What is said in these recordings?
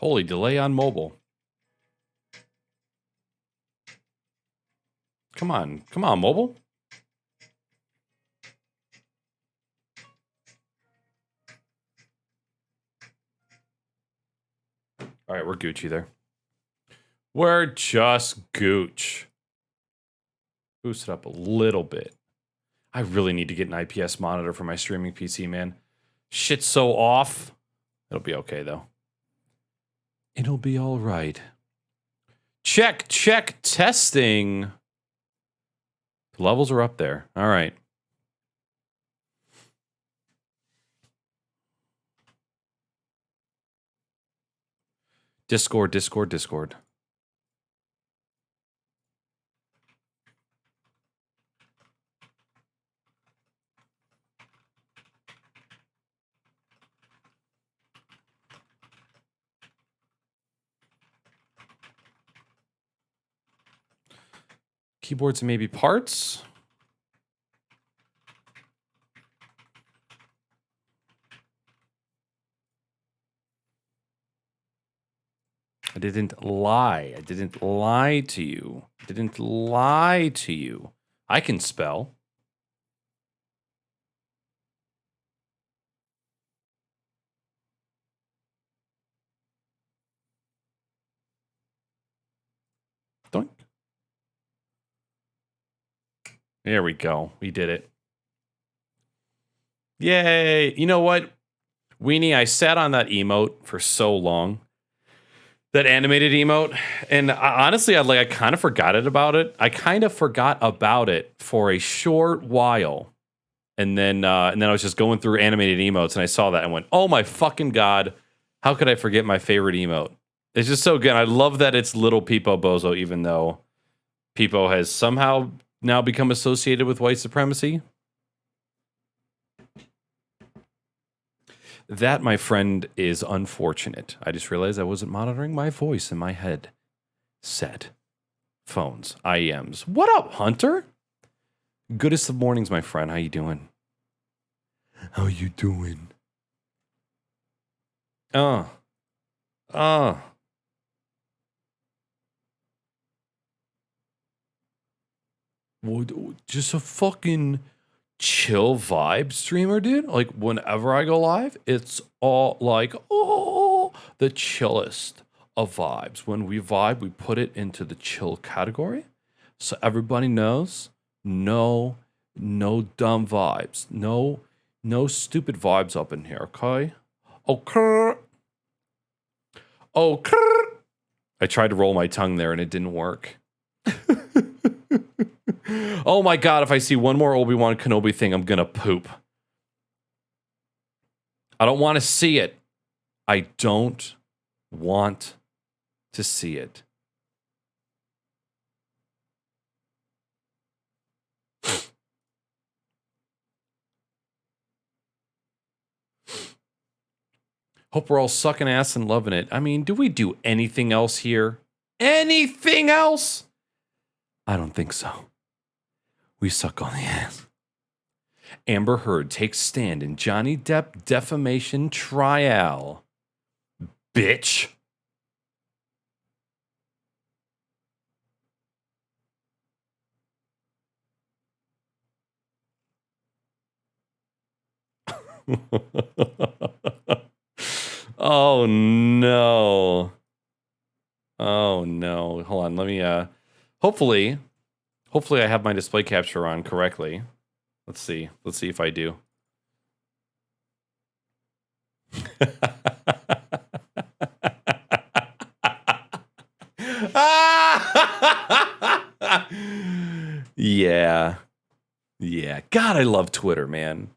Holy delay on mobile. Come on, mobile. All right, we're Gucci there. We're just Gooch. Boost it up a little bit. I really need to get an IPS monitor for my streaming PC, man. Shit's so off. It'll be okay, though. It'll be all right. Check, testing. The levels are up there. All right. Discord. Keyboards and maybe parts. I didn't lie. I didn't lie to you. I didn't lie to you. I can spell. Doink. There we go. We did it. Yay. You know what, Weenie, I sat on that emote for so long. That animated emote. And honestly, I kind of forgot about it. I kind of forgot about it for a short while. And then I was just going through animated emotes and I saw that and went, oh my fucking God. How could I forget my favorite emote? It's just so good. I love that it's Little Peepo Bozo, even though Peepo has somehow now become associated with white supremacy. That, my friend, is unfortunate. I just realized I wasn't monitoring my voice in my head. Set. Phones. IEMs. What up, Hunter? Goodest of mornings, my friend. How you doing? How you doing? What? Just a fucking chill vibe streamer, dude. Like whenever I go live, it's all like, oh, the chillest of vibes. When we vibe, we put it into the chill category. So everybody knows, no dumb vibes. No stupid vibes up in here, okay? Okay. I tried to roll my tongue there and it didn't work. Oh my God, if I see one more Obi-Wan Kenobi thing, I'm gonna poop. I don't want to see it. I don't want to see it. Hope we're all sucking ass and loving it. I mean, do we do anything else here? Anything else? I don't think so. We suck on the ass. Amber Heard takes stand in Johnny Depp defamation trial. Bitch. Oh no. Oh no. Hold on. Let me hopefully I have my display capture on correctly. Let's see if I do. Yeah. God, I love Twitter, man.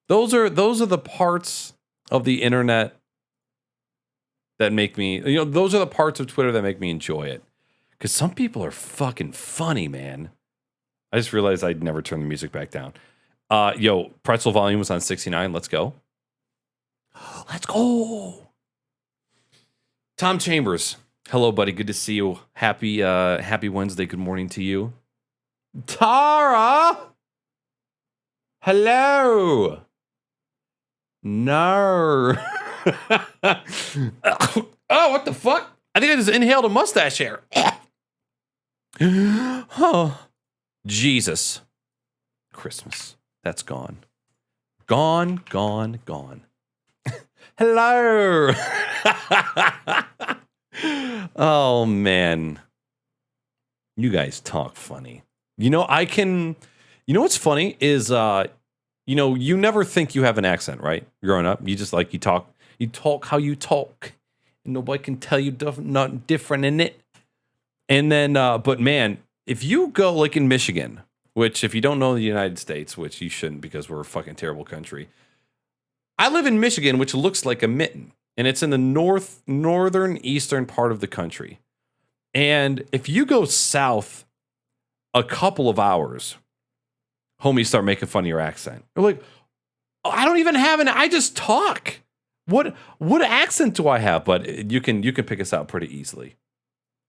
Those are the parts of the internet that make me, those are the parts of Twitter that make me enjoy it. Because some people are fucking funny, man. I just realized I'd never turn the music back down. Yo, pretzel volume was on 69. Let's go. Let's go. Tom Chambers. Hello, buddy. Good to see you. Happy Wednesday. Good morning to you. Tara. Hello. No. Oh, what the fuck? I think I just inhaled a mustache hair. Oh, Jesus. Christmas. That's gone. Gone, gone, gone. Hello. Oh, man. You guys talk funny. You know, what's funny is, you never think you have an accent, right? Growing up, you just you talk how you talk. And nobody can tell you nothing different in it. And then, but man, if you go like in Michigan, which if you don't know the United States, which you shouldn't because we're a fucking terrible country. I live in Michigan, which looks like a mitten, and it's in the northern eastern part of the country. And if you go south a couple of hours, homies start making fun of your accent. They're like, oh, I don't even have I just talk. What accent do I have? But you can pick us out pretty easily.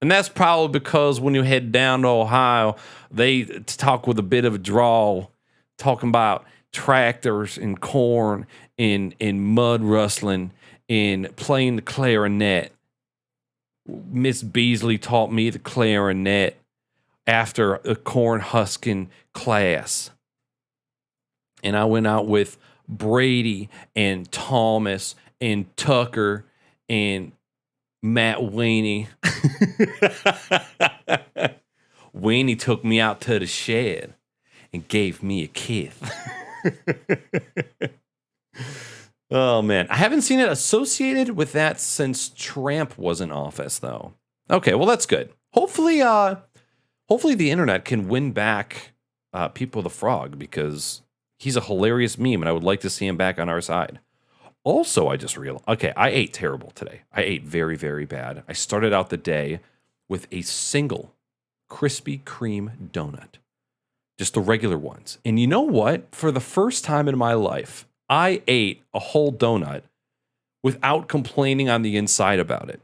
And that's probably because when you head down to Ohio, they talk with a bit of a drawl, talking about tractors and corn and mud rustling and playing the clarinet. Miss Beasley taught me the clarinet after a corn husking class. And I went out with Brady and Thomas and Tucker and Matt Weenie. Weenie took me out to the shed and gave me a kiss. Oh, man. I haven't seen it associated with that since Trump was in office, though. Okay, well, that's good. Hopefully the internet can win back People the Frog, because he's a hilarious meme, and I would like to see him back on our side. Also, I just realized, okay, I ate terrible today. I ate very, very bad. I started out the day with a single Krispy Kreme donut. Just the regular ones. And you know what? For the first time in my life, I ate a whole donut without complaining on the inside about it.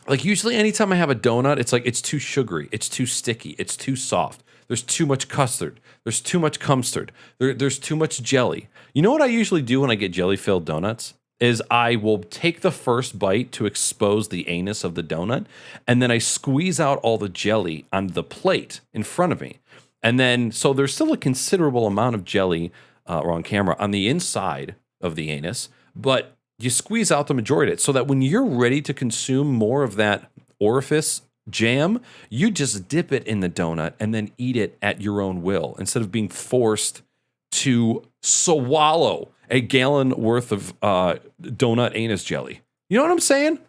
Like usually anytime I have a donut, it's like it's too sugary, it's too sticky, it's too soft. There's too much custard. There's too much custard. There's too much jelly. You know what I usually do when I get jelly-filled donuts? Is I will take the first bite to expose the anus of the donut, and then I squeeze out all the jelly on the plate in front of me. And then, so there's still a considerable amount of jelly, or on camera, on the inside of the anus, but you squeeze out the majority of it so that when you're ready to consume more of that orifice jam, you just dip it in the donut and then eat it at your own will instead of being forced to swallow a gallon worth of donut anus jelly. You know what I'm saying?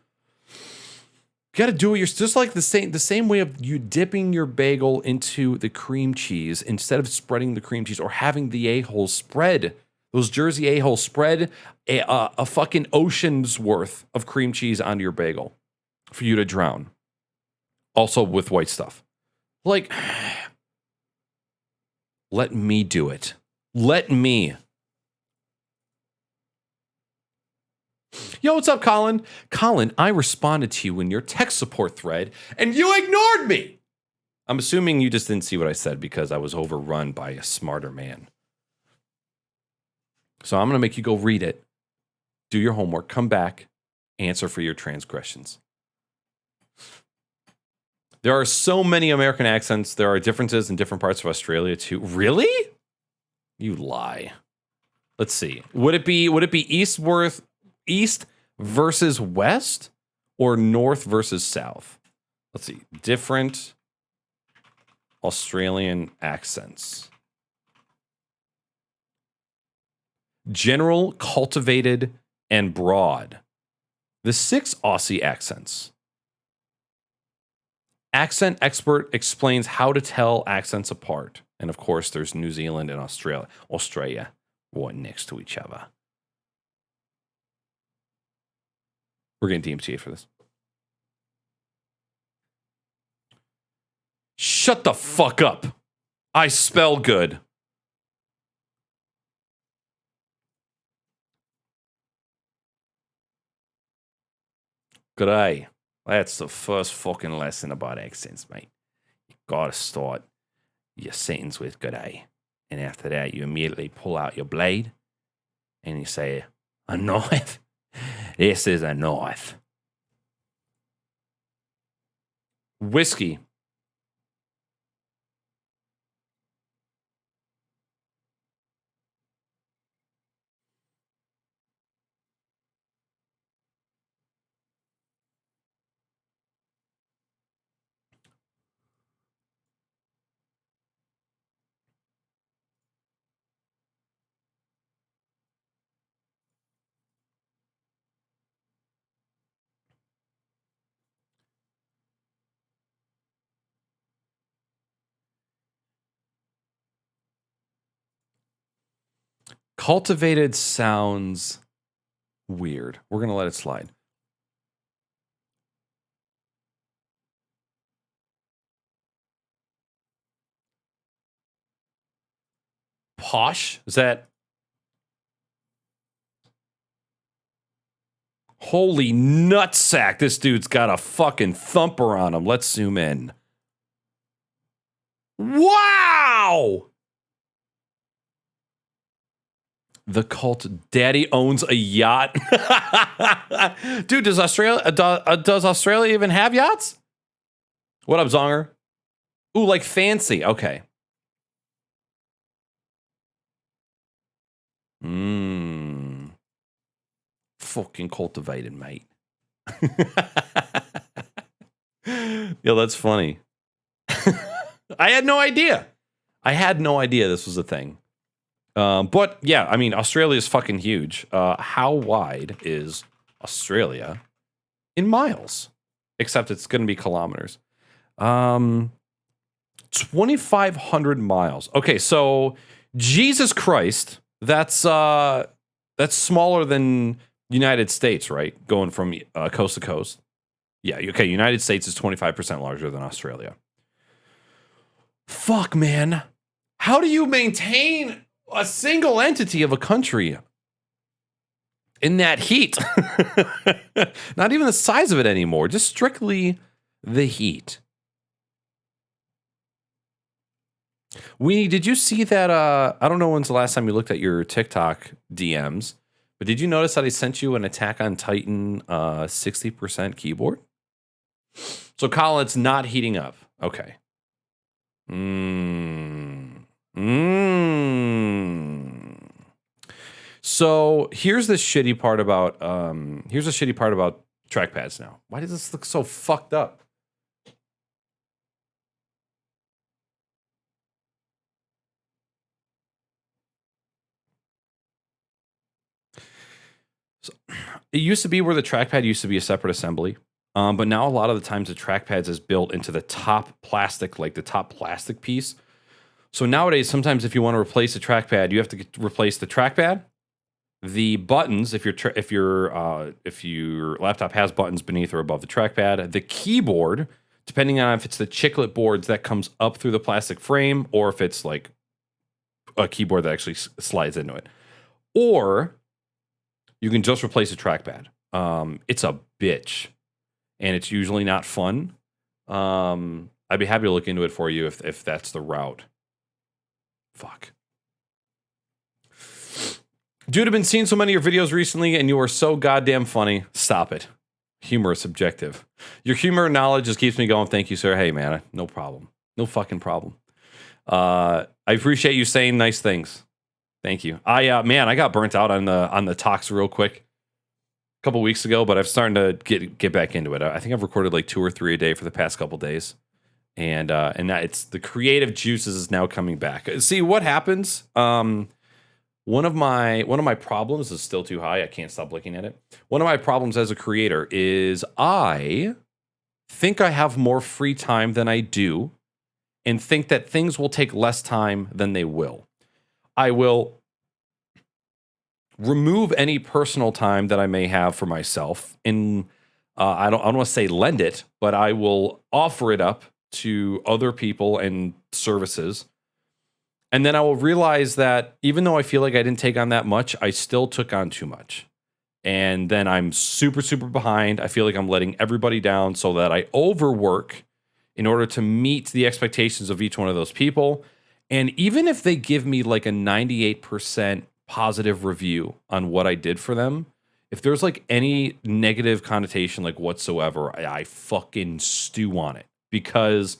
You got to do it. You're just like the same way of you dipping your bagel into the cream cheese instead of spreading the cream cheese or having the a-hole spread. Those Jersey a-holes spread a fucking ocean's worth of cream cheese onto your bagel for you to drown. Also with white stuff. Like, let me do it. Let me. Yo, what's up, Colin? Colin, I responded to you in your tech support thread, and you ignored me. I'm assuming you just didn't see what I said because I was overrun by a smarter man. So I'm going to make you go read it, do your homework, come back, answer for your transgressions. There are so many American accents. There are differences in different parts of Australia too. Really? You lie. Let's see. Would it be east versus west or north versus south? Let's see. Different Australian accents. General, cultivated, and broad. The 6 Aussie accents. Accent expert explains how to tell accents apart. And of course, there's New Zealand and Australia. Australia, right next to each other. We're getting DMCA for this. Shut the fuck up. I spell good. G'day. That's the first fucking lesson about accents, mate. You gotta start your sentence with g'day. And after that, you immediately pull out your blade and you say, a knife? This is a knife. Whiskey. Cultivated sounds weird. We're going to let it slide. Posh? Is that... Holy nutsack. This dude's got a fucking thumper on him. Let's zoom in. Wow! The cult daddy owns a yacht. Dude, does Australia even have yachts? What up, Zonger? Ooh, like fancy. Okay. Fucking cultivated, mate. Yo, that's funny. I had no idea. I had no idea this was a thing. But yeah, I mean, Australia is fucking huge. How wide is Australia in miles? Except it's going to be kilometers. 2,500 miles. Okay, so Jesus Christ, that's smaller than United States, right? Going from coast to coast. Yeah, okay, United States is 25% larger than Australia. Fuck, man. How do you maintain a single entity of a country in that heat? Not even the size of it anymore, just strictly the heat. Did you see that? I don't know when's the last time you looked at your TikTok DMs, but did you notice that I sent you an Attack on Titan 60% keyboard? So, Colin, it's not heating up. Okay. So here's the shitty part about trackpads now. Why does this look so fucked up? So, it used to be where the trackpad used to be a separate assembly. But now a lot of the times the trackpads is built into the top plastic, like the top plastic piece. So nowadays, sometimes if you want to replace a trackpad, you have to replace the trackpad, the buttons, if your laptop has buttons beneath or above the trackpad, the keyboard, depending on if it's the chiclet boards that comes up through the plastic frame, or if it's like a keyboard that actually slides into it, or you can just replace a trackpad. It's a bitch. And it's usually not fun. I'd be happy to look into it for you if that's the route. Fuck. Dude, I've been seeing so many of your videos recently, and you are so goddamn funny. Stop it. Humor is subjective. Your humor and knowledge just keeps me going. Thank you, sir. Hey, man, no problem. No fucking problem. I appreciate you saying nice things. Thank you. I got burnt out on the talks real quick couple weeks ago, but I'm starting to get back into it. I think I've recorded like 2 or 3 a day for the past couple days, and that it's the creative juices is now coming back. See what happens. One of my problems is still too high. I can't stop looking at it. One of my problems as a creator is I think I have more free time than I do, and think that things will take less time than they will. I will remove any personal time that I may have for myself, and I don't want to say lend it, but I will offer it up to other people and services. And then I will realize that even though I feel like I didn't take on that much, I still took on too much. And then I'm super, super behind. I feel like I'm letting everybody down, so that I overwork in order to meet the expectations of each one of those people. And even if they give me like a 98% positive review on what I did for them, if there's like any negative connotation like whatsoever, I fucking stew on it because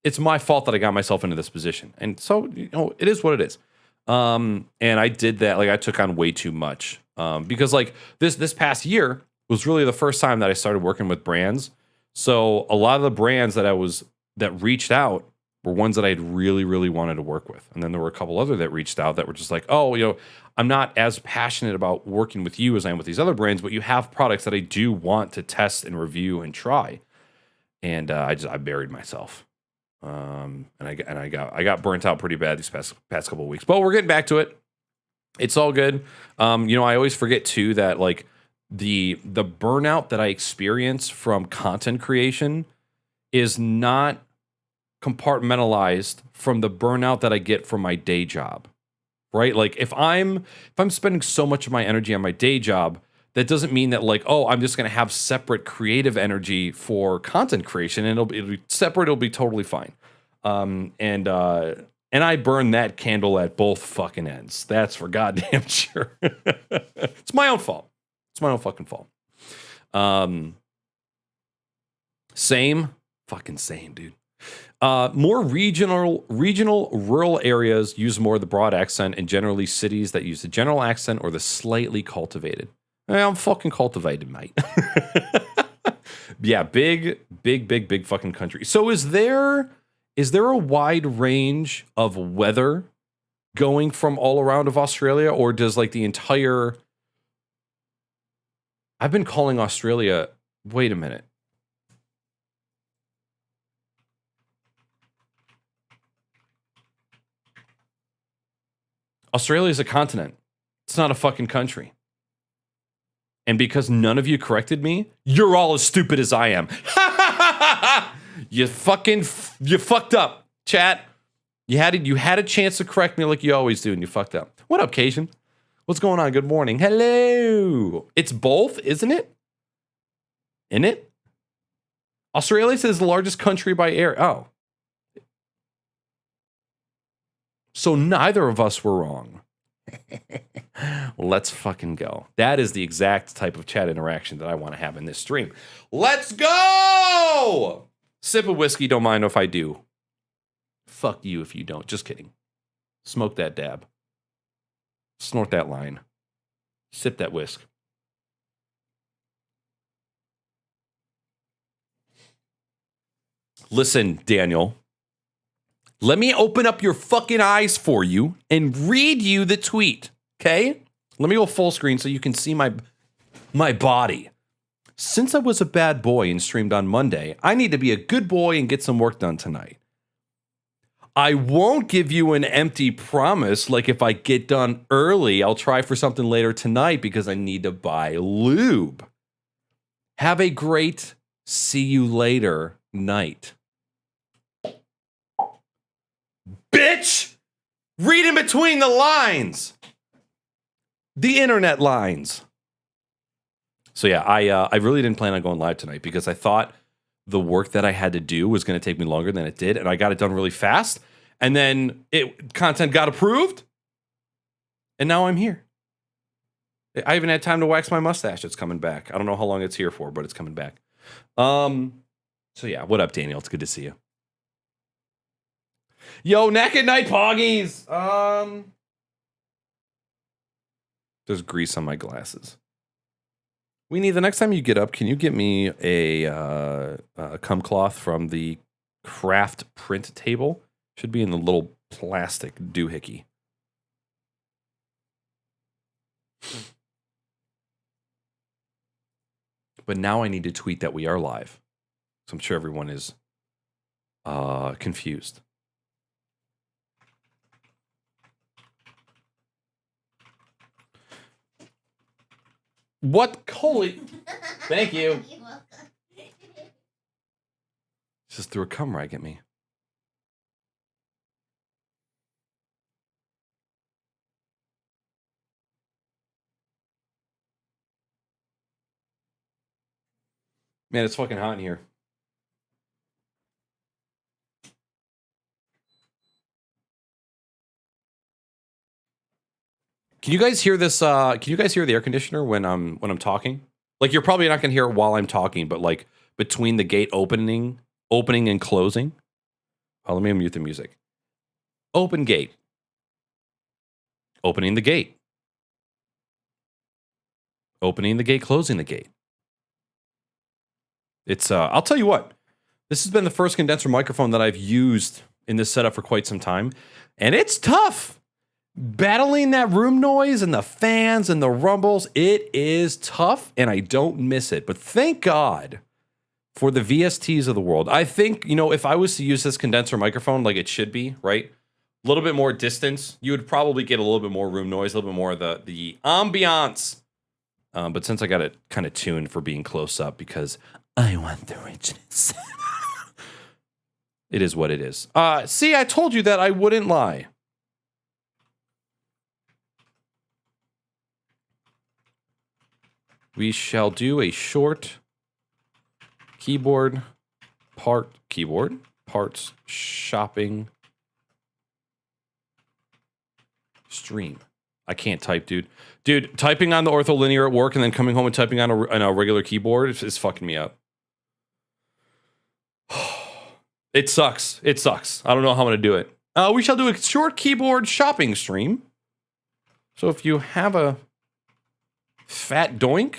it's my fault that I got myself into this position. And so, it is what it is. And I did that. Like I took on way too much. Because like this past year was really the first time that I started working with brands. So a lot of the brands that reached out were ones that I had really, really wanted to work with. And then there were a couple other that reached out that were just like, oh, I'm not as passionate about working with you as I am with these other brands, but you have products that I do want to test and review and try. And I buried myself. And I got burnt out pretty bad these past couple of weeks. But we're getting back to it. It's all good. I always forget too that like the burnout that I experience from content creation is not compartmentalized from the burnout that I get from my day job. Right? Like if I'm spending so much of my energy on my day job, that doesn't mean that like, oh, I'm just going to have separate creative energy for content creation and it'll be separate. It'll be totally fine. And I burn that candle at both fucking ends. That's for goddamn sure. It's my own fault. It's my own fucking fault. Same, dude. More regional rural areas use more of the broad accent, and generally cities that use the general accent or the slightly cultivated. I'm fucking cultivated, mate. Yeah, big fucking country. So is there a wide range of weather going from all around of Australia, or does like the entire... I've been calling Australia... Wait a minute. Australia is a continent. It's not a fucking country. And because none of you corrected me, you're all as stupid as I am. You fucked up, chat. You had a chance to correct me like you always do, and you fucked up. What up, Cajun? What's going on? Good morning. Hello. It's both, isn't it? Isn't it? Australia is the largest country by area. Oh. So neither of us were wrong. Let's fucking go. That is the exact type of chat interaction that I want to have in this stream. Let's go! Sip of whiskey, don't mind if I do. Fuck you if you don't. Just kidding. Smoke that dab. Snort that line. Sip that whisk. Listen, Daniel. Let me open up your fucking eyes for you and read you the tweet, okay? Let me go full screen so you can see my body. Since I was a bad boy and streamed on Monday, I need to be a good boy and get some work done tonight. I won't give you an empty promise like if I get done early, I'll try for something later tonight because I need to buy lube. Have a great see you later night. Bitch! Read in between the lines. The internet lines. So yeah, I really didn't plan on going live tonight because I thought the work that I had to do was going to take me longer than it did, and I got it done really fast. And then content got approved, and now I'm here. I even had time to wax my mustache. It's coming back. I don't know how long it's here for, but it's coming back. So yeah, what up, Daniel? It's good to see you. Yo, Nack at Night Poggies. There's grease on my glasses. Weenie, the next time you get up, can you get me a cum cloth from the craft print table? Should be in the little plastic doohickey. But now I need to tweet that we are live. So I'm sure everyone is confused. What? Holy. Thank you. You're welcome. Just threw a cum rag at me. Man, it's fucking hot in here. Can you guys hear this? Can you guys hear the air conditioner when I'm talking? Like, you're probably not gonna hear it while I'm talking, but like between the gate opening and closing. Oh, let me mute the music. Open gate. Opening the gate. Opening the gate, closing the gate. It's I'll tell you what. This has been the first condenser microphone that I've used in this setup for quite some time, and it's tough. Battling that room noise and the fans and the rumbles, it is tough, and I don't miss it. But thank God for the VSTs of the world. I think, if I was to use this condenser microphone like it should be, right? A little bit more distance, you would probably get a little bit more room noise, a little bit more of the ambiance. But since I got it kind of tuned for being close up because I want the richness. It is what it is. See, I told you that I wouldn't lie. We shall do a short keyboard parts shopping stream. I can't type, dude. Dude, typing on the ortholinear at work and then coming home and typing on a regular keyboard is fucking me up. It sucks. It sucks. I don't know how I'm going to do it. We shall do a short keyboard shopping stream. So if you have a fat doink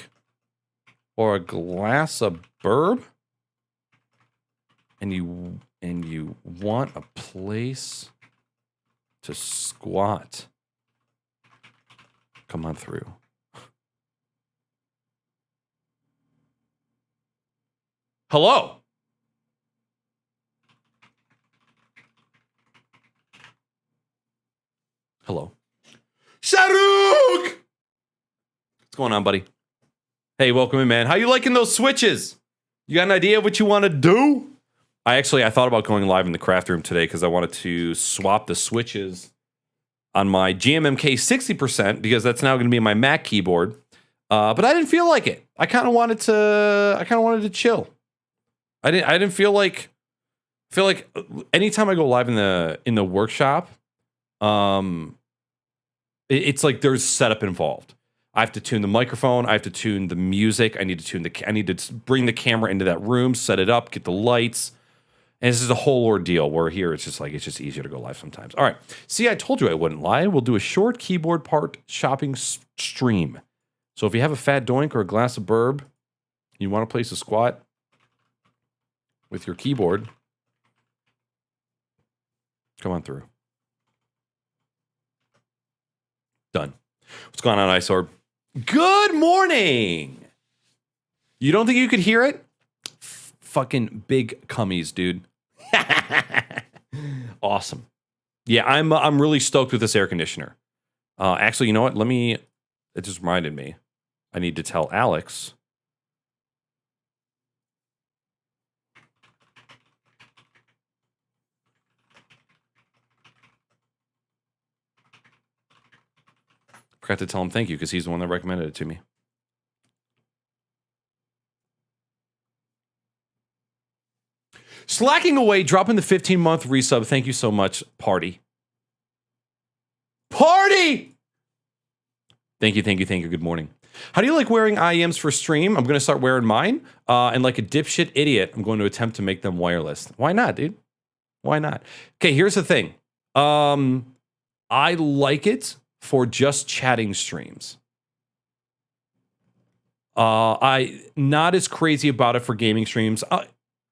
or a glass of burb and you want a place to squat, come on through. Hello. Hello. Shahrukh! What's going on, buddy? Hey, welcome in, man. How you liking those switches? You got an idea of what you want to do? I thought about going live in the craft room today because I wanted to swap the switches on my GMMK 60% because that's now going to be my Mac keyboard. But I didn't feel like it. I kind of wanted to chill. I didn't feel like anytime I go live in the workshop, it's like there's setup involved. I have to tune the microphone. I have to tune the music. I need to bring the camera into that room, set it up, get the lights. And this is a whole ordeal where here it's just easier to go live sometimes. All right. See, I told you I wouldn't lie. We'll do a short keyboard part shopping stream. So if you have a fat doink or a glass of burb, you want a place to squat with your keyboard, come on through. Done. What's going on, Isorb? Good morning. You don't think you could hear it? Fucking big cummies, dude. Awesome. Yeah, I'm really stoked with this air conditioner. Actually, you know what? It just reminded me. I need to tell Alex. Forgot to tell him thank you because he's the one that recommended it to me. Slacking away, dropping the 15-month resub. Thank you so much, Party. Party! Thank you. Good morning. How do you like wearing IEMs for stream? I'm going to start wearing mine. And like a dipshit idiot, I'm going to attempt to make them wireless. Why not, dude? Why not? Okay, here's the thing. I like it for just chatting streams. I not as crazy about it for gaming streams,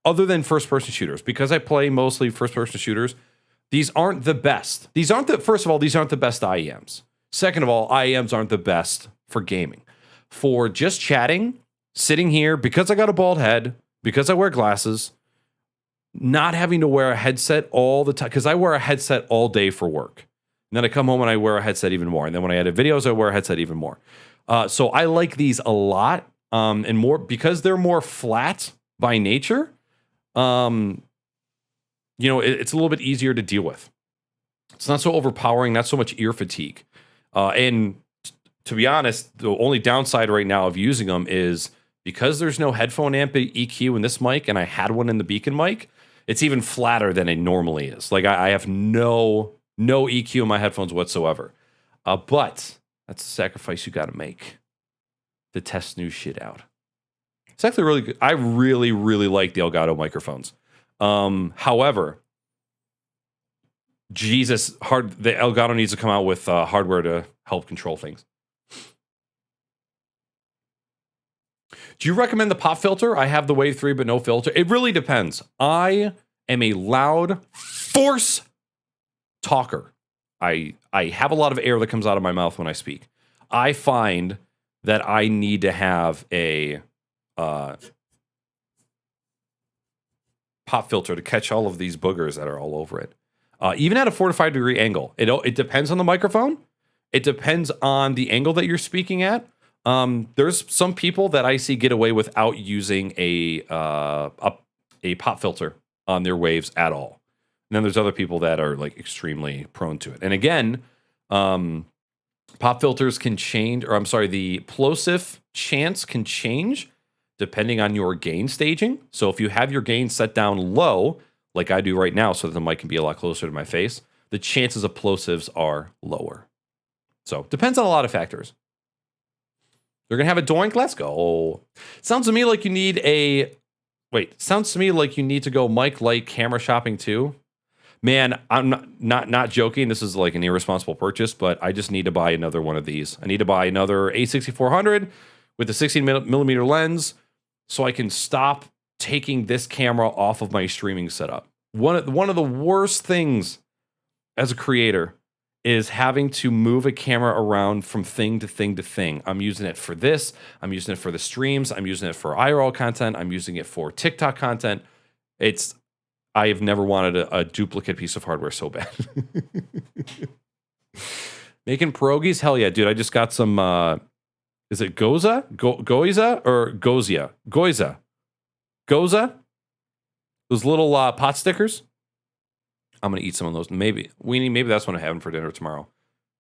other than first-person shooters, because I play mostly first-person shooters. These aren't the best. First of all, these aren't the best IEMs. Second of all, IEMs aren't the best for gaming. For just chatting, sitting here, because I got a bald head, because I wear glasses, not having to wear a headset all the time, because I wear a headset all day for work. And then I come home and I wear a headset even more. And then when I edit videos, I wear a headset even more. So I like these a lot. And more because they're more flat by nature. It's a little bit easier to deal with. It's not so overpowering, not so much ear fatigue. And to be honest, the only downside right now of using them is because there's no headphone amp EQ in this mic, and I had one in the Beacon mic, it's even flatter than it normally is. Like I have no EQ in my headphones whatsoever. But That's a sacrifice you got to make to test new shit out. It's actually really good. I really, really like the Elgato microphones. However, the Elgato needs to come out with hardware to help control things. Do you recommend the pop filter? I have the Wave 3, but no filter. It really depends. I am a loud force talker. I have a lot of air that comes out of my mouth when I speak. I find that I need to have a pop filter to catch all of these boogers that are all over it. Even at a 4 to 5 degree angle. It depends on the microphone. It depends on the angle that you're speaking at. There's some people that I see get away without using a pop filter on their waves at all. And then there's other people that are like extremely prone to it. And again, pop filters can change, or I'm sorry, the plosive chance can change depending on your gain staging. So if you have your gain set down low, like I do right now, so that the mic can be a lot closer to my face, the chances of plosives are lower. So depends on a lot of factors. They're going to have a doink? Let's go. Sounds to me like you need sounds to me like you need to go mic, light, camera shopping too. Man, I'm not joking. This is like an irresponsible purchase, but I just need to buy another one of these. I need to buy another A6400 with a 16mm lens so I can stop taking this camera off of my streaming setup. One of the worst things as a creator is having to move a camera around from thing to thing to thing. I'm using it for this. I'm using it for the streams. I'm using it for IRL content. I'm using it for TikTok content. I have never wanted a duplicate piece of hardware so bad. Making pierogies? Hell yeah, dude. I just got some, is it Goza? Goiza or Gozia? Goza? Those little pot stickers? I'm going to eat some of those. Maybe that's what I'm having for dinner tomorrow.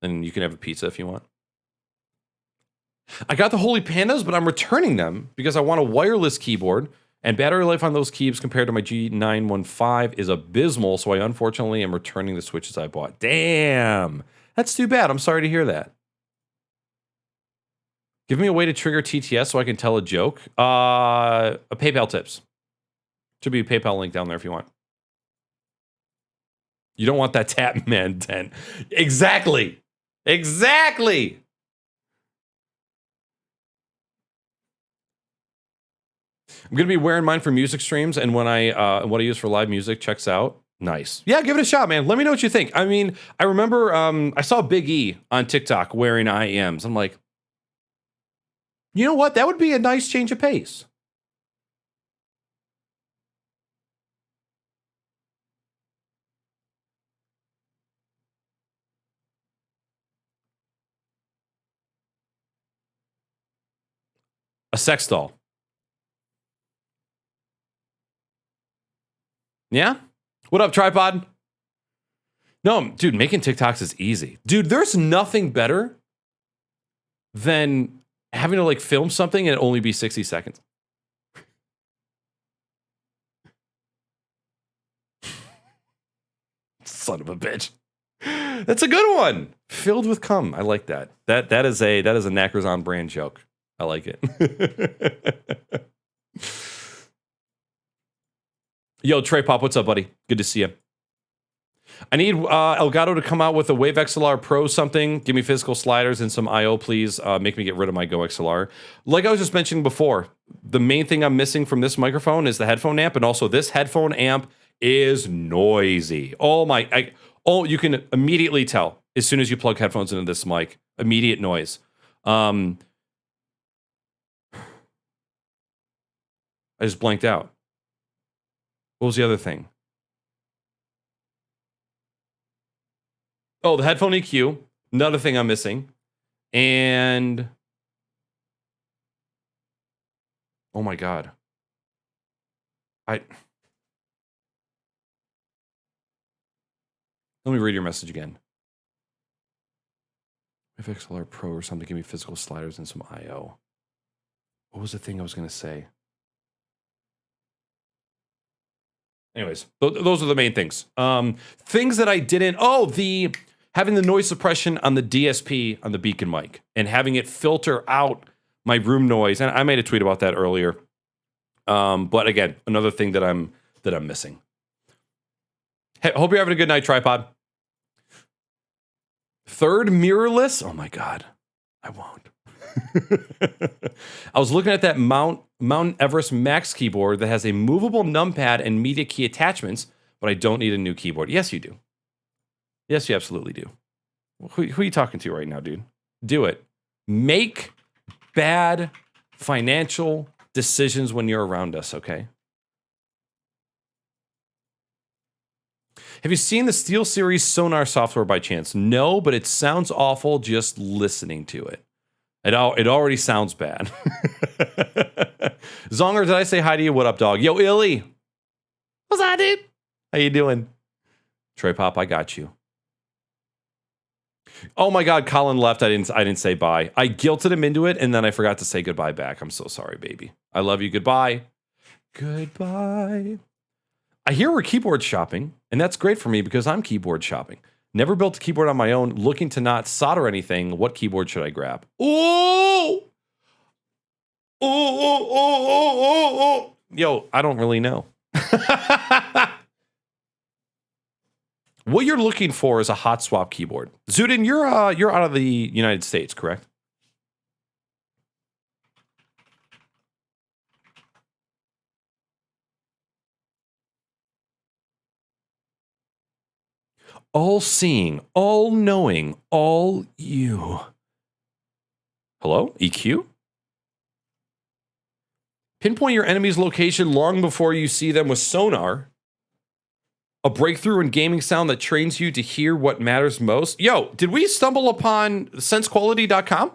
And you can have a pizza if you want. I got the Holy Pandas, but I'm returning them because I want a wireless keyboard. And battery life on those keys compared to my G915 is abysmal. So I unfortunately am returning the switches I bought. Damn. That's too bad. I'm sorry to hear that. Give me a way to trigger TTS so I can tell a joke. A PayPal tips. Should be a PayPal link down there if you want. You don't want that Tap Man 10. Exactly. I'm going to be wearing mine for music streams, and when what I use for live music checks out. Nice. Yeah, give it a shot, man. Let me know what you think. I mean, I remember I saw Big E on TikTok wearing IEMs. I'm like, you know what? That would be a nice change of pace. A sex doll. Yeah? What up, tripod? No, dude, making TikToks is easy. Dude, there's nothing better than having to like film something and it only be 60 seconds. Son of a bitch. That's a good one. Filled with cum. I like that. That is a Knackers on brand joke. I like it. Yo, Trey Pop, what's up, buddy? Good to see you. I need Elgato to come out with a Wave XLR Pro something. Give me physical sliders and some I/O, please. Make me get rid of my Go XLR. Like I was just mentioning before, the main thing I'm missing from this microphone is the headphone amp, and also this headphone amp is noisy. You can immediately tell as soon as you plug headphones into this mic. Immediate noise. I just blanked out. What was the other thing? Oh, the headphone EQ. Another thing I'm missing. And oh my God. Let me read your message again. If XLR Pro or something, give me physical sliders and some I/O. What was the thing I was going to say? Anyways, those are the main things. Things that I didn't. Oh, the having the noise suppression on the DSP on the Beacon mic and having it filter out my room noise. And I made a tweet about that earlier. But again, another thing that I'm missing. Hey, hope you're having a good night, tripod. Third mirrorless. Oh my God, I won't. I was looking at that Mountain Everest Max keyboard that has a movable numpad and media key attachments, but I don't need a new keyboard. Yes, you do. Yes, you absolutely do. Who are you talking to right now, dude? Do it. Make bad financial decisions when you're around us, okay? Have you seen the SteelSeries Sonar software by chance? No, but it sounds awful just listening to it. It already sounds bad. Zonger, did I say hi to you? What up, dog? Yo, Illy. What's up, dude? How you doing? Trey Pop, I got you. Oh my God, Colin left. I didn't say bye. I guilted him into it, and then I forgot to say goodbye back. I'm so sorry, baby. I love you. Goodbye. Goodbye. I hear we're keyboard shopping, and that's great for me because I'm keyboard shopping. Never built a keyboard on my own, looking to not solder anything. What keyboard should I grab? Oh! Oh! Yo, I don't really know. What you're looking for is a hot swap keyboard. Zudin, you're out of the United States, correct? All-seeing, all-knowing, all you. Hello? EQ? Pinpoint your enemy's location long before you see them with sonar. A breakthrough in gaming sound that trains you to hear what matters most. Yo, did we stumble upon sensequality.com?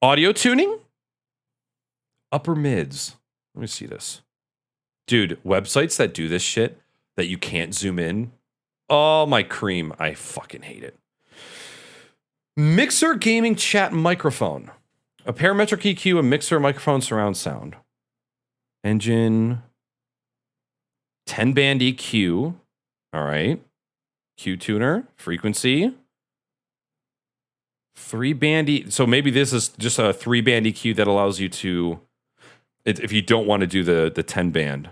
Audio tuning? Upper mids. Let me see this. Dude, websites that do this shit that you can't zoom in. Oh, my cream. I fucking hate it. Mixer gaming chat microphone. A parametric EQ, a mixer, microphone, surround sound. Engine. 10-band EQ. All right. Q tuner. Frequency. 3-band. So maybe this is just a 3-band EQ that allows you to, if you don't want to do the 10-band.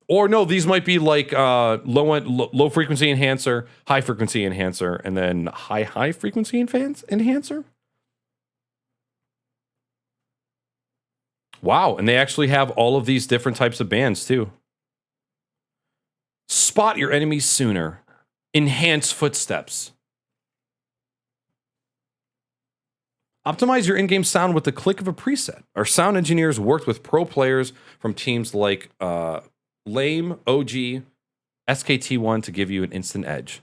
Or no, these might be like low frequency enhancer, high frequency enhancer, and then high frequency enhancer. Wow, and they actually have all of these different types of bands too. Spot your enemies sooner. Enhance footsteps. Optimize your in-game sound with the click of a preset. Our sound engineers worked with pro players from teams like Lame, OG, SKT1 to give you an instant edge.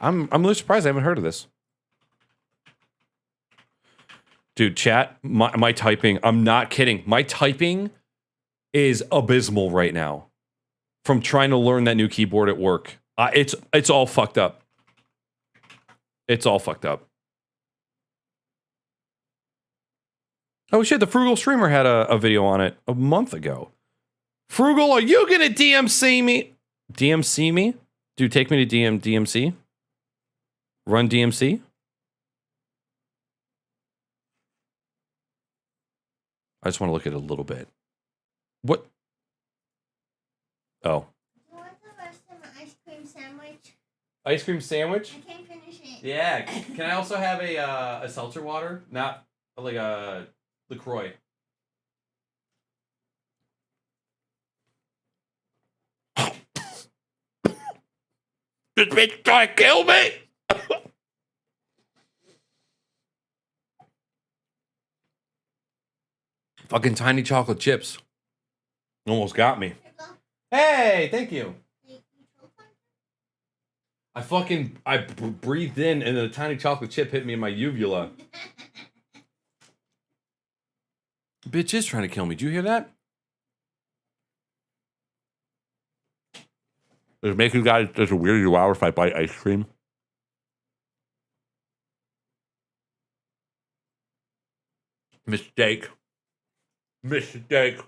I'm really surprised I haven't heard of this. Dude, chat, my typing, I'm not kidding. My typing is abysmal right now from trying to learn that new keyboard at work. It's all fucked up. It's all fucked up. Oh shit, the Frugal Streamer had a video on it a month ago. Frugal, are you gonna DMC me? DMC me? Dude, take me to DMC? Run DMC? I just want to look at it a little bit. What? Oh. You want the rest of an ice cream sandwich? Ice cream sandwich? I can't finish it. Yeah. Can I also have a seltzer water? Not like a LaCroix. This bitch trying to kill me! Fucking tiny chocolate chips. Almost got me. Hey, thank you. I breathed in and the tiny chocolate chip hit me in my uvula. Bitch is trying to kill me. Did you hear that? Does it make you guys just weird you out if I bite ice cream? Mistake. Mistake.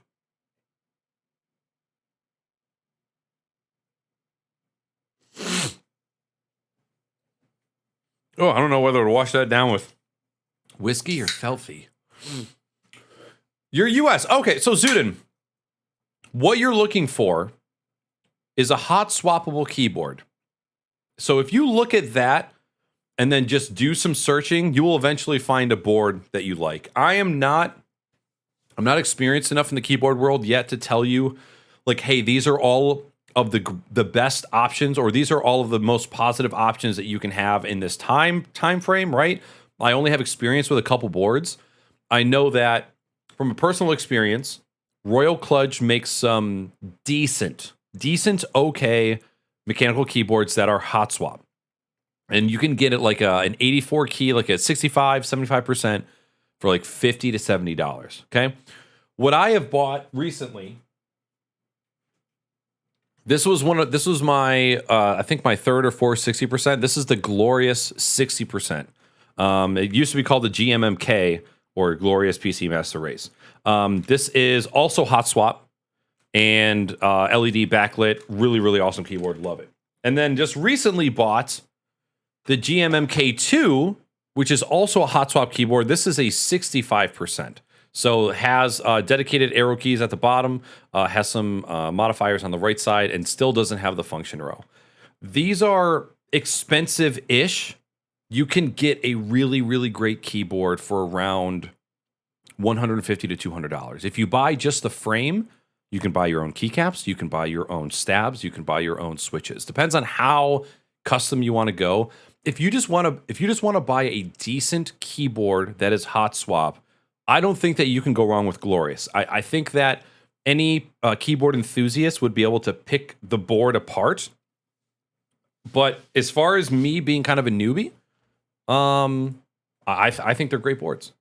Oh, I don't know whether to wash that down with whiskey or selfie. You're US. Okay, so Zudin, what you're looking for is a hot swappable keyboard. So if you look at that and then just do some searching, you will eventually find a board that you like. I'm not experienced enough in the keyboard world yet to tell you, like, hey, these are all of the best options, or these are all of the most positive options that you can have in this time frame, right? I only have experience with a couple boards. I know that from a personal experience, Royal Kludge makes some decent, okay mechanical keyboards that are hot swap. And you can get it like an 84 key, like a 65, 75% for like $50 to $70. Okay. What I have bought recently, this was my I think my third or fourth 60%. This is the Glorious 60%. It used to be called the GMMK, or Glorious PC Master Race. This is also hot swap and LED backlit. Really, really awesome keyboard. Love it. And then just recently bought the GMMK2, which is also a hot swap keyboard. This is a 65%. So it has dedicated arrow keys at the bottom, has some modifiers on the right side, and still doesn't have the function row. These are expensive-ish. You can get a really, really great keyboard for around $150 to $200. If you buy just the frame, you can buy your own keycaps, you can buy your own stabs, you can buy your own switches. Depends on how custom you want to go. If you just want to buy a decent keyboard that is hot swap, I don't think that you can go wrong with Glorious. I think that any keyboard enthusiast would be able to pick the board apart. But as far as me being kind of a newbie, I think they're great boards.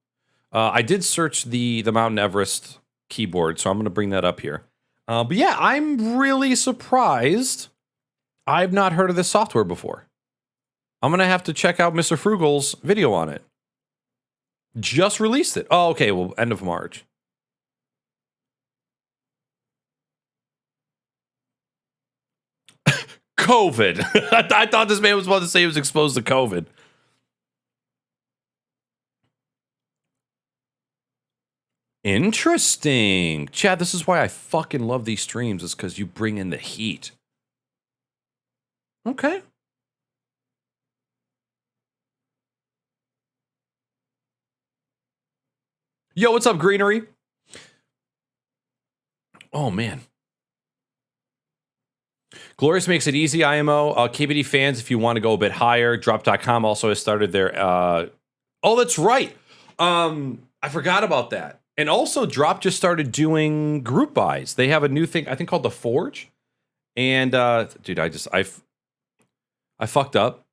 I did search the Mountain Everest keyboard, so I'm going to bring that up here. But yeah, I'm really surprised. I've not heard of this software before. I'm going to have to check out Mr. Frugal's video on it. Just released it. Oh, okay. Well, end of March. COVID. I thought this man was about to say he was exposed to COVID. Interesting. Chad, this is why I fucking love these streams, is because you bring in the heat. Okay. Yo, what's up, Greenery? Oh, man. Glorious makes it easy, IMO. KBD fans, if you want to go a bit higher, drop.com also has started their... Oh, that's right. I forgot about that. And also, Drop just started doing group buys. They have a new thing, I think, called The Forge. And, dude, I fucked up.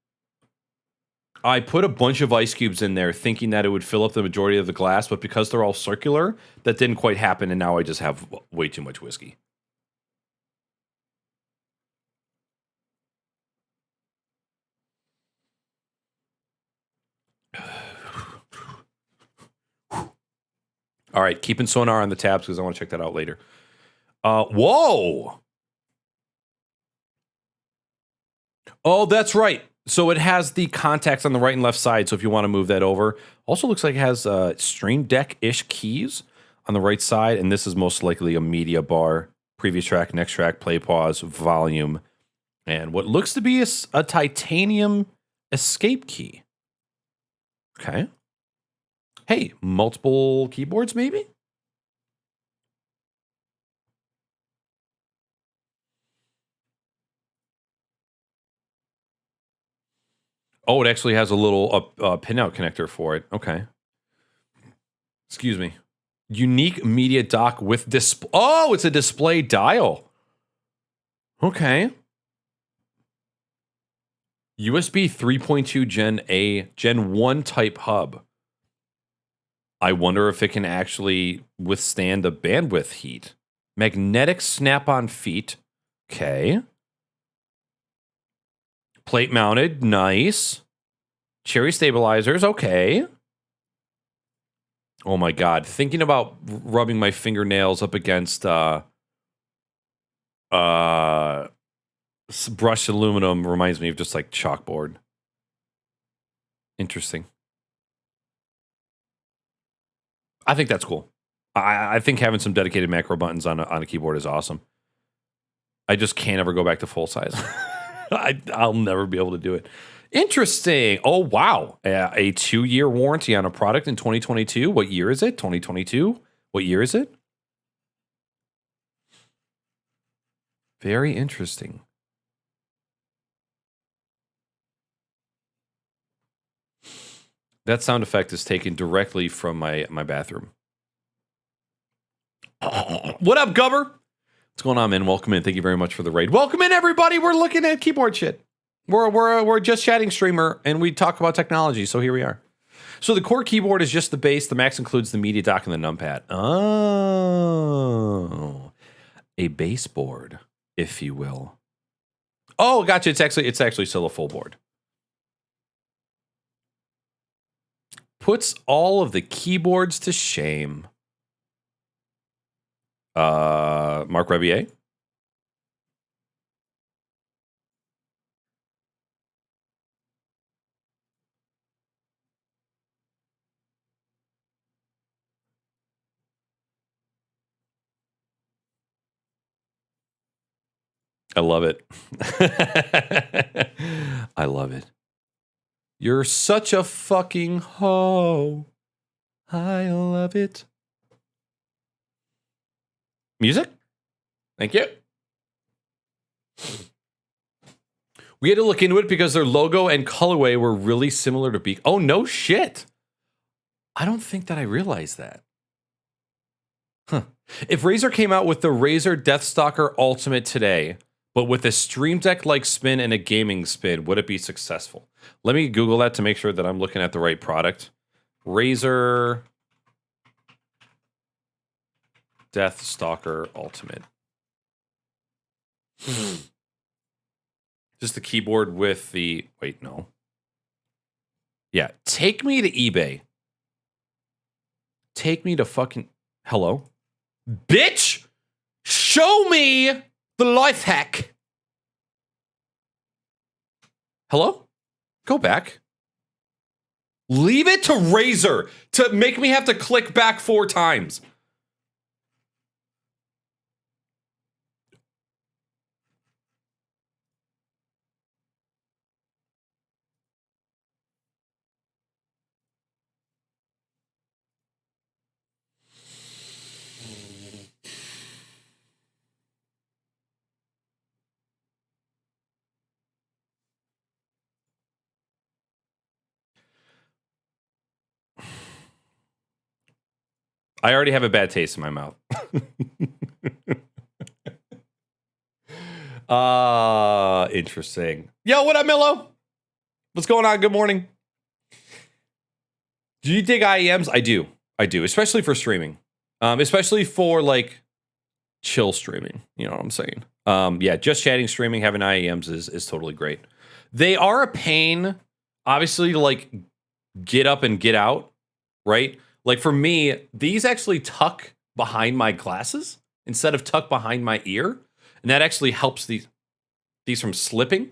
I put a bunch of ice cubes in there thinking that it would fill up the majority of the glass, but because they're all circular, that didn't quite happen, and now I just have way too much whiskey. All right, keeping Sonar on the tabs because I want to check that out later. Whoa! Oh, that's right. So it has the contacts on the right and left side, so if you want to move that over. Also looks like it has Stream Deck-ish keys on the right side, and this is most likely a media bar, previous track, next track, play, pause, volume, and what looks to be a titanium escape key. Okay. Hey, multiple keyboards maybe? Oh, it actually has a little pinout connector for it. Okay. Excuse me. Unique media dock with display. Oh, it's a display dial. Okay. USB 3.2 Gen 1 type hub. I wonder if it can actually withstand the bandwidth heat. Magnetic snap-on feet. Okay. Plate mounted. Nice. Cherry stabilizers. Okay. Oh my God. Thinking about rubbing my fingernails up against brushed aluminum reminds me of just like chalkboard. Interesting. I think that's cool. I think having some dedicated macro buttons on a keyboard is awesome. I just can't ever go back to full size. I'll never be able to do it. Interesting. Oh, wow. A 2-year warranty on a product in 2022. What year is it? 2022? What year is it? Very interesting. That sound effect is taken directly from my bathroom. What up, Gubber? What's going on, man? Welcome in. Thank you very much for the raid. Welcome in, everybody. We're looking at keyboard shit. We're just chatting streamer, and we talk about technology, so here we are. So the core keyboard is just the base. The Max includes the media dock and the numpad. Oh, a baseboard, if you will. Oh, gotcha. It's actually still a full board. Puts all of the keyboards to shame. Mark Rebier. I love it. I love it. You're such a fucking hoe. I love it. Music? Thank you. We had to look into it because their logo and colorway were really similar to Beak. Oh, no shit. I don't think that I realized that. Huh. If Razer came out with the Razer Deathstalker Ultimate today, but with a Stream Deck-like spin and a gaming spin, would it be successful? Let me Google that to make sure that I'm looking at the right product. Razer Deathstalker Ultimate. Just the keyboard with the... Wait, no. Yeah, take me to eBay. Take me to fucking... Hello? Bitch! Show me the life hack. Hello? Go back. Leave it to Razer to make me have to click back 4 times. I already have a bad taste in my mouth. Interesting. Yo, what up, Millo? What's going on? Good morning. Do you dig IEMs? I do, especially for streaming. Especially for like chill streaming. You know what I'm saying? Yeah, just chatting, streaming, having IEMs is totally great. They are a pain, obviously, to like get up and get out, right? Like for me, these actually tuck behind my glasses instead of tuck behind my ear. And that actually helps these from slipping.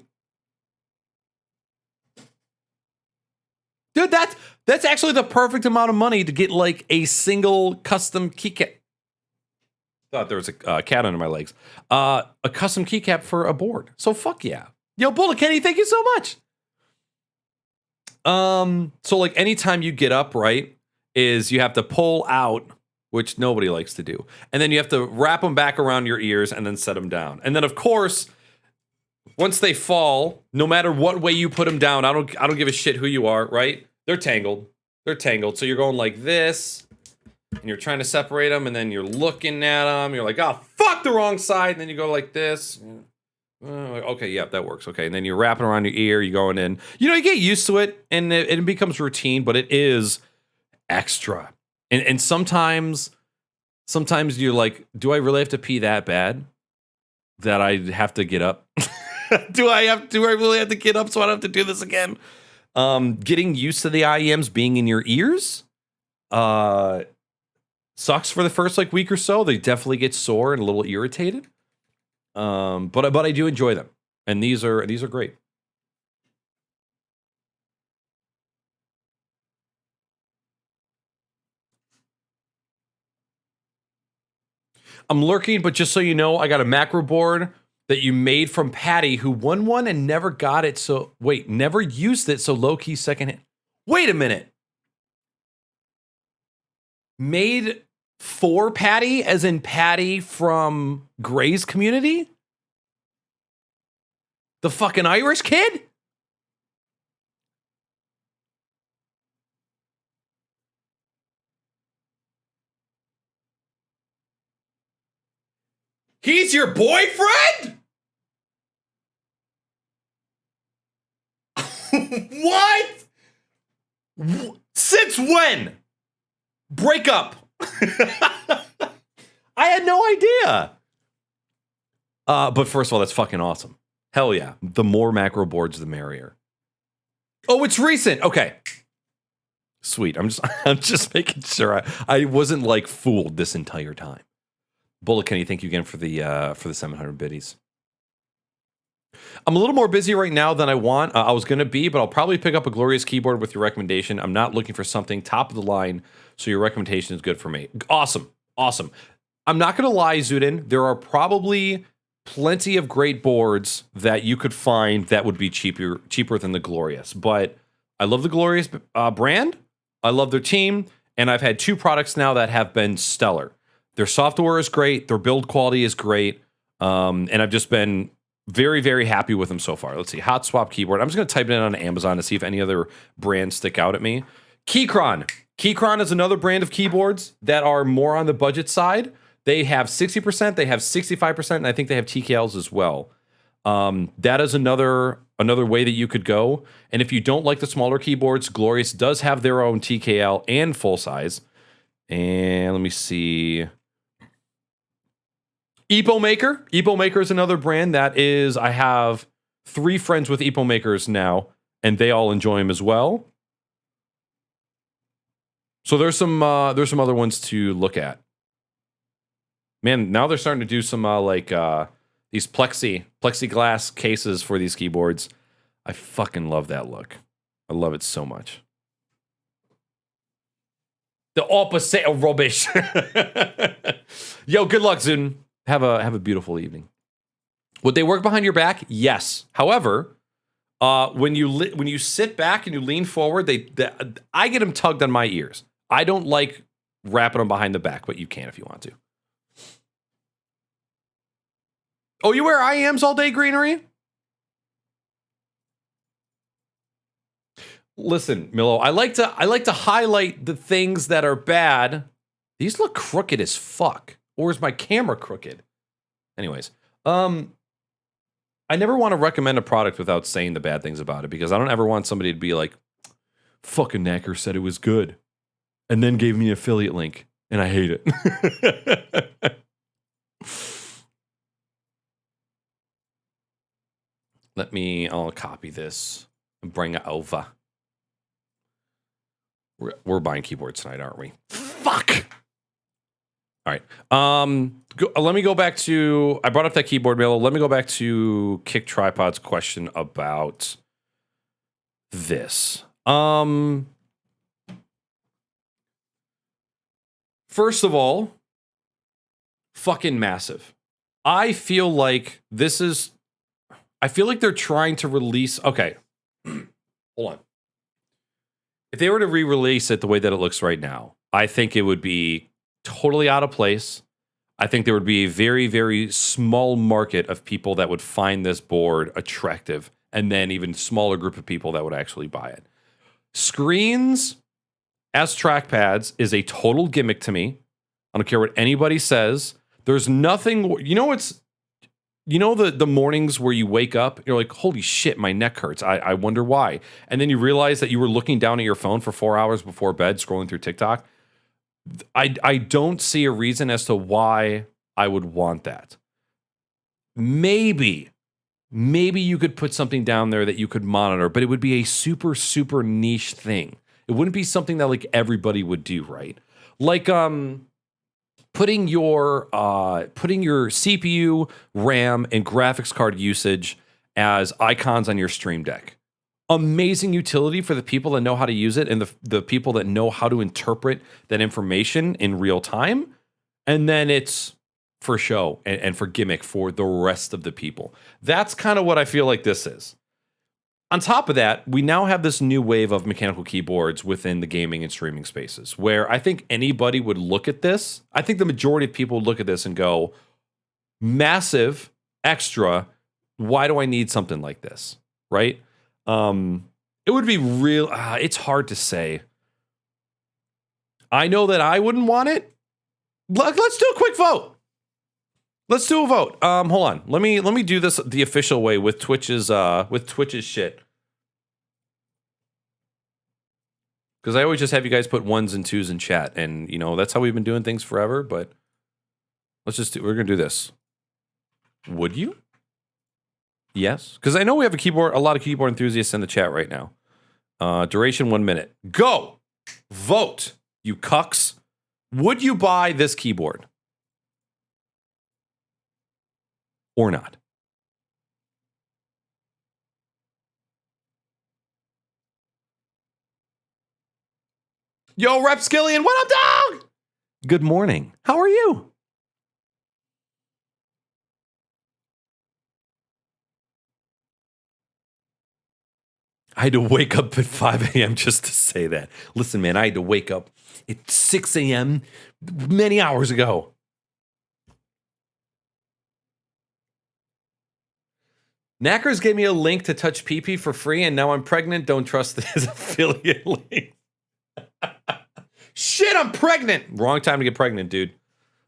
Dude, that's actually the perfect amount of money to get like a single custom keycap. Thought there was a cat under my legs. A custom keycap for a board. So fuck yeah. Yo, Bullet Kenny, thank you so much. So like anytime you get up, right, is you have to pull out, which nobody likes to do. And then you have to wrap them back around your ears and then set them down. And then of course, once they fall, no matter what way you put them down, I don't give a shit who you are, right? They're tangled. So you're going like this, and you're trying to separate them, and then you're looking at them. You're like, oh, fuck, the wrong side. And then you go like this. Okay, yeah, that works. Okay, and then you're wrapping around your ear. You're going in. You know, you get used to it, and it becomes routine, but it is extra. And sometimes you're like, do I really have to pee that bad that I have to get up? Do I really have to get up so I don't have to do this again? Getting used to the IEMs being in your ears Sucks for the first like week or so. They definitely get sore and a little irritated. But I do enjoy them, and these are great. I'm lurking, but just so you know, I got a macro board that you made from Patty, who won one and never got it. So wait, never used it. So low key secondhand. Wait a minute. Made for Patty, as in Patty from Gray's community? The fucking Irish kid? He's your boyfriend? What? Since when? Break up. I had no idea. But first of all, that's fucking awesome. Hell yeah. The more macro boards, the merrier. Oh, it's recent. Okay. Sweet. I'm just making sure I wasn't like fooled this entire time. Bullet Kenny, thank you again for the 700 biddies. I'm a little more busy right now than I want. I was going to be, but I'll probably pick up a glorious keyboard with your recommendation. I'm not looking for something top of the line, so your recommendation is good for me. Awesome. I'm not going to lie, Zudin. There are probably plenty of great boards that you could find that would be cheaper than the Glorious. But I love the Glorious brand. I love their team, and I've had 2 products now that have been stellar. Their software is great. Their build quality is great. And I've just been very, very happy with them so far. Let's see. Hot Swap Keyboard. I'm just going to type it in on Amazon to see if any other brands stick out at me. Keychron. Keychron is another brand of keyboards that are more on the budget side. They have 60%, they have 65%, and I think they have TKLs as well. That is another way that you could go. And if you don't like the smaller keyboards, Glorious does have their own TKL and full size. And let me see. Epo Maker. Epo Maker is another brand that is, I have 3 friends with Epo Makers now, and they all enjoy them as well. So there's some other ones to look at. Man, now they're starting to do some these plexiglass cases for these keyboards. I fucking love that look. I love it so much. The opposite of rubbish. Yo, good luck, Zun. Have a beautiful evening. Would they work behind your back? Yes. However, when you sit back and you lean forward, I get them tugged on my ears. I don't like wrapping them behind the back, but you can if you want to. Oh, you wear IEMs all day, Greenery? Listen, Milo, I like to highlight the things that are bad. These look crooked as fuck. Or is my camera crooked? Anyways, I never want to recommend a product without saying the bad things about it, because I don't ever want somebody to be like, fucking Nacker said it was good and then gave me an affiliate link and I hate it. I'll copy this and bring it over. We're buying keyboards tonight, aren't we? Fuck! All right. Let me go back to... I brought up that keyboard, Milo. Let me go back to Kick Tripod's question about this. First of all, fucking massive. I feel like they're trying to release... Okay. Hold on. If they were to re-release it the way that it looks right now, I think it would be totally out of place. I think there would be a very, very small market of people that would find this board attractive, and then even smaller group of people that would actually buy it. Screens as trackpads is a total gimmick to me. I don't care what anybody says. There's nothing, the mornings where you wake up, you're like, holy shit, my neck hurts. I wonder why. And then you realize that you were looking down at your phone for 4 hours before bed, scrolling through TikTok. I don't see a reason as to why I would want that. Maybe you could put something down there that you could monitor, but it would be a super, super niche thing. It wouldn't be something that like everybody would do, right? Like putting your CPU, RAM, and graphics card usage as icons on your Stream Deck. Amazing utility for the people that know how to use it and the people that know how to interpret that information in real time. And then it's for show and for gimmick for the rest of the people. That's kind of what I feel like this is. On top of that, we now have this new wave of mechanical keyboards within the gaming and streaming spaces where I think anybody would look at this. I think the majority of people would look at this and go, massive, extra, why do I need something like this? Right? It would be real. It's hard to say. I know that I wouldn't want it. Let's do a quick vote. Let's do a vote. Hold on. Let me do this the official way with Twitch's shit. Because I always just have you guys put 1s and 2s in chat, and you know that's how we've been doing things forever. But we're gonna do this. Would you? Yes, because I know we have a lot of keyboard enthusiasts in the chat right now. Duration 1 minute. Go! Vote, you cucks. Would you buy this keyboard? Or not? Yo, Repskillion, what up, dog? Good morning. How are you? I had to wake up at 5 a.m. just to say that. Listen, man, I had to wake up at 6 a.m. many hours ago. Knackers gave me a link to touch PP for free, and now I'm pregnant. Don't trust his affiliate link. Shit, I'm pregnant. Wrong time to get pregnant, dude.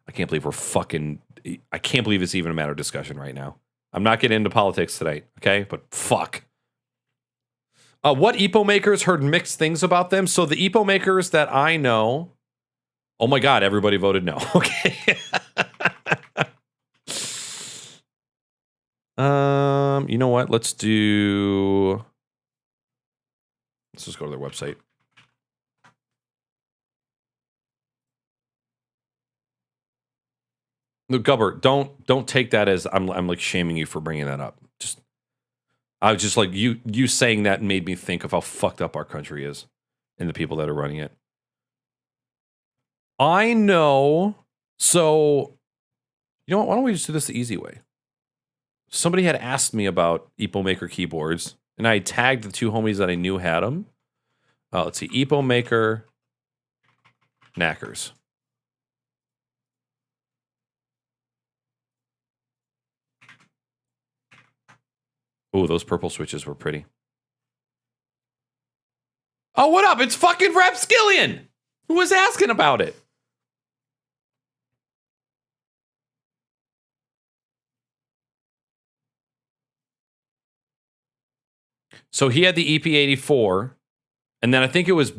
I can't believe I can't believe it's even a matter of discussion right now. I'm not getting into politics tonight, okay? But fuck. What EPO makers heard mixed things about them? So the EPO makers that I know, oh my God, everybody voted no. Okay. You know what? Let's just go to their website. No, Gubbert, don't take that as I'm like shaming you for bringing that up. I was just like you saying that made me think of how fucked up our country is and the people that are running it. I know. So, you know what? Why don't we just do this the easy way? Somebody had asked me about EPO Maker keyboards, and I tagged the two homies that I knew had them. Let's see, EPO Maker, Knackers. Oh, those purple switches were pretty. Oh, what up? It's fucking Rapskillion! Who was asking about it? So he had the EP84, and then I think it was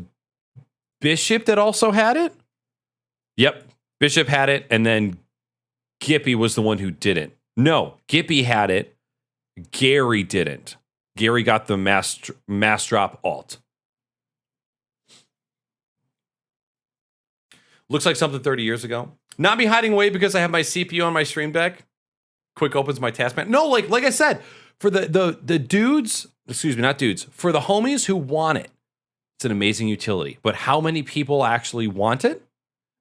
Bishop that also had it? Yep, Bishop had it, and then Gippy was the one who didn't. No, Gippy had it. Gary didn't. Gary got the mass drop alt. Looks like something 30 years ago. Not me hiding away because I have my CPU on my Stream Deck. Quick opens my task man. No, like I said, for the dudes, excuse me, not dudes, for the homies who want it, it's an amazing utility. But how many people actually want it?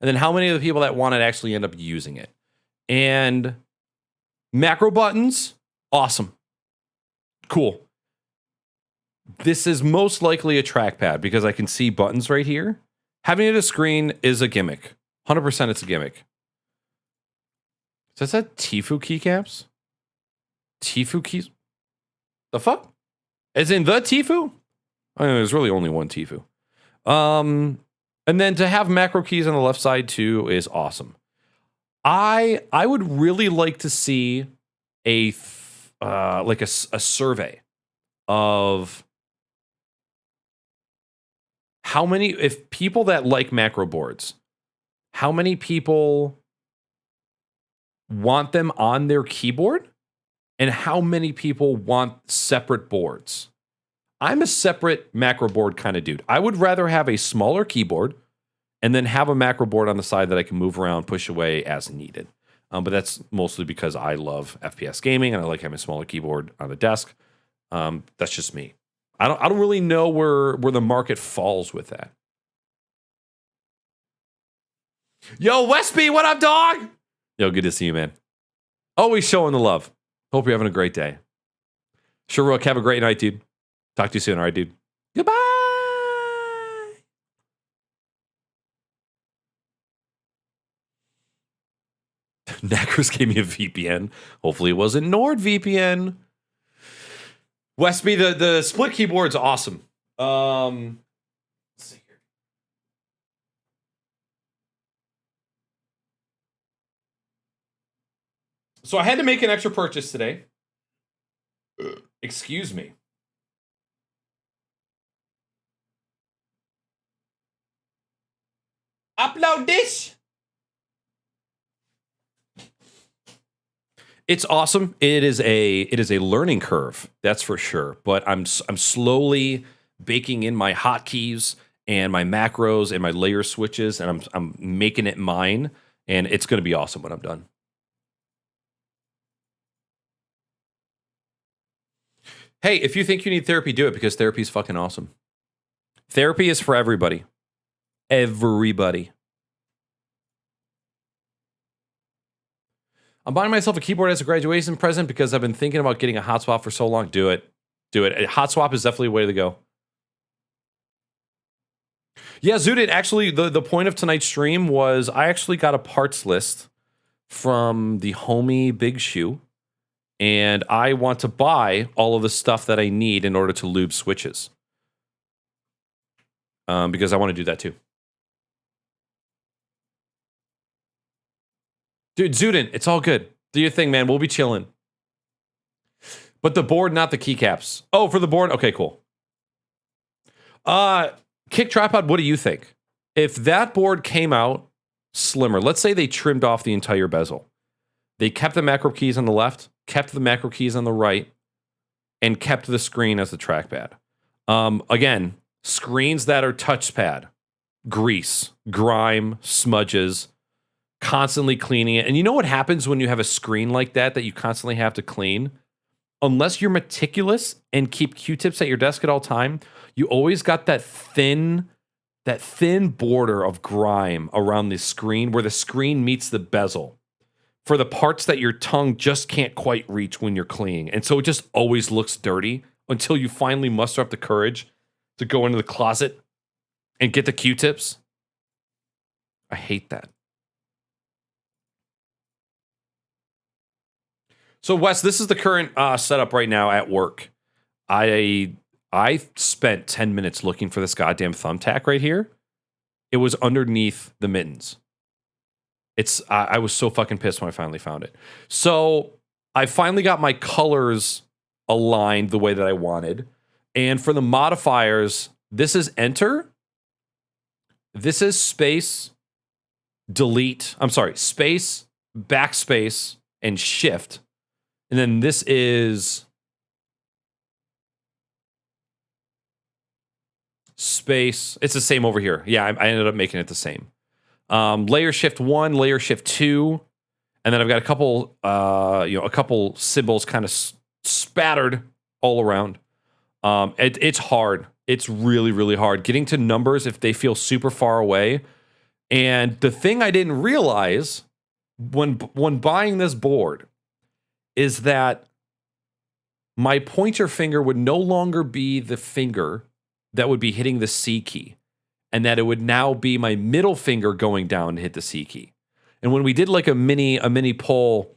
And then how many of the people that want it actually end up using it? And macro buttons, awesome. Cool. This is most likely a trackpad because I can see buttons right here. Having it a screen is a gimmick. 100% it's a gimmick. Does that Tfue keycaps? Tfue keys? The fuck? As in the Tfue? I mean, there's really only one Tfue. And then to have macro keys on the left side too is awesome. I would really like to see a survey of how many, if people that like macro boards, how many people want them on their keyboard and how many people want separate boards. I'm a separate macro board kind of dude. I would rather have a smaller keyboard and then have a macro board on the side that I can move around, push away as needed. But that's mostly because I love FPS gaming and I like having a smaller keyboard on the desk. That's just me. I don't really know where the market falls with that. Yo, Westby, what up, dog? Yo, good to see you, man. Always showing the love. Hope you're having a great day. Sure, Rook, have a great night, dude. Talk to you soon, all right, dude? Goodbye! Knackers gave me a VPN. Hopefully it wasn't NordVPN. Westby, the split keyboard's awesome. Let's see here. So I had to make an extra purchase today. Excuse me. Upload this. It's awesome. It is a learning curve, that's for sure. But I'm slowly baking in my hotkeys and my macros and my layer switches, and I'm making it mine, and it's going to be awesome when I'm done. Hey, if you think you need therapy, do it, because therapy is fucking awesome. Therapy is for everybody. Everybody. I'm buying myself a keyboard as a graduation present because I've been thinking about getting a hot swap for so long. Do it. Do it. A hot swap is definitely a way to go. Yeah, Zudit, actually, the point of tonight's stream was I actually got a parts list from the homie Big Shoe, and I want to buy all of the stuff that I need in order to lube switches. Because I want to do that too. Dude, Zudin, it's all good. Do your thing, man. We'll be chilling. But the board, not the keycaps. Oh, for the board? Okay, cool. Kick Tripod, what do you think? If that board came out slimmer, let's say they trimmed off the entire bezel. They kept the macro keys on the left, kept the macro keys on the right, and kept the screen as the trackpad. Again, screens that are touchpad, grease, grime, smudges, constantly cleaning it. And you know what happens when you have a screen like that you constantly have to clean? Unless you're meticulous and keep Q-tips at your desk at all time, you always got that thin border of grime around the screen where the screen meets the bezel for the parts that your tongue just can't quite reach when you're cleaning. And so it just always looks dirty until you finally muster up the courage to go into the closet and get the Q-tips. I hate that. So, Wes, this is the current setup right now at work. I spent 10 minutes looking for this goddamn thumbtack right here. It was underneath the mittens. I was so fucking pissed when I finally found it. So I finally got my colors aligned the way that I wanted. And for the modifiers, this is enter. This is space, delete. I'm sorry, space, backspace, and shift. And then this is space. It's the same over here. Yeah, I ended up making it the same. Layer shift 1, layer shift 2, and then I've got a couple symbols kind of spattered all around. It's hard. It's really, really hard getting to numbers if they feel super far away. And the thing I didn't realize when buying this board is that my pointer finger would no longer be the finger that would be hitting the C key, and that it would now be my middle finger going down to hit the C key. And when we did like a mini poll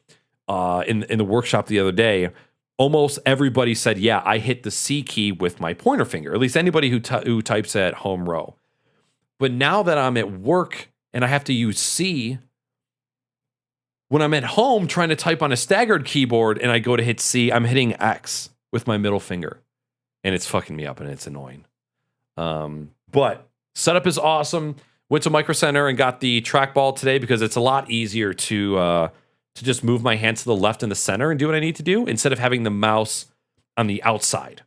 in the workshop the other day, almost everybody said, yeah, I hit the C key with my pointer finger, at least anybody who types at home row. But now that I'm at work and I have to use C, when I'm at home trying to type on a staggered keyboard and I go to hit C, I'm hitting X with my middle finger. And it's fucking me up and it's annoying. But setup is awesome. Went to Micro Center and got the trackball today because it's a lot easier to just move my hands to the left and the center and do what I need to do instead of having the mouse on the outside.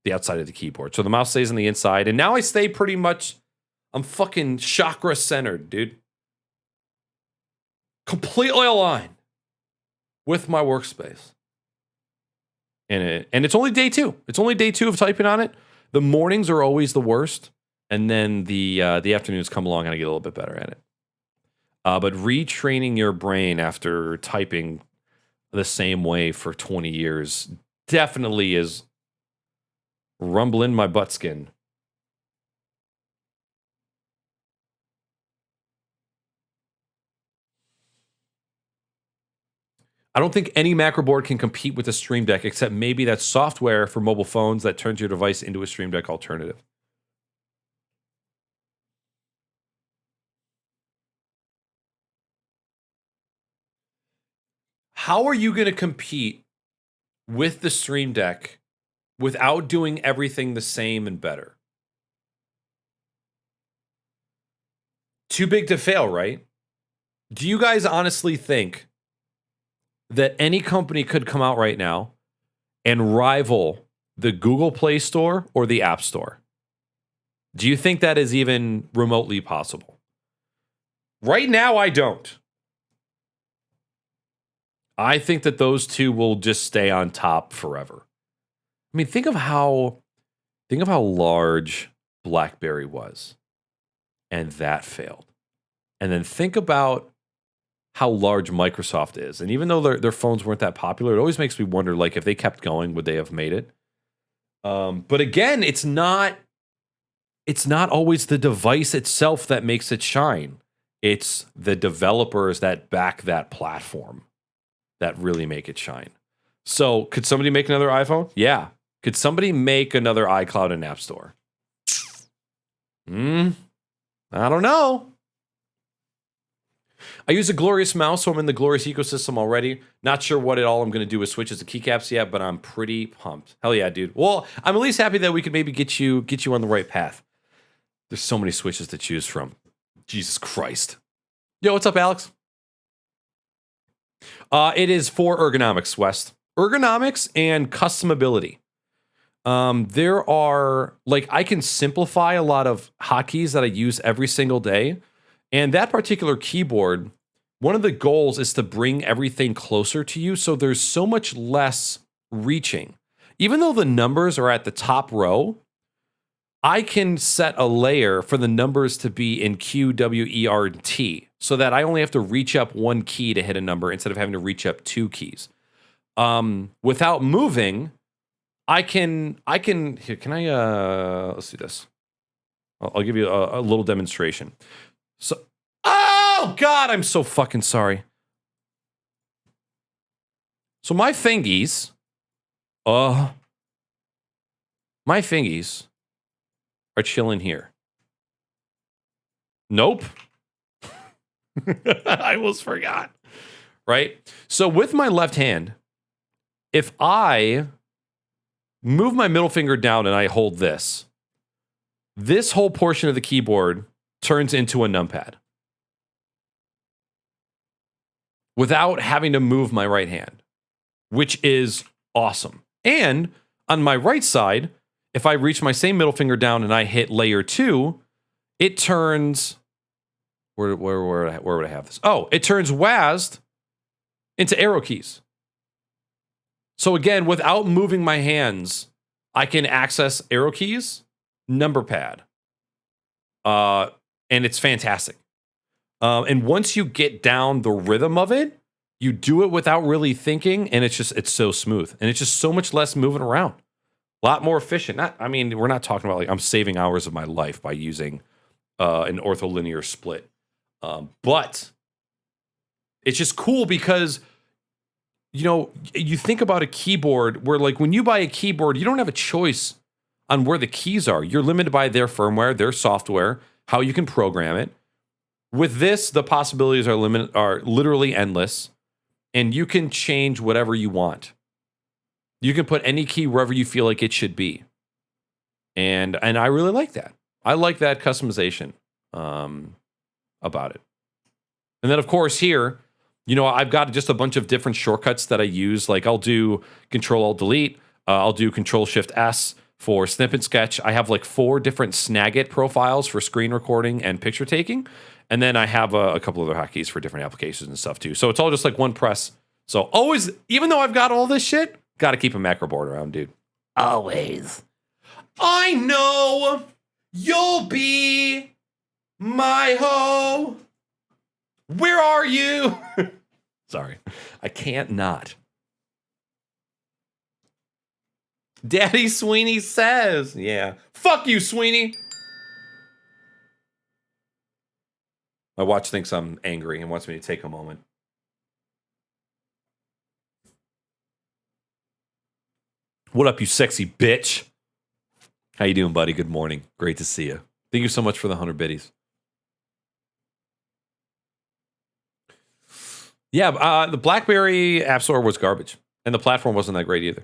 the outside of the keyboard. So the mouse stays on the inside. And now I stay pretty much, I'm fucking chakra centered, dude. Completely aligned with my workspace. And it's only day 2. It's only day 2 of typing on it. The mornings are always the worst. And then the afternoons come along and I get a little bit better at it. But retraining your brain after typing the same way for 20 years definitely is rumbling my butt skin. I don't think any macro board can compete with the Stream Deck, except maybe that software for mobile phones that turns your device into a Stream Deck alternative. How are you going to compete with the Stream Deck without doing everything the same and better? Too big to fail, right? Do you guys honestly think that any company could come out right now and rival the Google Play Store or the App Store? Do you think that is even remotely possible? Right now, I don't. I think that those two will just stay on top forever. I mean, think of how large BlackBerry was, and that failed. And then think about how large Microsoft is. And even though their phones weren't that popular, it always makes me wonder, like, if they kept going, would they have made it? But again, it's not always the device itself that makes it shine. It's the developers that back that platform that really make it shine. So could somebody make another iPhone? Yeah. Could somebody make another iCloud and App Store? I don't know. I use a Glorious mouse, so I'm in the Glorious ecosystem already. Not sure what at all I'm going to do with switches to keycaps yet, but I'm pretty pumped. Hell yeah, dude. Well, I'm at least happy that we could maybe get you on the right path. There's so many switches to choose from. Jesus Christ. Yo, what's up, Alex? It is for ergonomics, West. Ergonomics and customability. There are, like, I can simplify a lot of hotkeys that I use every single day. And that particular keyboard, one of the goals is to bring everything closer to you, so there's so much less reaching. Even though the numbers are at the top row, I can set a layer for the numbers to be in Q, W, E, R, and T, so that I only have to reach up one key to hit a number instead of having to reach up 2 keys. Without moving, I can, here, can I, let's do this. I'll give you a little demonstration. So, oh God, I'm so fucking sorry. So my fingies are chilling here. Nope. I almost forgot. Right? So with my left hand, if I move my middle finger down and I hold this whole portion of the keyboard turns into a numpad without having to move my right hand, which is awesome. And on my right side, if I reach my same middle finger down and I hit layer 2, it turns, where would I have this? Oh, it turns WASD into arrow keys. So again, without moving my hands, I can access arrow keys, number pad. And it's fantastic. And once you get down the rhythm of it, you do it without really thinking, and it's so smooth. And it's just so much less moving around. A lot more efficient. We're not talking about, like, I'm saving hours of my life by using an ortholinear split. But it's just cool because, you know, you think about a keyboard where, like, when you buy a keyboard, you don't have a choice on where the keys are. You're limited by their firmware, their software, how you can program it. With this, the possibilities are literally endless, and you can change whatever you want. You can put any key wherever you feel like it should be. And I really like that. I like that customization about it. And then, of course, here, you know, I've got just a bunch of different shortcuts that I use. Like, I'll do Control-Alt-Delete. I'll do Control-Shift-S for Snip and Sketch. I have like 4 different Snagit profiles for screen recording and picture taking. And then I have a couple other hotkeys for different applications and stuff too. So it's all just like one press. So always, even though I've got all this shit, got to keep a macro board around, dude. Always. I know you'll be my hoe. Where are you? Sorry, I can't not. Daddy Sweeney says, yeah. Fuck you, Sweeney. My watch thinks I'm angry and wants me to take a moment. What up, you sexy bitch? How you doing, buddy? Good morning. Great to see you. Thank you so much for the 100 biddies. Yeah, the BlackBerry App Store was garbage, and the platform wasn't that great either.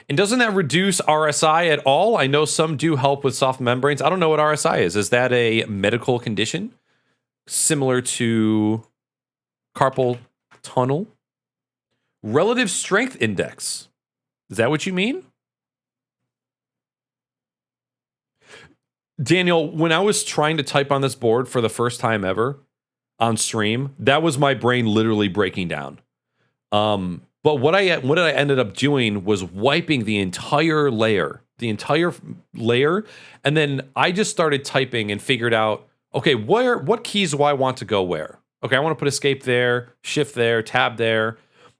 And doesn't that reduce RSI at all? I know some do help with soft membranes. I don't know what RSI is. Is that a medical condition similar to carpal tunnel? Relative strength index. Is that what you mean? Daniel, when I was trying to type on this board for the first time ever on stream, that was my brain literally breaking down. But what I ended up doing was wiping the entire layer, and then I just started typing and figured out, okay, what keys do I want to go where? Okay, I want to put escape there, shift there, tab there.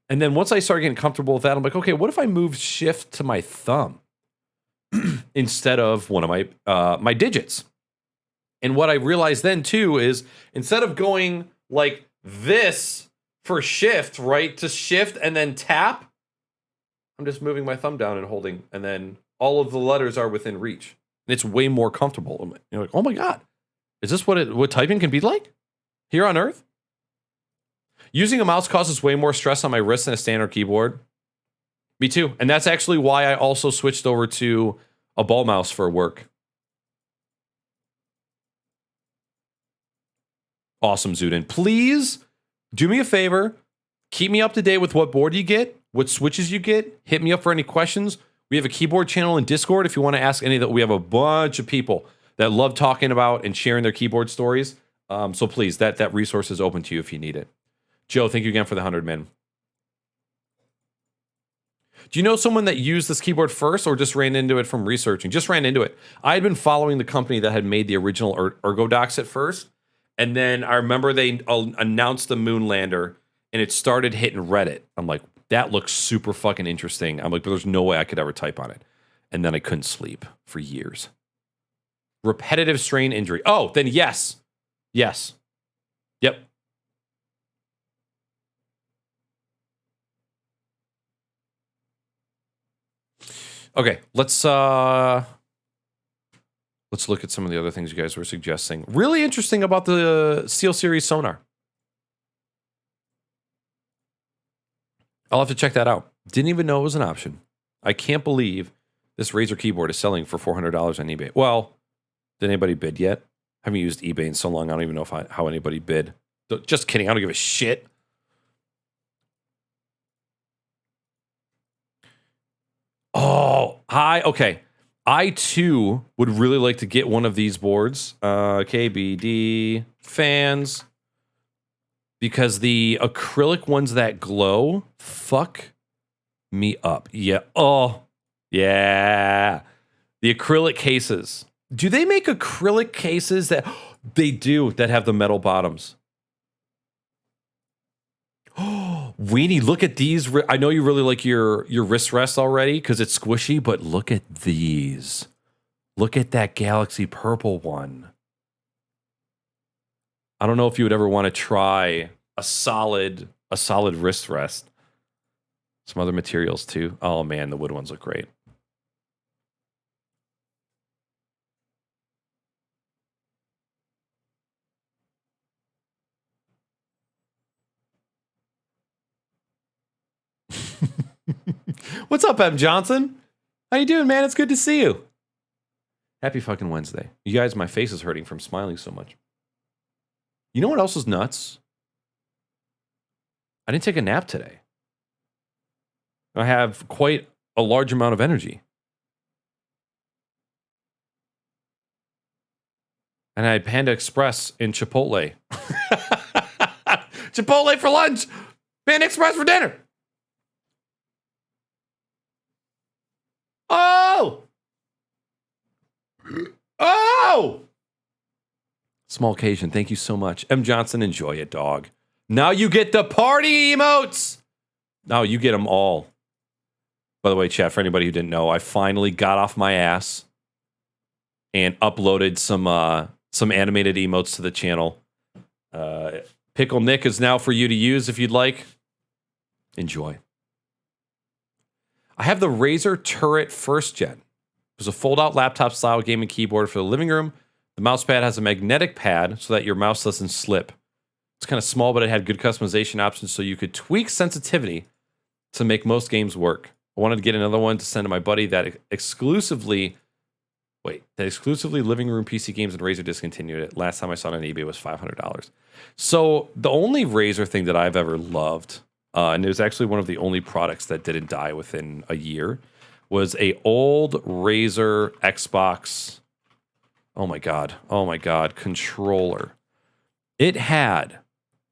And then once I started getting comfortable with that, I'm like, okay, what if I move shift to my thumb instead of one of my digits? And what I realized then too is instead of going like this for shift, right, to shift and then tap, I'm just moving my thumb down and holding, and then all of the letters are within reach. And it's way more comfortable. You're like, oh my God, is this what typing can be like here on Earth? Using a mouse causes way more stress on my wrist than a standard keyboard. Me too. And that's actually why I also switched over to a ball mouse for work. Awesome, Zudin. Please do me a favor. Keep me up to date with what board you get, what switches you get. Hit me up for any questions. We have a keyboard channel in Discord if you want to ask any of that. We have a bunch of people that love talking about and sharing their keyboard stories. So please, that resource is open to you if you need it. Joe, thank you again for the 100, man. Do you know someone that used this keyboard first or just ran into it from researching? Just ran into it. I had been following the company that had made the original ErgoDox at first. And then I remember they announced the moon lander and it started hitting Reddit. I'm like, that looks super fucking interesting. I'm like, but there's no way I could ever type on it. And then I couldn't sleep for years. Repetitive strain injury. Oh, then yes. Yes. Yep. Okay, let's look at some of the other things you guys were suggesting. Really interesting about the Steel Series sonar. I'll have to check that out. Didn't even know it was an option. I can't believe this Razer keyboard is selling for $400 on eBay. Well, did anybody bid yet? I haven't used eBay in so long, I don't even know how anybody bid. Just kidding, I don't give a shit. Oh, hi. Okay. I too would really like to get one of these boards. KBD fans. Because the acrylic ones that glow fuck me up. Yeah. Oh, yeah. The acrylic cases. Do they make acrylic cases that they do that have the metal bottoms? Oh, Weenie, look at these. I know you really like your wrist rest already because it's squishy, but look at these. Look at that Galaxy purple one. I don't know if you would ever want to try a solid wrist rest. Some other materials too. Oh man, the wood ones look great. What's up, M. Johnson? How you doing, man? It's good to see you. Happy fucking Wednesday. You guys, my face is hurting from smiling so much. You know what else is nuts? I didn't take a nap today. I have quite a large amount of energy. And I had Panda Express in Chipotle. Chipotle for lunch. Panda Express for dinner. Oh! Oh! Small occasion. Thank you so much. M. Johnson, enjoy it, dog. Now you get the party emotes. Now you get them all. By the way, chat, for anybody who didn't know, I finally got off my ass and uploaded some animated emotes to the channel. Pickle Nick is now for you to use if you'd like. Enjoy. I have the Razer Turret First Gen. It was a fold-out laptop-style gaming keyboard for the living room. The mouse pad has a magnetic pad so that your mouse doesn't slip. It's kind of small, but it had good customization options so you could tweak sensitivity to make most games work. I wanted to get another one to send to my buddy that exclusively living room PC games, and Razer discontinued it. Last time I saw it on eBay was $500. So the only Razer thing that I've ever loved, and it was actually one of the only products that didn't die within a year, was a old Razer Xbox. Oh my God, controller. It had,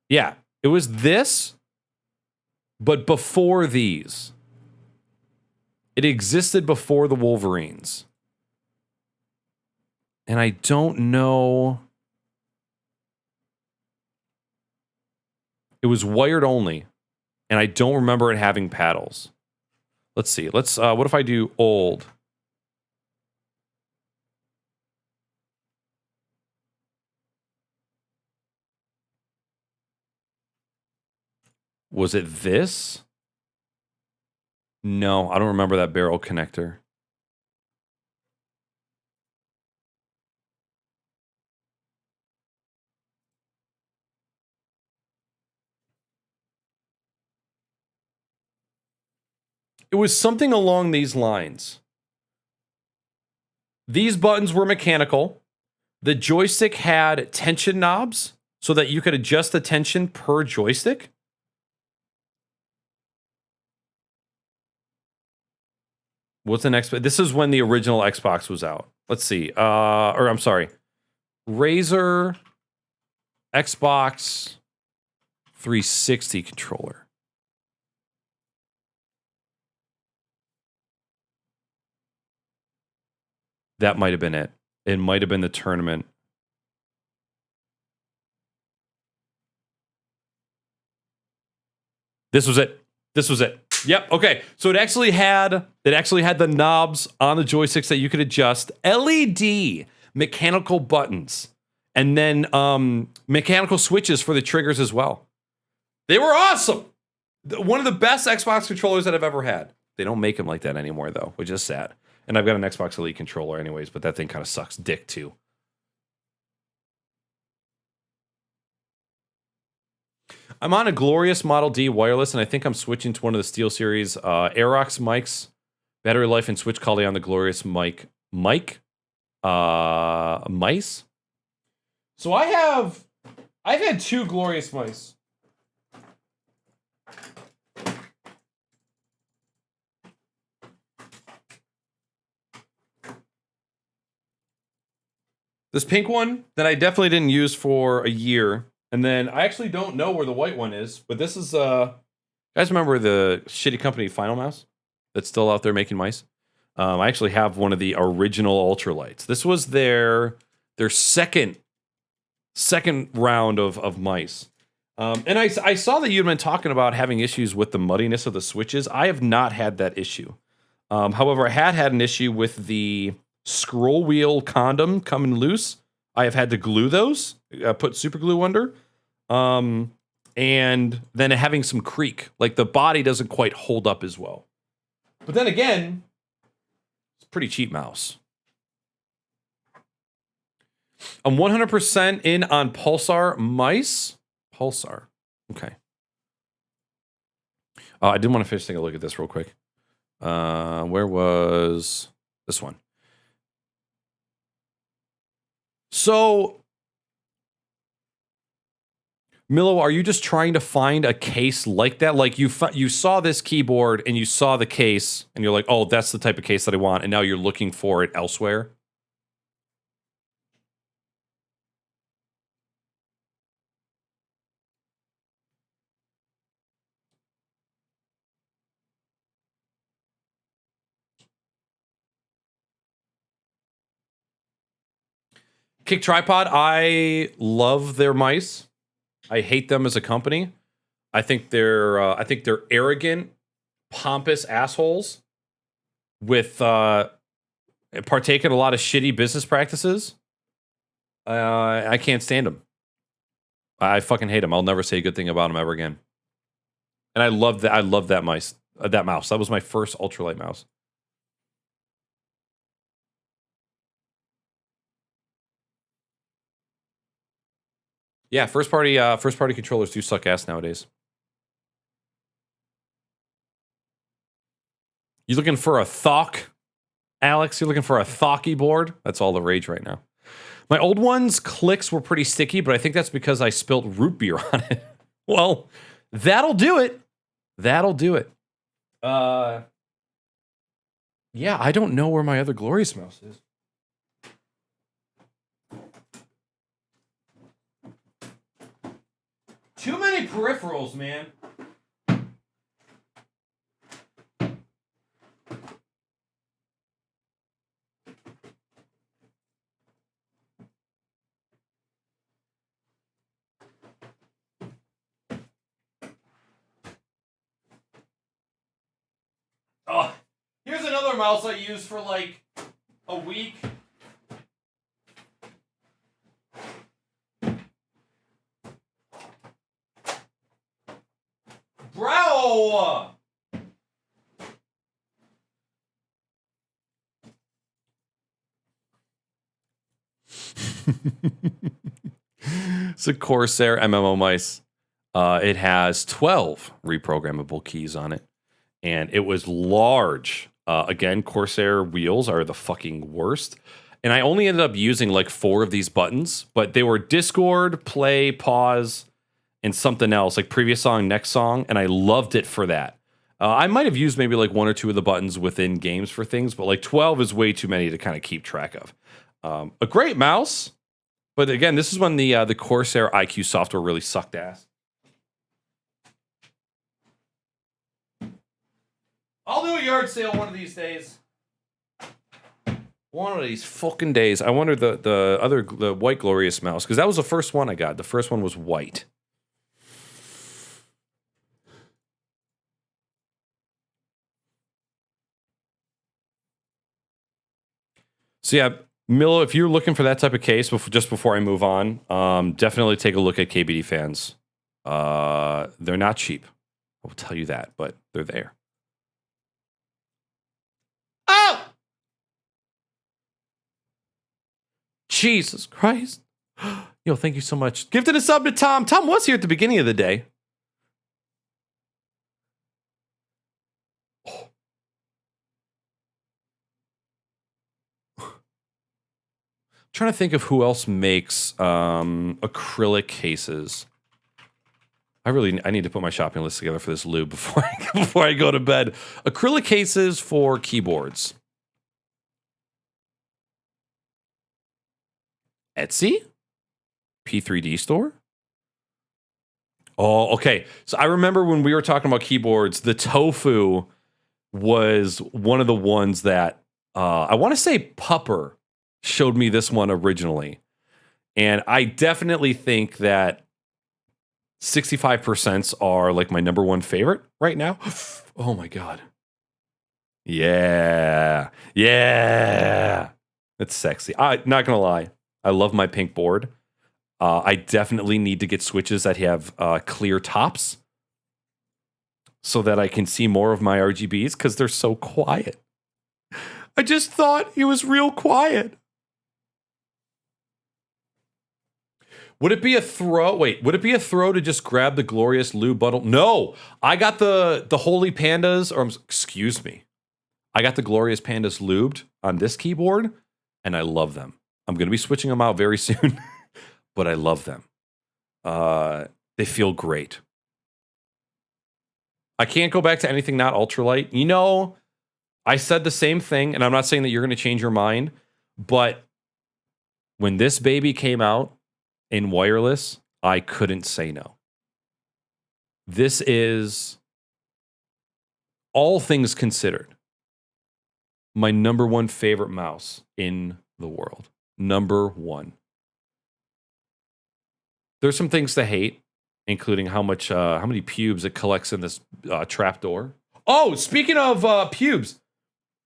it was this, but before these. It existed before the Wolverines. And I don't know. It was wired only. And I don't remember it having paddles. Let's see. What if I do old? Was it this? No, I don't remember that barrel connector. It was something along these lines. These buttons were mechanical. The joystick had tension knobs so that you could adjust the tension per joystick. What's the next? This is when the original Xbox was out. Let's see. I'm sorry. Razer Xbox 360 controller. That might have been it. It might have been the tournament. This was it. Yep. Okay. So it actually had the knobs on the joysticks that you could adjust, LED mechanical buttons, and then mechanical switches for the triggers as well. They were awesome. One of the best Xbox controllers that I've ever had. They don't make them like that anymore though, which is sad. And I've got an Xbox Elite controller anyways, but that thing kind of sucks dick too. I'm on a Glorious Model D wireless, and I think I'm switching to one of the SteelSeries Aerox mics. Battery life and switch quality on the Glorious mice. So I've had two Glorious mice. This pink one that I definitely didn't use for a year. And then I actually don't know where the white one is, but this is, you guys remember the shitty company Final Mouse that's still out there making mice? I actually have one of the original ultralights. This was their second round of mice. And I saw that you'd been talking about having issues with the muddiness of the switches. I have not had that issue. However, I had an issue with the scroll wheel condom coming loose. I have had to glue those, put super glue under, and then having some creak. Like the body doesn't quite hold up as well. But then again, it's a pretty cheap mouse. I'm 100% in on Pulsar mice. Pulsar. Okay. I did want to finish taking a look at this real quick. Where was this one? So, Milo, are you just trying to find a case like that? Like you saw this keyboard and you saw the case and you're like, oh, that's the type of case that I want. And now you're looking for it elsewhere. Kick Tripod, I love their mice. I hate them as a company. I think they're arrogant, pompous assholes with partake in a lot of shitty business practices. I can't stand them. I fucking hate them. I'll never say a good thing about them ever again. And I love that. I love that mouse. That was my first ultralight mouse. Yeah, first party controllers do suck ass nowadays. You looking for a Thok, Alex? You looking for a Thocky board? That's all the rage right now. My old ones clicks were pretty sticky, but I think that's because I spilt root beer on it. Well, that'll do it. That'll do it. Yeah, I don't know where my other Glorious mouse is. Too many peripherals, man. Oh, here's another mouse I used for like a week. Bro! It's a Corsair MMO mice. It has 12 reprogrammable keys on it. And it was large. Again, Corsair wheels are the fucking worst. And I only ended up using like 4 of these buttons, but they were Discord, play, pause, and something else, like previous song, next song, and I loved it for that. I might have used maybe like 1 or 2 of the buttons within games for things, but like 12 is way too many to kind of keep track of. A great mouse, but again, this is when the Corsair IQ software really sucked ass. I'll do a yard sale one of these days. One of these fucking days. I wonder the white Glorious mouse, because that was the first one I got. The first one was white. So yeah, Milo, if you're looking for that type of case, just before I move on, definitely take a look at KBD fans. They're not cheap. I will tell you that, but they're there. Oh! Jesus Christ. Yo, thank you so much. Gifted a sub to Tom. Tom was here at the beginning of the day. Trying to think of who else makes acrylic cases. I need to put my shopping list together for this lube before I go to bed. Acrylic cases for keyboards. Etsy? P3D store? Oh, okay. So I remember when we were talking about keyboards, the Tofu was one of the ones that I want to say Pupper showed me this one originally. And I definitely think that 65% are like my number one favorite right now. Oh my God. Yeah. Yeah. It's sexy. Not going to lie. I love my pink board. I definitely need to get switches that have clear tops so that I can see more of my RGBs because they're so quiet. I just thought it was real quiet. Would it be a throw? Wait, would it be a throw to just grab the Glorious Lube bundle? No, I got the Holy Pandas, or excuse me, I got the Glorious Pandas lubed on this keyboard, and I love them. I'm going to be switching them out very soon, but I love them. They feel great. I can't go back to anything not ultralight. You know, I said the same thing, and I'm not saying that you're going to change your mind, but when this baby came out in wireless, I couldn't say no. This is, all things considered, my number one favorite mouse in the world. Number one. There's some things to hate, including how many pubes it collects in this trapdoor. Oh, speaking of pubes,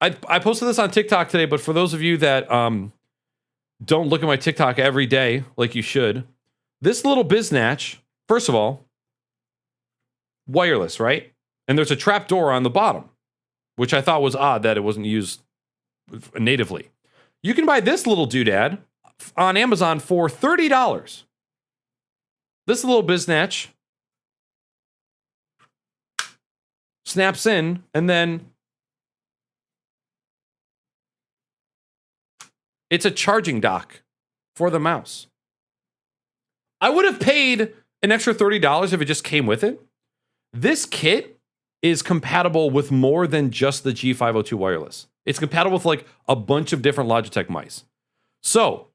I posted this on TikTok today, but for those of you that don't look at my TikTok every day like you should, this little biznatch, first of all, wireless, right? And there's a trapdoor on the bottom, which I thought was odd that it wasn't used natively. You can buy this little doodad on Amazon for $30. This little biznatch snaps in, and then it's a charging dock for the mouse. I would have paid an extra $30 if it just came with it. This kit is compatible with more than just the G502 wireless. It's compatible with like a bunch of different Logitech mice. So,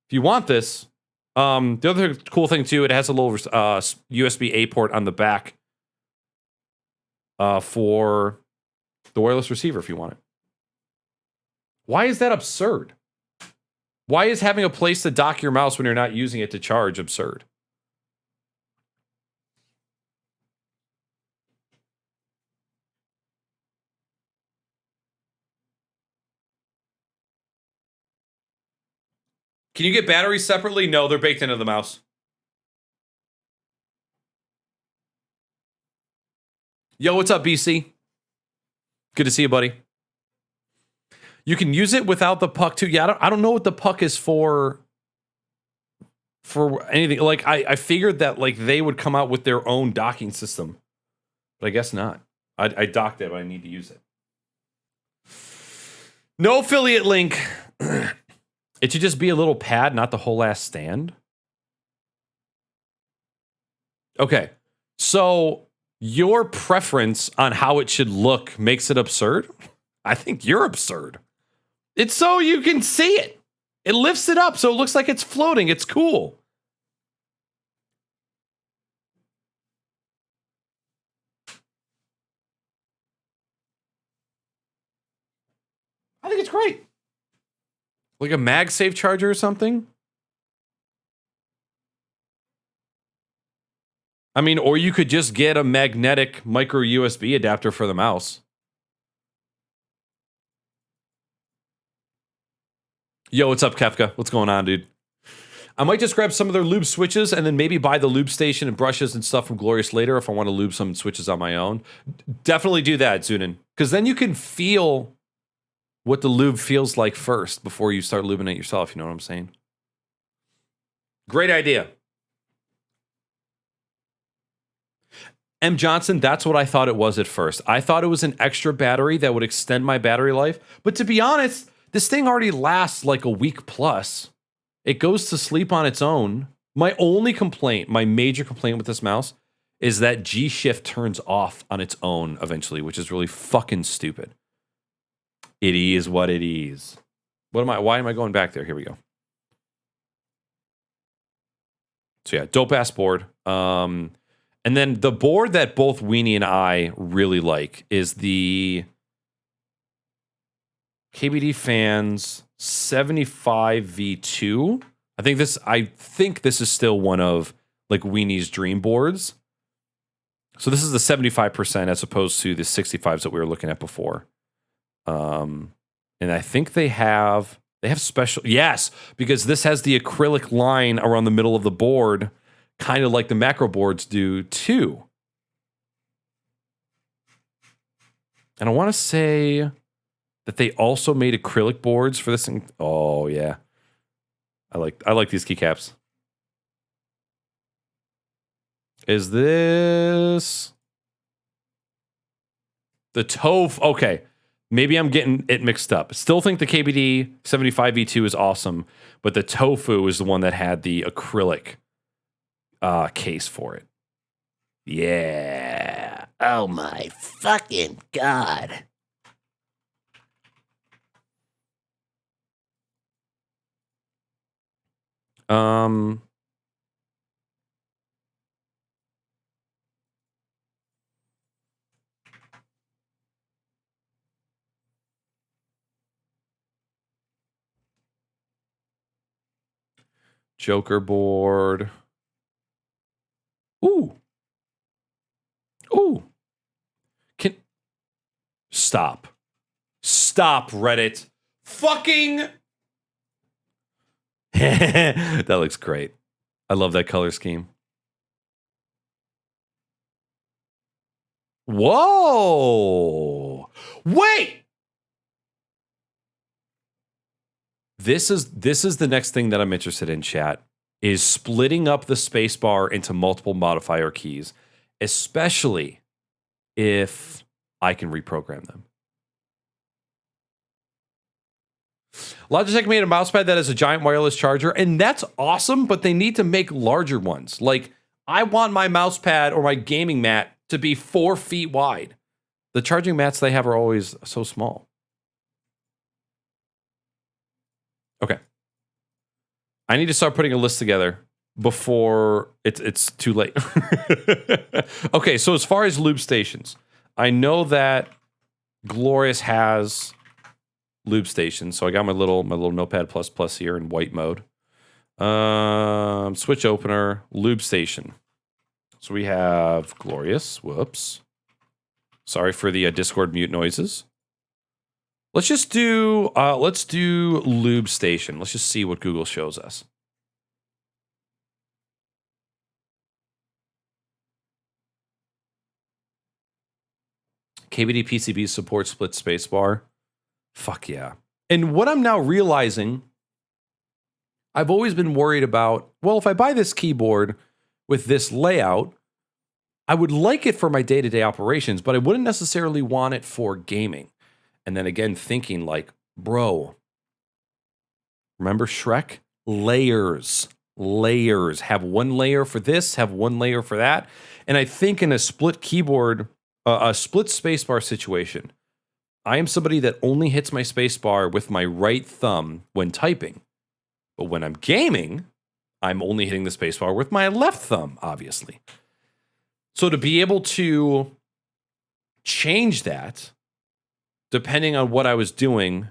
if you want this, the other cool thing too, it has a little USB-A port on the back for the wireless receiver if you want it. Why is that absurd? Why is having a place to dock your mouse when you're not using it to charge absurd? Can you get batteries separately? No, they're baked into the mouse. Yo, what's up, BC? Good to see you, buddy. You can use it without the puck too. Yeah, I don't know what the puck is for anything. Like I figured that like they would come out with their own docking system, but I guess not. I docked it, but I need to use it. No affiliate link. It should just be a little pad, not the whole ass stand. Okay, so your preference on how it should look makes it absurd? I think you're absurd. It's so you can see it. It lifts it up so it looks like it's floating. It's cool. I think it's great. Like a MagSafe charger or something? I mean, or you could just get a magnetic micro USB adapter for the mouse. Yo, what's up, Kefka? What's going on, dude? I might just grab some of their lube switches and then maybe buy the lube station and brushes and stuff from Glorious later if I want to lube some switches on my own. Definitely do that, Zunin. Because then you can feel what the lube feels like first before you start lubing it yourself. You know what I'm saying? Great idea. M. Johnson, that's what I thought it was at first. I thought it was an extra battery that would extend my battery life. But to be honest, this thing already lasts like a week plus. It goes to sleep on its own. My only complaint, my major complaint with this mouse is that G shift turns off on its own eventually, which is really fucking stupid. It is what it is. Why am I going back there? Here we go. So yeah, dope ass board. And then the board that both Weenie and I really like is the KBD Fans 75V2. I think this is still one of like Weenie's dream boards. So this is the 75% as opposed to the 65s that we were looking at before. And I think they have special, yes, because this has the acrylic line around the middle of the board, kind of like the macro boards do too. And I want to say that they also made acrylic boards for this thing. Oh yeah, I like these keycaps. Is this the TOF? Okay. Maybe I'm getting it mixed up. Still think the KBD 75V2 is awesome, but the Tofu is the one that had the acrylic case for it. Yeah. Oh my fucking God. Joker board. Ooh. Ooh. Stop. Stop, Reddit. Fucking. That looks great. I love that color scheme. Whoa. Wait. This is the next thing that I'm interested in, chat, is splitting up the spacebar into multiple modifier keys, especially if I can reprogram them. Logitech made a mousepad that has a giant wireless charger, and that's awesome, but they need to make larger ones. Like, I want my mousepad or my gaming mat to be 4 feet wide. The charging mats they have are always so small. Okay. I need to start putting a list together before it's too late. Okay, so as far as lube stations, I know that Glorious has lube stations. So I got my little Notepad plus here in white mode. Switch opener, lube station. So we have Glorious. Whoops. Sorry for the Discord mute noises. Let's just do lube station. Let's just see what Google shows us. KBD PCB supports split spacebar. Fuck yeah. And what I'm now realizing, I've always been worried about, well, if I buy this keyboard with this layout, I would like it for my day-to-day operations, but I wouldn't necessarily want it for gaming. And then again, thinking like, bro, remember Shrek? Layers. Have one layer for this, have one layer for that. And I think in a split keyboard, a split spacebar situation, I am somebody that only hits my spacebar with my right thumb when typing. But when I'm gaming, I'm only hitting the spacebar with my left thumb, obviously. So to be able to change that, depending on what I was doing,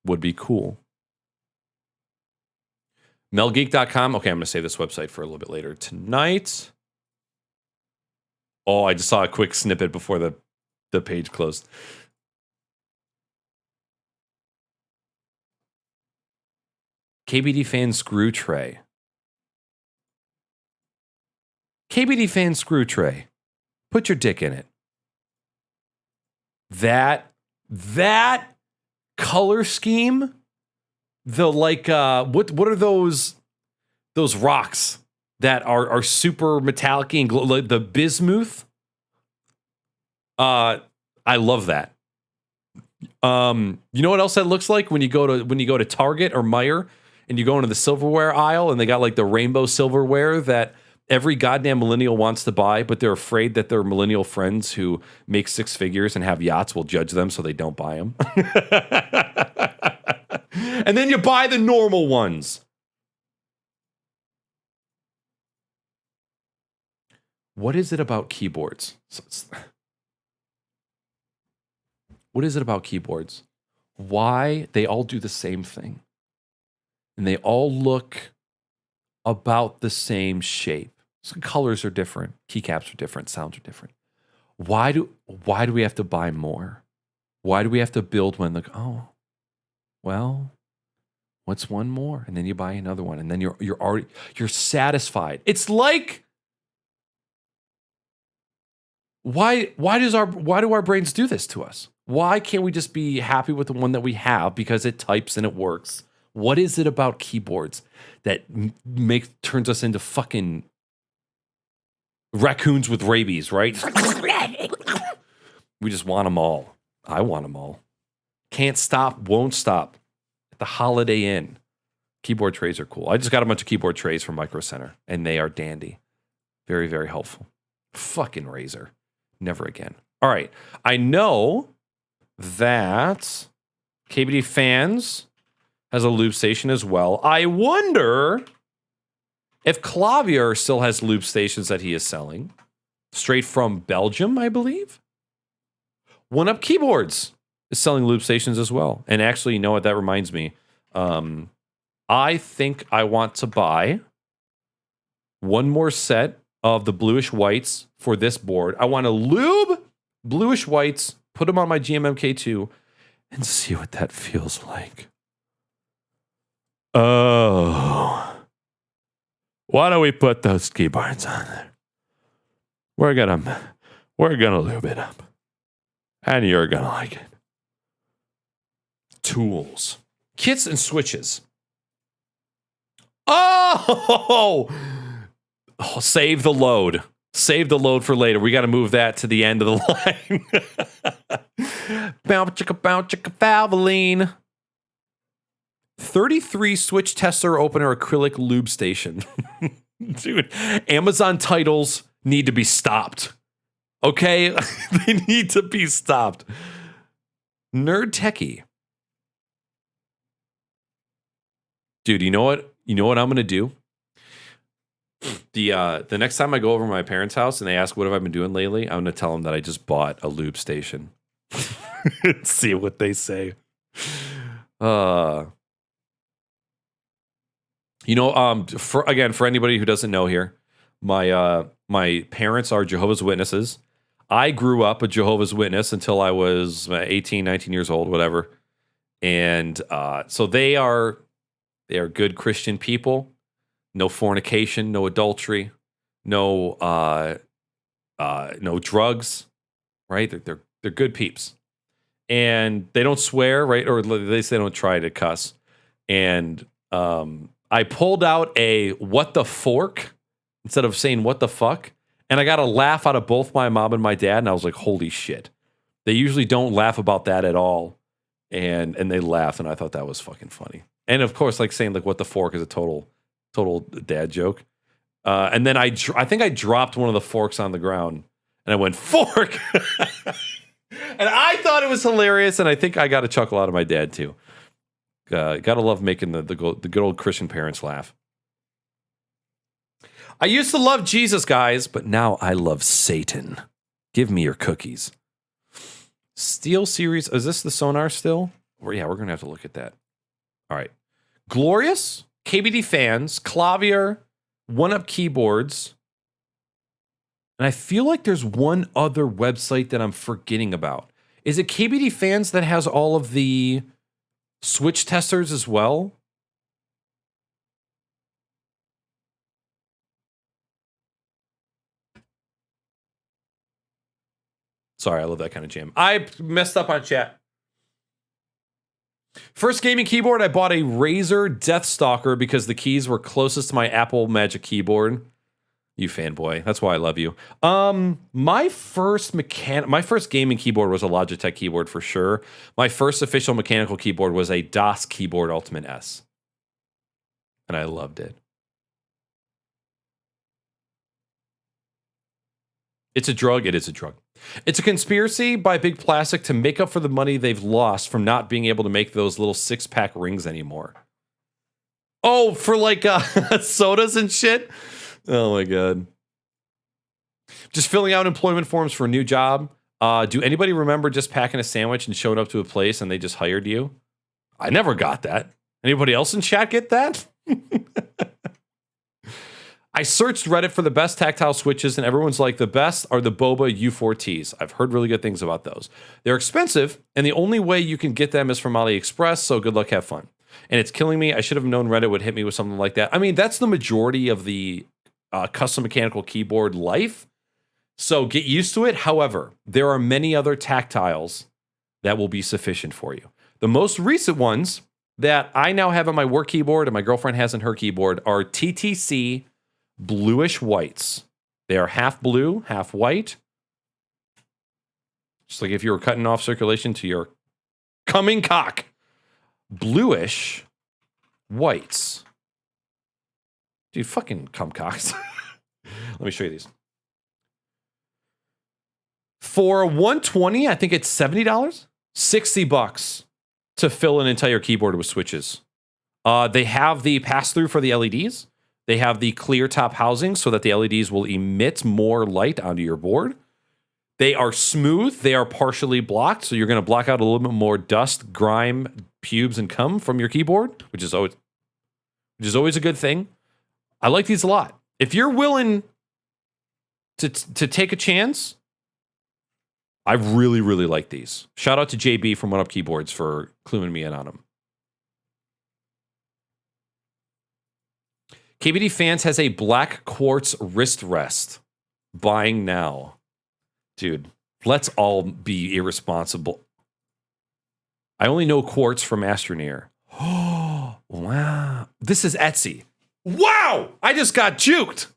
would be cool. Melgeek.com. Okay, I'm going to save this website for a little bit later tonight. Oh, I just saw a quick snippet before the page closed. KBD fan screw tray. KBD fan screw tray. Put your dick in it. That color scheme, the like what are those rocks that are super metallic and like the bismuth? I love that. You know what else that looks like when you go to Target or Meijer and you go into the silverware aisle and they got like the rainbow silverware that every goddamn millennial wants to buy, but they're afraid that their millennial friends who make 6 figures and have yachts will judge them, so they don't buy them. And then you buy the normal ones. What is it about keyboards? What is it about keyboards? Why they all do the same thing? And they all look about the same shape. So colors are different, keycaps are different, sounds are different. Why do we have to buy more? Why do we have to build one? Like, oh, well, what's one more? And then you buy another one, and then you're satisfied. It's like, why do our brains do this to us? Why can't we just be happy with the one that we have because it types and it works? What is it about keyboards that turns us into fucking raccoons with rabies, right? We just want them all. I want them all. Can't stop, won't stop. At the Holiday Inn. Keyboard trays are cool. I just got a bunch of keyboard trays from Micro Center, and they are dandy. Very, very helpful. Fucking Razer. Never again. All right. I know that KBD Fans has a lube station as well. I wonder if Clavier still has lube stations that he is selling. Straight from Belgium, I believe. One Up Keyboards is selling lube stations as well. And actually, you know what? That reminds me. I think I want to buy one more set of the bluish whites for this board. I want to lube bluish whites, put them on my GMMK2, and see what that feels like. Oh. Why don't we put those keyboards on there? We're gonna lube it up. And you're gonna like it. Tools. Kits and switches. Oh! Save the load. Save the load for later. We got to move that to the end of the line. Bow chicka Valvoline. 33 switch tester opener acrylic lube station. Dude, Amazon titles need to be stopped. Okay? They need to be stopped. Nerd Techie. Dude, you know what? You know what I'm going to do? The next time I go over to my parents' house and they ask what have I been doing lately, I'm going to tell them that I just bought a lube station. See what they say. For anybody who doesn't know here, my parents are Jehovah's Witnesses. I grew up a Jehovah's Witness until I was 18, 19 years old, whatever. And so they are good Christian people. No fornication, no adultery, no drugs, right? They're good peeps, and they don't swear, right? Or at least they don't try to cuss. And I pulled out a "what the fork" instead of saying "what the fuck," and I got a laugh out of both my mom and my dad, and I was like, "Holy shit!" They usually don't laugh about that at all, and they laughed, and I thought that was fucking funny. And of course, like saying like "what the fork" is a total dad joke. And then I think I dropped one of the forks on the ground and I went, "Fork!" And I thought it was hilarious. And I think I got a chuckle out of my dad too. Gotta love making the good old Christian parents laugh. I used to love Jesus, guys, but now I love Satan. Give me your cookies. Steel Series. Is this the Sonar still? Yeah, we're going to have to look at that. All right. Glorious. KBD fans, Clavier, 1UP keyboards, and I feel like there's one other website that I'm forgetting about. Is it KBD fans that has all of the switch testers as well? Sorry, I love that kind of jam. I messed up on chat. First gaming keyboard, I bought a Razer Deathstalker because the keys were closest to my Apple Magic Keyboard. You fanboy. That's why I love you. My first gaming keyboard was a Logitech keyboard for sure. My first official mechanical keyboard was a DOS Keyboard Ultimate S. And I loved it. It's a drug. It is a drug. It's a conspiracy by Big Plastic to make up for the money they've lost from not being able to make those little 6-pack rings anymore. Oh, for like sodas and shit? Oh my God. Just filling out employment forms for a new job. Do anybody remember just packing a sandwich and showing up to a place and they just hired you? I never got that. Anybody else in chat get that? I searched Reddit for the best tactile switches, and everyone's like, the best are the Boba U4Ts. I've heard really good things about those. They're expensive, and the only way you can get them is from AliExpress, so good luck, have fun. And it's killing me. I should have known Reddit would hit me with something like that. I mean, that's the majority of the custom mechanical keyboard life, so get used to it. However, there are many other tactiles that will be sufficient for you. The most recent ones that I now have on my work keyboard and my girlfriend has on her keyboard are TTC bluish whites. They are half blue, half white. Just like if you were cutting off circulation to your coming cock. Bluish whites. Dude, fucking cum cocks. Let me show you these. For $120, I think it's $70. $60 to fill an entire keyboard with switches. They have the pass-through for the LEDs. They have the clear top housing so that the LEDs will emit more light onto your board. They are smooth. They are partially blocked, so you're going to block out a little bit more dust, grime, pubes, and cum from your keyboard, which is always a good thing. I like these a lot. If you're willing to take a chance, I really, really like these. Shout out to JB from One Up Keyboards for cluing me in on them. KBD Fans has a black quartz wrist rest. Buying now. Dude, let's all be irresponsible. I only know quartz from Astroneer. Oh, wow. This is Etsy. Wow! I just got juked.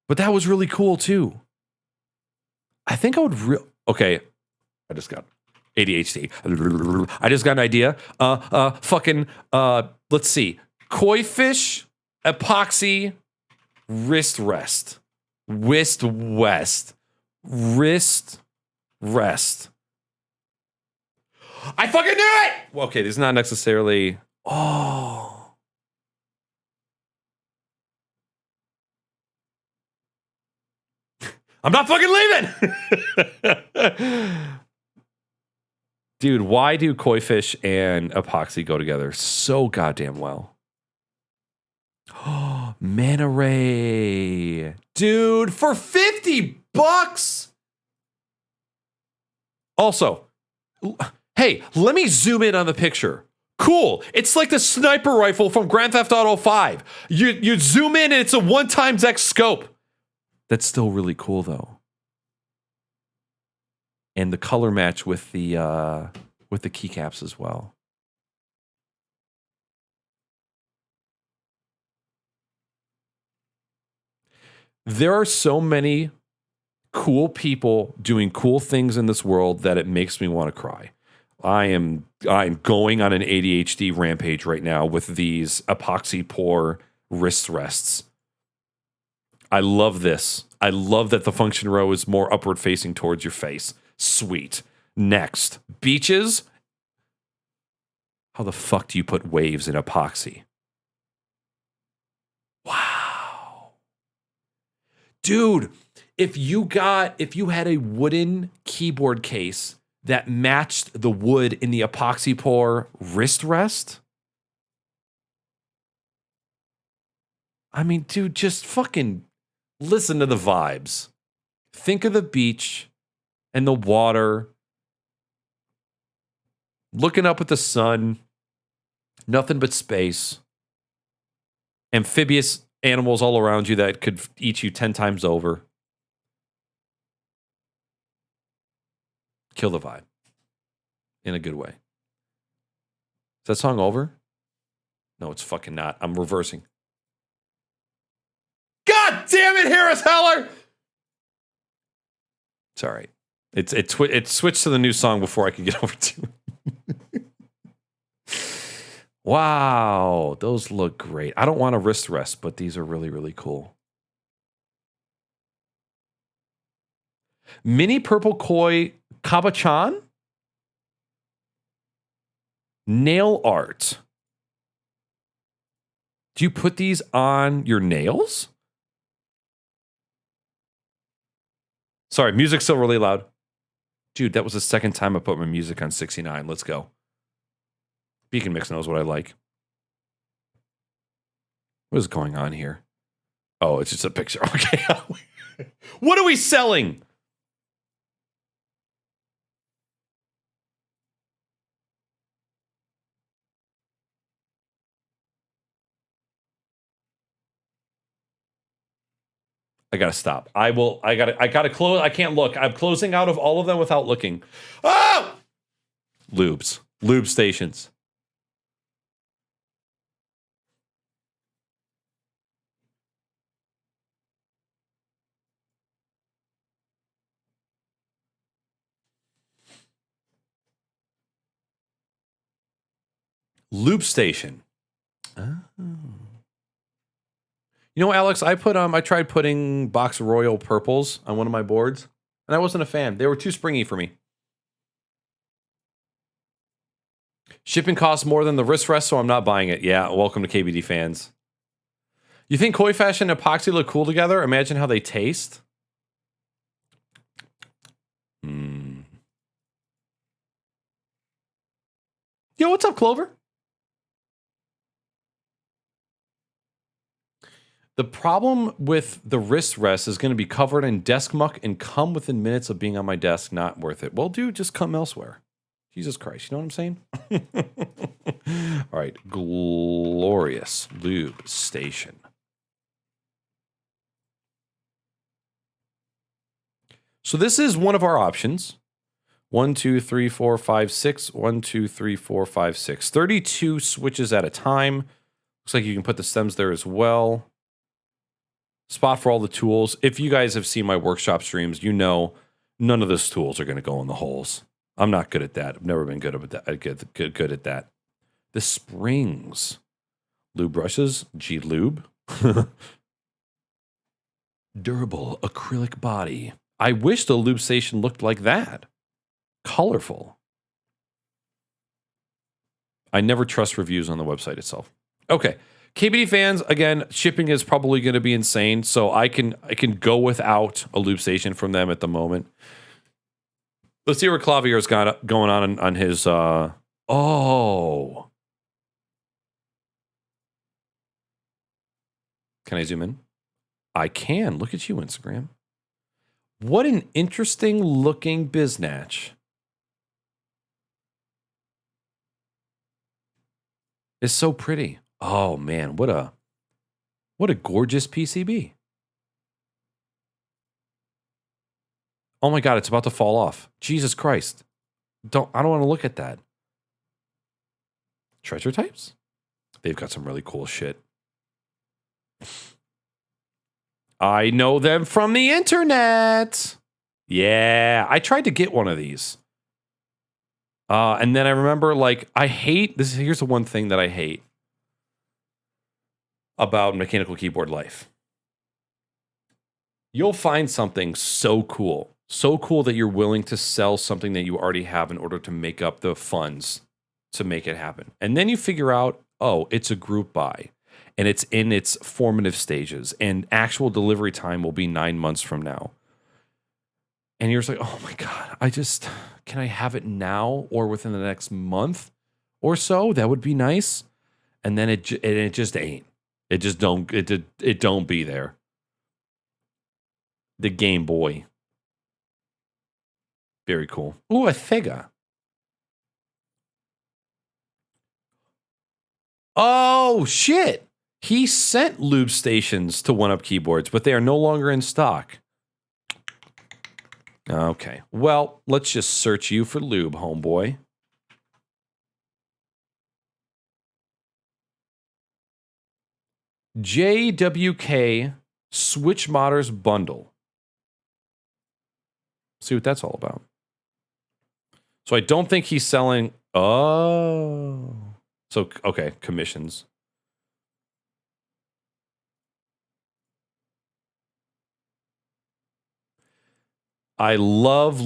But that was really cool too. I think I would okay. I just got ADHD. I just got an idea. Let's see. Koi fish, epoxy, wrist rest. Wrist rest. I fucking knew it! Well, okay, this is not necessarily. Oh. I'm not fucking leaving! Dude, why do koi fish and epoxy go together so goddamn well? Oh, manta ray. Dude, for $50? Also, hey, let me zoom in on the picture. Cool. It's like the sniper rifle from Grand Theft Auto 5. You zoom in and it's a 1x scope. That's still really cool though. And the color match with the keycaps as well. There are so many cool people doing cool things in this world that it makes me want to cry. I'm going on an ADHD rampage right now with these epoxy pour wrist rests. I love this. I love that the function row is more upward facing towards your face. Sweet. Next, beaches. How the fuck do you put waves in epoxy? Wow. Dude, if you had a wooden keyboard case that matched the wood in the epoxy pour wrist rest, I mean, dude, just fucking listen to the vibes. Think of the beach and the water, looking up at the sun, nothing but space, amphibious animals all around you that could eat you 10 times over. Kill the vibe in a good way. Is that song over? No, it's fucking not. I'm reversing. God damn it, Harris Heller! It's all right. It switched to the new song before I could get over to it. Wow, those look great. I don't want a wrist rest, but these are really, really cool. Mini purple koi kabachan? Nail art. Do you put these on your nails? Sorry, music's still really loud. Dude, that was the second time I put my music on 69. Let's go. Beacon Mix knows what I like. What is going on here? Oh, it's just a picture. Okay. What are we selling? I gotta stop. I gotta close. I can't look. I'm closing out of all of them without looking. Oh! Lubes. Lube stations. Lube station. Oh. You know, Alex, I tried putting Box Royal purples on one of my boards, and I wasn't a fan. They were too springy for me. Shipping costs more than the wrist rest, so I'm not buying it. Yeah, welcome to KBD Fans. You think koi fish and epoxy look cool together? Imagine how they taste. Yo, what's up, Clover? The problem with the wrist rest is going to be covered in desk muck and come within minutes of being on my desk. Not worth it. Well, dude, just come elsewhere. Jesus Christ. You know what I'm saying? All right. Glorious lube station. So this is one of our options. 1, 2, 3, 4, 5, 6. 1, 2, 3, 4, 5, 6. 32 switches at a time. Looks like you can put the stems there as well. Spot for all the tools. If you guys have seen my workshop streams, you know none of those tools are going to go in the holes. I'm not good at that. I've never been good at that. Good at that. The springs. Lube brushes. G Lube. Durable acrylic body. I wish the lube station looked like that. Colorful. I never trust reviews on the website itself. Okay. KBD fans, again, shipping is probably going to be insane, so I can go without a lube station from them at the moment. Let's see where Clavier's got going on his. Oh, can I zoom in? I can. Look at you, Instagram. What an interesting looking biznatch. It's so pretty. Oh man, what a gorgeous PCB. Oh my god, it's about to fall off. Jesus Christ. I don't want to look at that. Treasure types? They've got some really cool shit. I know them from the internet. Yeah, I tried to get one of these. And then I remember, like, I hate this. Here's the one thing that I hate about mechanical keyboard life. You'll find something so cool that you're willing to sell something that you already have in order to make up the funds to make it happen. And then you figure out, oh, it's a group buy and it's in its formative stages and actual delivery time will be 9 months from now. And you're just like, oh my God, can I have it now or within the next month or so? That would be nice. And then it just ain't. It just don't be there. The Game Boy. Very cool. Ooh, a Thega. Oh, shit. He sent lube stations to 1UP keyboards, but they are no longer in stock. Okay. Well, let's just search you for lube, homeboy. JWK Switch Modders Bundle. See what that's all about. So I don't think he's selling. Oh. So, okay, commissions. I love.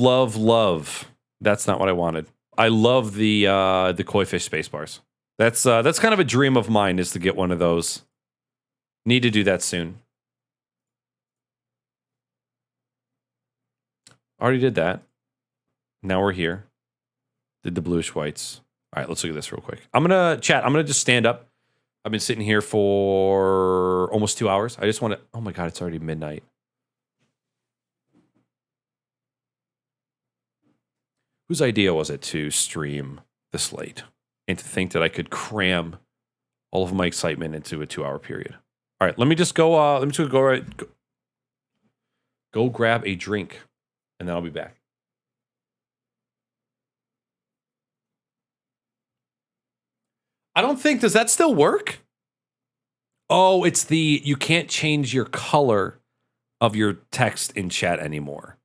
That's not what I wanted. I love the koi fish space bars. That's kind of a dream of mine is to get one of those. Need to do that soon. Already did that. Now we're here. Did the bluish whites. All right, let's look at this real quick. I'm gonna just stand up. I've been sitting here for almost 2 hours. I just want to. Oh my God, it's already midnight. Whose idea was it to stream this late and to think that I could cram all of my excitement into a 2-hour period? All right, let me just go. Go grab a drink, and then I'll be back. I don't think, does that still work? Oh, it's you can't change your color of your text in chat anymore.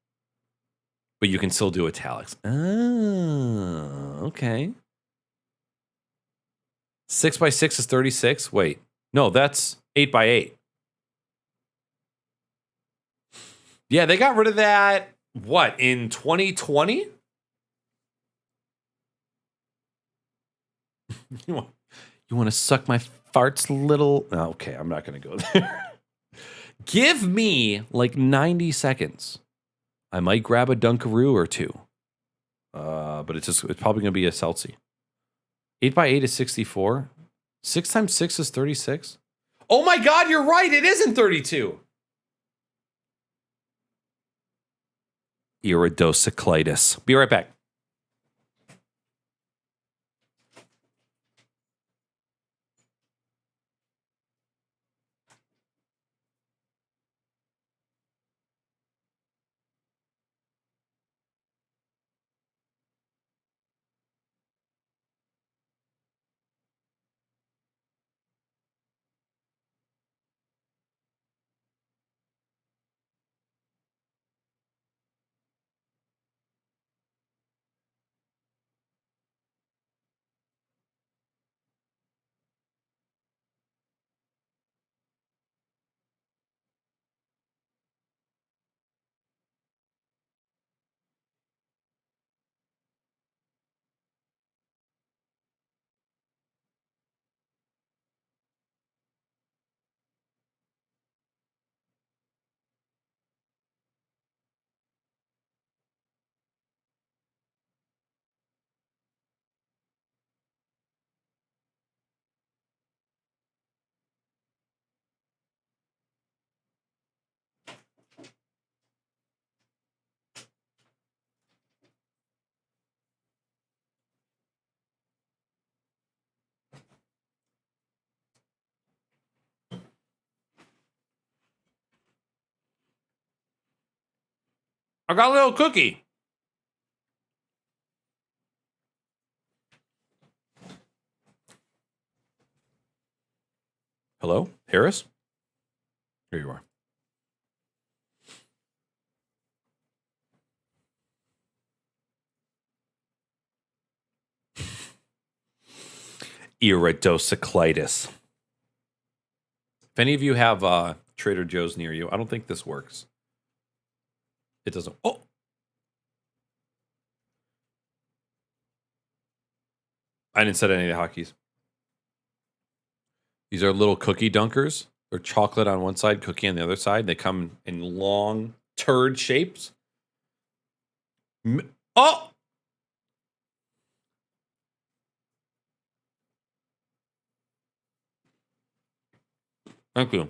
But you can still do italics. Oh, okay. 6x6 is 36. Wait, no, that's 8x8. Yeah, they got rid of that. What, in 2020? You want to suck my farts, little? Okay, I'm not going to go there. Give me like 90 seconds. I might grab a Dunkaroo or two. But it's probably going to be a Celsi. 8x8 is 64. 6 times 6 is 36. Oh my God, you're right. It isn't 32. Iridocyclitis. Be right back. I got a little cookie. Hello, Harris? Here you are. Iridocyclitis. If any of you have Trader Joe's near you, I don't think this works. It doesn't. Oh! I didn't set any of the hotkeys. These are little cookie dunkers. They're chocolate on one side, cookie on the other side. They come in long turd shapes. Oh! Thank you.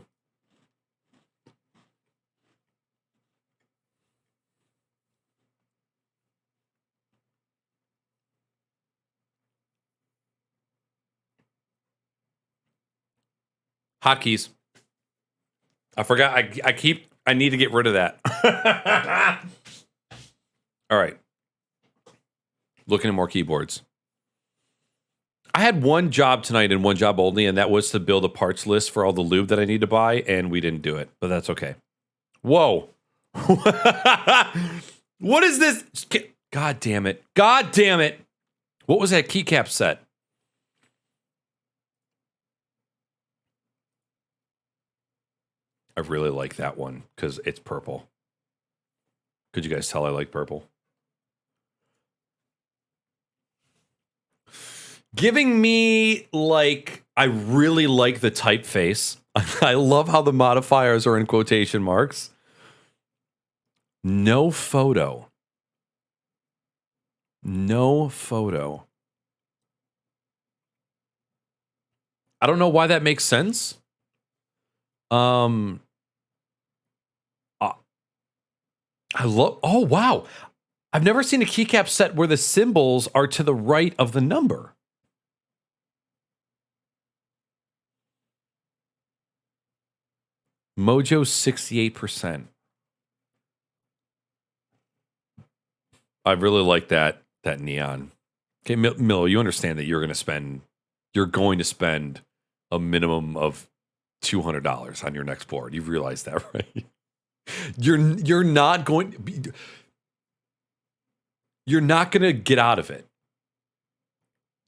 Hotkeys. I forgot. I need to get rid of that. All right. Looking at more keyboards. I had one job tonight and one job only, and that was to build a parts list for all the lube that I need to buy, and we didn't do it, but that's okay. Whoa. What is this? God damn it. God damn it. What was that keycap set? I really like that one because it's purple. Could you guys tell I like purple? Giving me, like, I really like the typeface. I love how the modifiers are in quotation marks. No photo. No photo. I don't know why that makes sense. I love. Oh wow, I've never seen a keycap set where the symbols are to the right of the number. Mojo 68%. I really like that neon. Okay, Miller, you understand that you're going to spend a minimum of $200 on your next board. You realize that, right? You're not going to get out of it.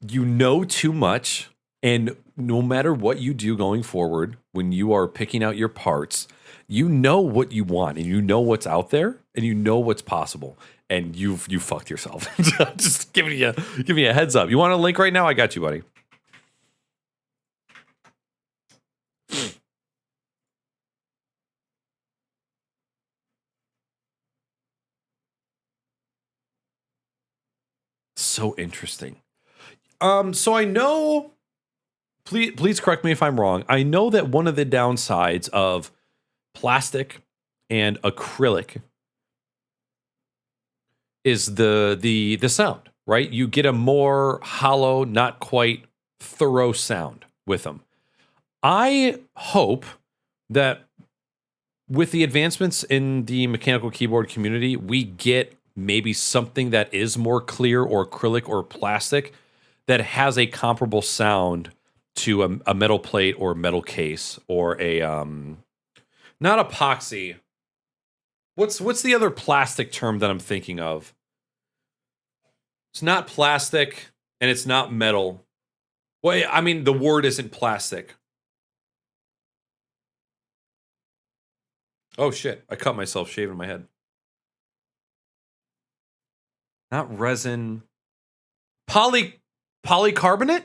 You know too much, and no matter what you do going forward, when you are picking out your parts, you know what you want, and you know what's out there, and you know what's possible, and you fucked yourself. Just giving you a heads up. You want a link right now? I got you, buddy. So interesting. So I know please correct me if I'm wrong. I know that one of the downsides of plastic and acrylic is the sound, right? You get a more hollow, not quite thorough sound with them. I hope that with the advancements in the mechanical keyboard community, we get maybe something that is more clear or acrylic or plastic that has a comparable sound to a metal plate or metal case or a not epoxy. What's the other plastic term that I'm thinking of? It's not plastic and it's not metal. Well, I mean, the word isn't plastic. Oh shit, I cut myself shaving my head. Not resin. Polycarbonate?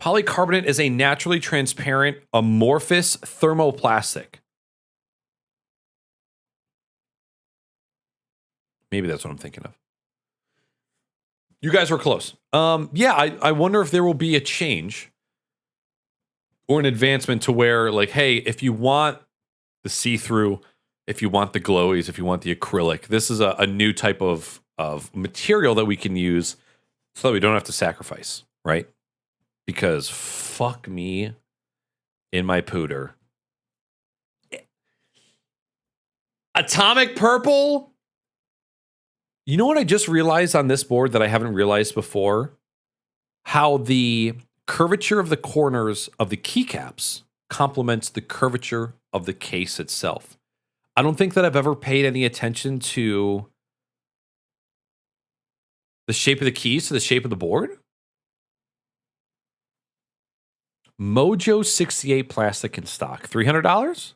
Polycarbonate is a naturally transparent amorphous thermoplastic. Maybe that's what I'm thinking of. You guys were close. Yeah, I wonder if there will be a change or an advancement to where, like, hey, if you want the see-through, if you want the glowies, if you want the acrylic, this is a new type of material that we can use so that we don't have to sacrifice, right? Because fuck me in my pooter. Atomic purple? You know what I just realized on this board that I haven't realized before? How the curvature of the corners of the keycaps complements the curvature of the case itself. I don't think that I've ever paid any attention to the shape of the keys to the shape of the board. Mojo 68 plastic in stock, $300?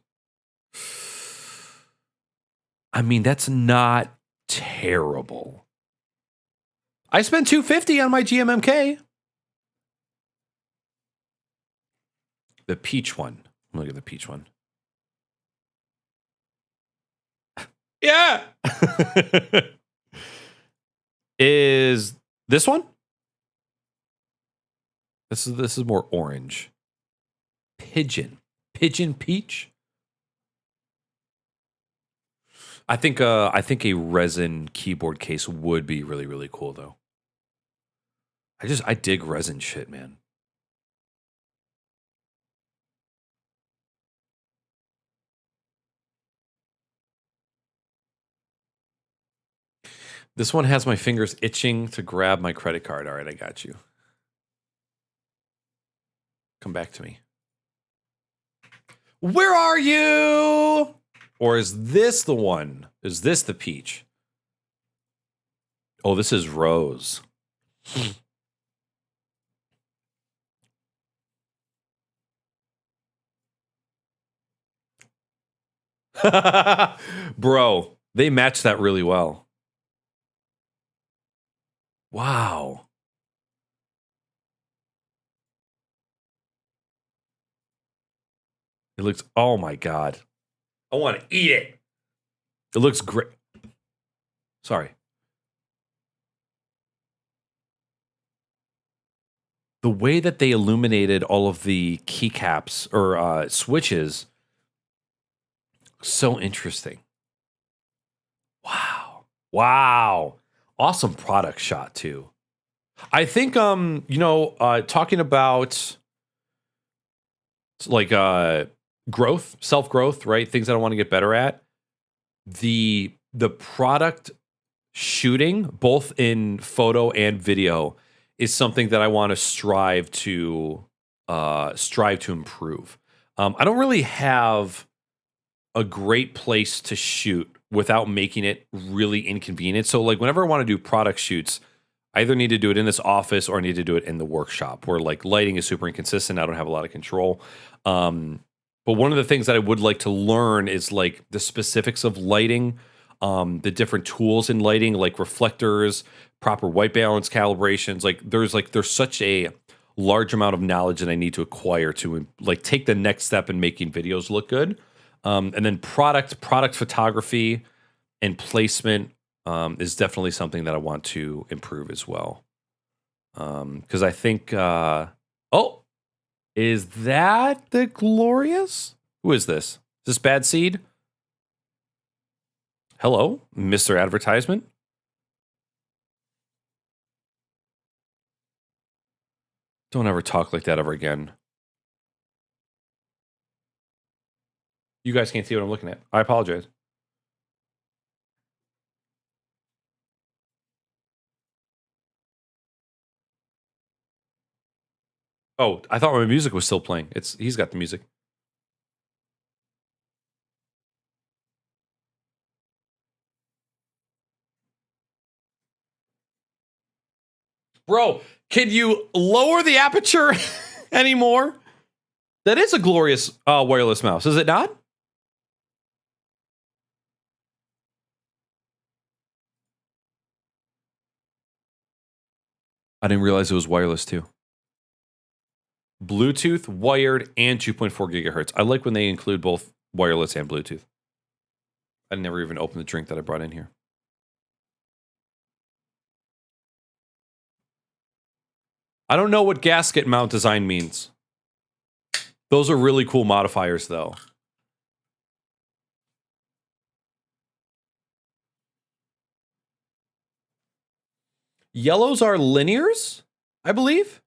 I mean, that's not terrible. I spent $250 on my GMMK. The peach one. Look at the peach one. Yeah. Is this one? This is more orange. Pigeon peach. I think a resin keyboard case would be really, really cool though. I dig resin shit, man. This one has my fingers itching to grab my credit card. All right, I got you. Come back to me. Where are you? Or is this the one? Is this the peach? Oh, this is rose. Bro, they match that really well. Wow. It looks, oh my God. I want to eat it. It looks great. Sorry. The way that they illuminated all of the keycaps or switches, so interesting. Wow. Wow. Awesome product shot too. I think talking about like growth, self-growth, right? Things that I want to get better at. The product shooting, both in photo and video, is something that I want to strive to improve. I don't really have a great place to shoot without making it really inconvenient. So like whenever I want to do product shoots, I either need to do it in this office or I need to do it in the workshop where like lighting is super inconsistent. I don't have a lot of control. But one of the things that I would like to learn is like the specifics of lighting, the different tools in lighting, like reflectors, proper white balance calibrations. Like there's such a large amount of knowledge that I need to acquire to like take the next step in making videos look good. And then product photography and placement is definitely something that I want to improve as well. Because I think, oh, is that the Glorious? Who is this? Is this Bad Seed? Hello, Mr. Advertisement. Don't ever talk like that ever again. You guys can't see what I'm looking at. I apologize. Oh, I thought my music was still playing. He's got the music. Bro, can you lower the aperture anymore? That is a Glorious wireless mouse, is it not? I didn't realize it was wireless too. Bluetooth, wired, and 2.4 gigahertz. I like when they include both wireless and Bluetooth. I never even opened the drink that I brought in here. I don't know what gasket mount design means. Those are really cool modifiers, though. Yellows are linears, I believe.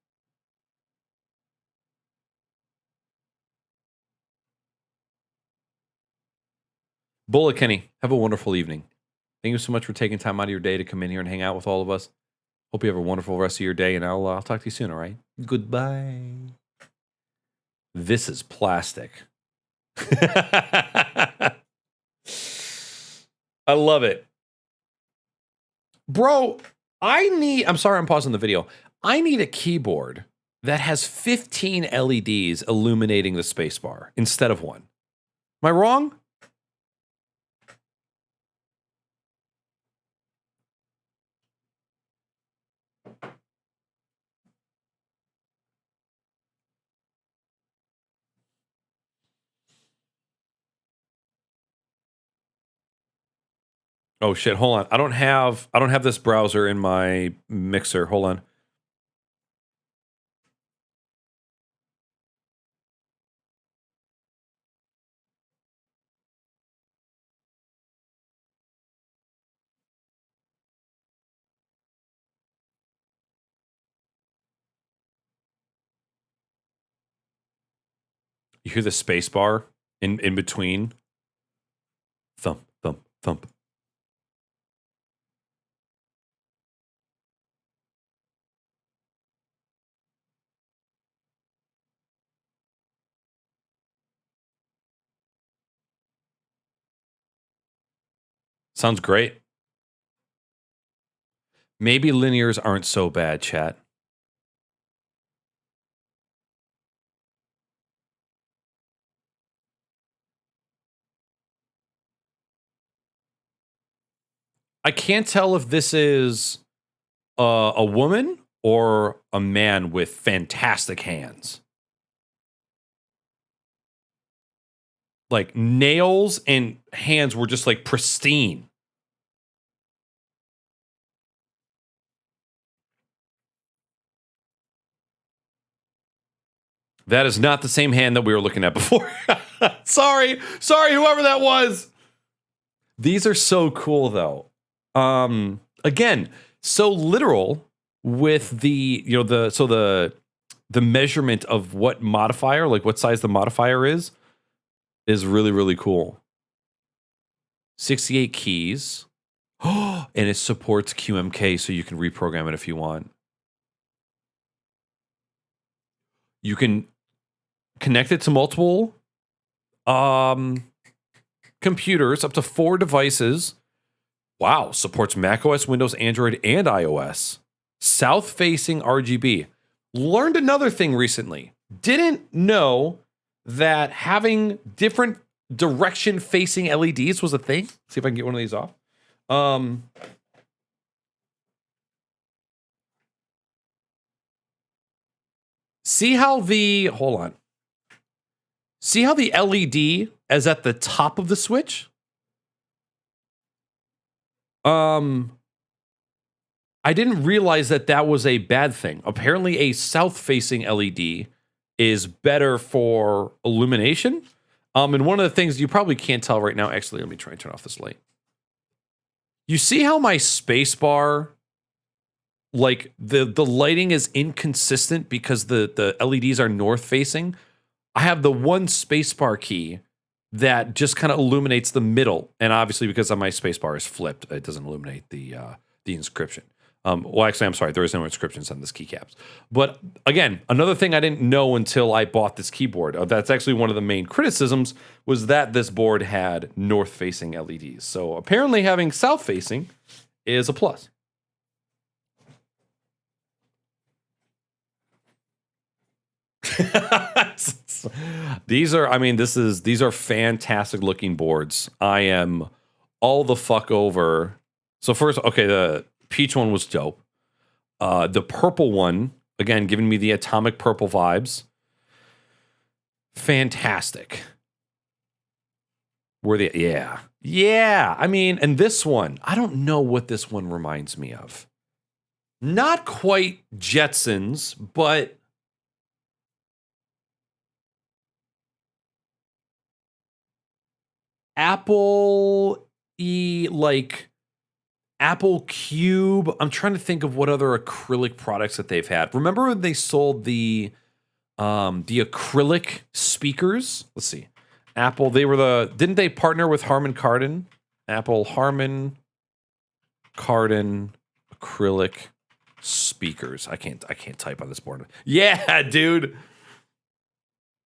Bullet Kenny, have a wonderful evening. Thank you so much for taking time out of your day to come in here and hang out with all of us. Hope you have a wonderful rest of your day, and I'll talk to you soon, all right? Goodbye. This is plastic. I love it. Bro, I'm sorry I'm pausing the video. I need a keyboard that has 15 LEDs illuminating the spacebar instead of one. Am I wrong? Oh shit, hold on. I don't have this browser in my mixer. Hold on. You hear the space bar in between? Thump, thump, thump. Sounds great. Maybe linears aren't so bad, chat. I can't tell if this is a woman or a man with fantastic hands. Like nails and hands were just like pristine. That is not the same hand that we were looking at before. Sorry, whoever that was. These are so cool though. Again, so literal with the, the measurement of what modifier, like what size the modifier is really, really cool. 68 keys. Oh, and it supports QMK, so you can reprogram it if you want. You can connect it to multiple computers, up to 4 devices. Wow, supports macOS, Windows, Android, and iOS. South-facing RGB. Learned another thing recently. Didn't know that having different direction-facing LEDs was a thing. See if I can get one of these off. See how hold on. See how the LED is at the top of the switch? I didn't realize that was a bad thing. Apparently, a south-facing LED is better for illumination. And one of the things you probably can't tell right now, actually, let me try and turn off this light. You see how my space bar, like the lighting is inconsistent because the LEDs are north-facing? I have the one space bar key that just kind of illuminates the middle. And obviously, because my space bar is flipped, it doesn't illuminate the inscription. Well, actually, I'm sorry. There is no inscriptions on this keycaps. But again, another thing I didn't know until I bought this keyboard. That's actually one of the main criticisms was that this board had north-facing LEDs. So apparently having south-facing is a plus. These are fantastic looking boards. I am all the fuck over. So first, okay, the peach one was dope. The purple one, again, giving me the atomic purple vibes. Fantastic. Yeah. I mean, and this one, I don't know what this one reminds me of. Not quite Jetsons, but Apple like Apple Cube. I'm trying to think of what other acrylic products that they've had. Remember when they sold the acrylic speakers? Let's see. Apple, didn't they partner with Harman Kardon? Apple Harman Kardon acrylic speakers. I can't type on this board. Yeah, dude.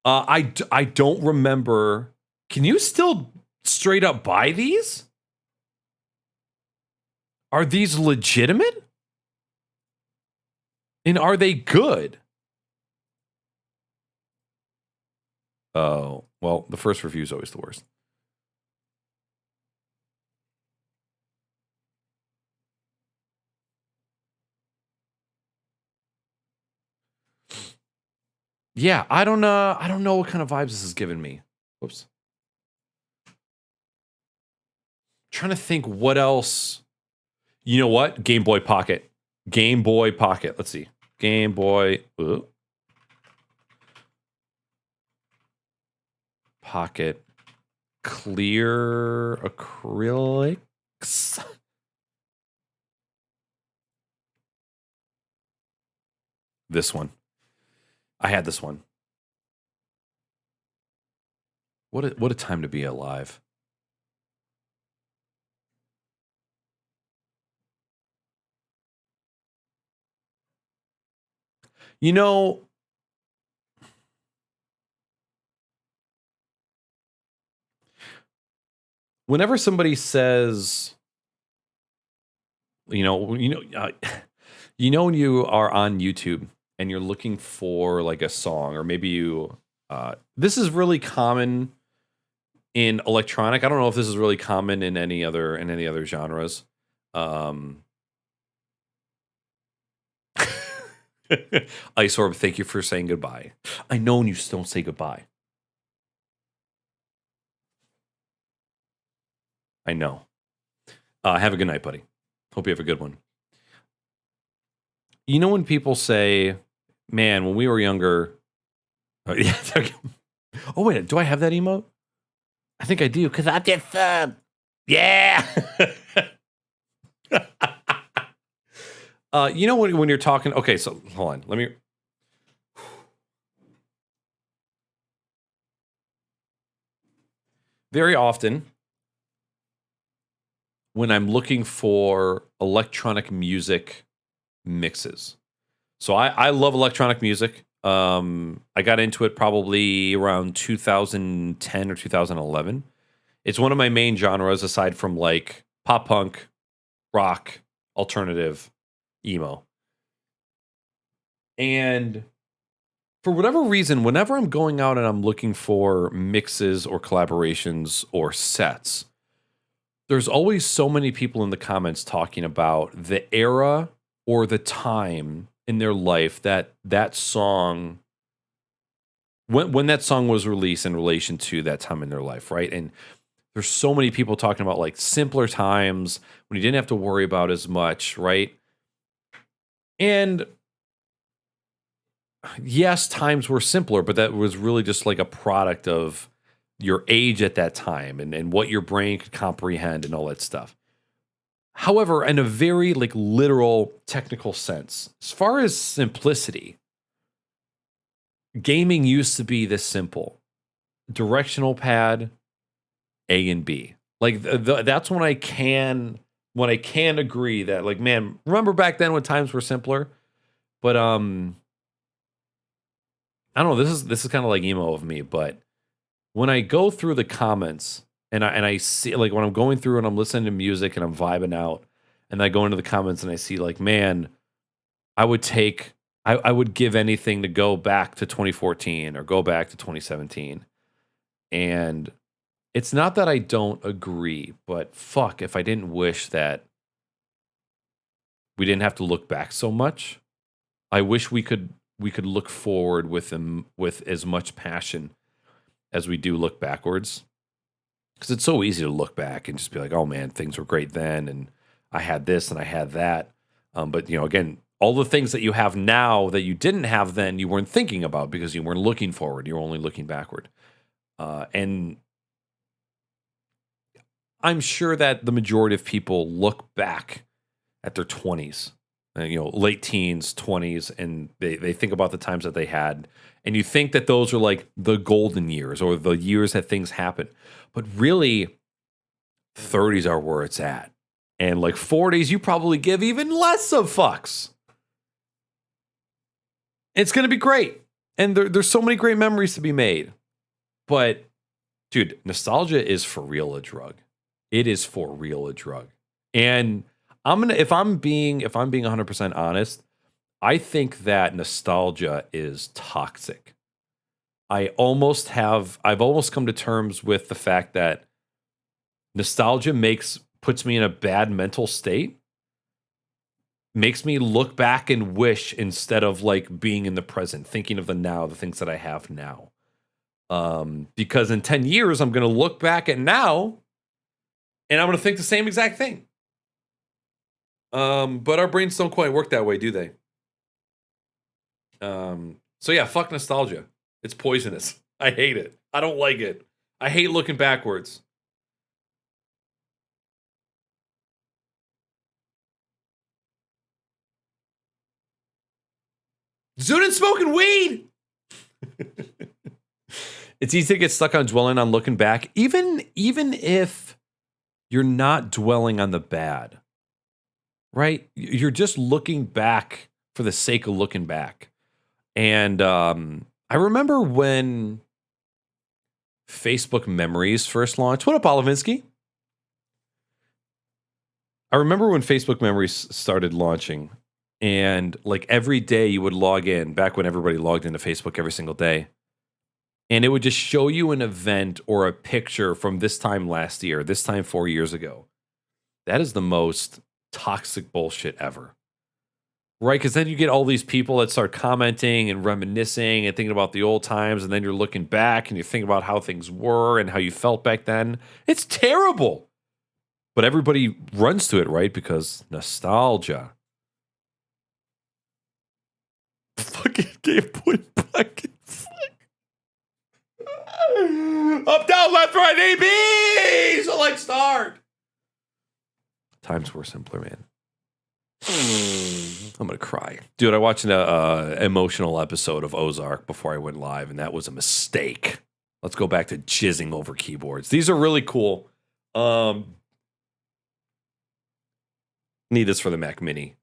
I don't remember. Can you still straight up buy these? Are these legitimate? And are they good? Oh, well, the first review is always the worst. Yeah, I don't know what kind of vibes this is giving me. Whoops. Trying to think what else. You know what? Game Boy Pocket. Game Boy Pocket. Let's see. Game Boy Pocket clear acrylics. This one. I had this one. What a time to be alive. You know, whenever somebody says, you know, when you are on YouTube and you're looking for like a song, or maybe this is really common in electronic. I don't know if this is really common in any other genres. Ice Orb, thank you for saying goodbye. I know you don't say goodbye. I know. Have a good night, buddy. Hope you have a good one. You know when people say, man, when we were younger. Yeah. Oh, wait. Do I have that emote? I think I do, because I'm your thumb. Yeah. You know when you're talking. Okay, so hold on. Let me. Very often, when I'm looking for electronic music mixes, so I love electronic music. I got into it probably around 2010 or 2011. It's one of my main genres, aside from like pop punk, rock, alternative, emo. And for whatever reason, whenever I'm going out and I'm looking for mixes or collaborations or sets, there's always so many people in the comments talking about the era or the time in their life that song when that song was released in relation to that time in their life, right? And there's so many people talking about like simpler times when you didn't have to worry about as much, right? And yes, times were simpler, but that was really just like a product of your age at that time and what your brain could comprehend and all that stuff. However, in a very like literal technical sense, as far as simplicity, gaming used to be this simple. Directional pad, A and B. Like that's when I can agree that like, man, remember back then when times were simpler? But I don't know, this is kind of like emo of me, but when I go through the comments and I see like when I'm going through and I'm listening to music and I'm vibing out and I go into the comments and I see like, man, I would give anything to go back to 2014 or go back to 2017. And it's not that I don't agree, but fuck, if I didn't wish that we didn't have to look back so much. I wish we could look forward with them with as much passion as we do look backwards. Because it's so easy to look back and just be like, oh man, things were great then, and I had this and I had that. But you know, again, all the things that you have now that you didn't have then, you weren't thinking about because you weren't looking forward. You were only looking backward. And I'm sure that the majority of people look back at their 20s, you know, late teens, 20s, and they think about the times that they had. And you think that those are like the golden years or the years that things happen. But really, 30s are where it's at. And like 40s, you probably give even less of fucks. It's going to be great. And there's so many great memories to be made. But, dude, nostalgia is for real a drug. It is for real a drug. And if I'm being 100% honest, I think that nostalgia is toxic. I've almost come to terms with the fact that nostalgia puts me in a bad mental state, makes me look back and wish instead of like being in the present, thinking of the now, the things that I have now. Because in 10 years, I'm going to look back at now and I'm going to think the same exact thing. But our brains don't quite work that way, do they? So yeah, fuck nostalgia. It's poisonous. I hate it. I don't like it. I hate looking backwards. Zoonin smoking weed. It's easy to get stuck on dwelling on looking back, even if you're not dwelling on the bad, right? You're just looking back for the sake of looking back. And I remember when Facebook Memories first launched. What up, Olivinsky? I remember when Facebook Memories started launching, and like every day you would log in, back when everybody logged into Facebook every single day, and it would just show you an event or a picture from this time last year, this time 4 years ago. That is the most toxic bullshit ever. Right? Because then you get all these people that start commenting and reminiscing and thinking about the old times, and then you're looking back and you think about how things were and how you felt back then. It's terrible. But everybody runs to it, right? Because nostalgia. Fucking Game Boy Pocket. Up, down, left, right, A, B! Select start. Times were simpler, man. I'm gonna cry, dude. I watched an emotional episode of Ozark before I went live, and that was a mistake. Let's go back to jizzing over keyboards. These are really cool. Need this for the Mac Mini.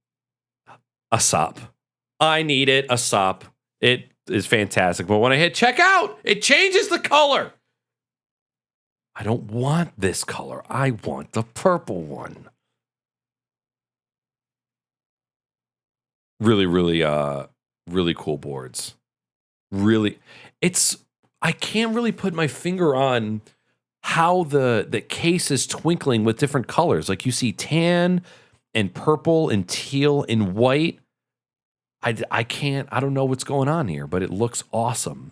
A sop. I need it. A sop. It is fantastic. But when I hit checkout, it changes the color. I don't want this color. I want the purple one. Really, really cool boards. Really, I can't really put my finger on how the case is twinkling with different colors. Like you see tan and purple and teal and white. I don't know what's going on here, but it looks awesome.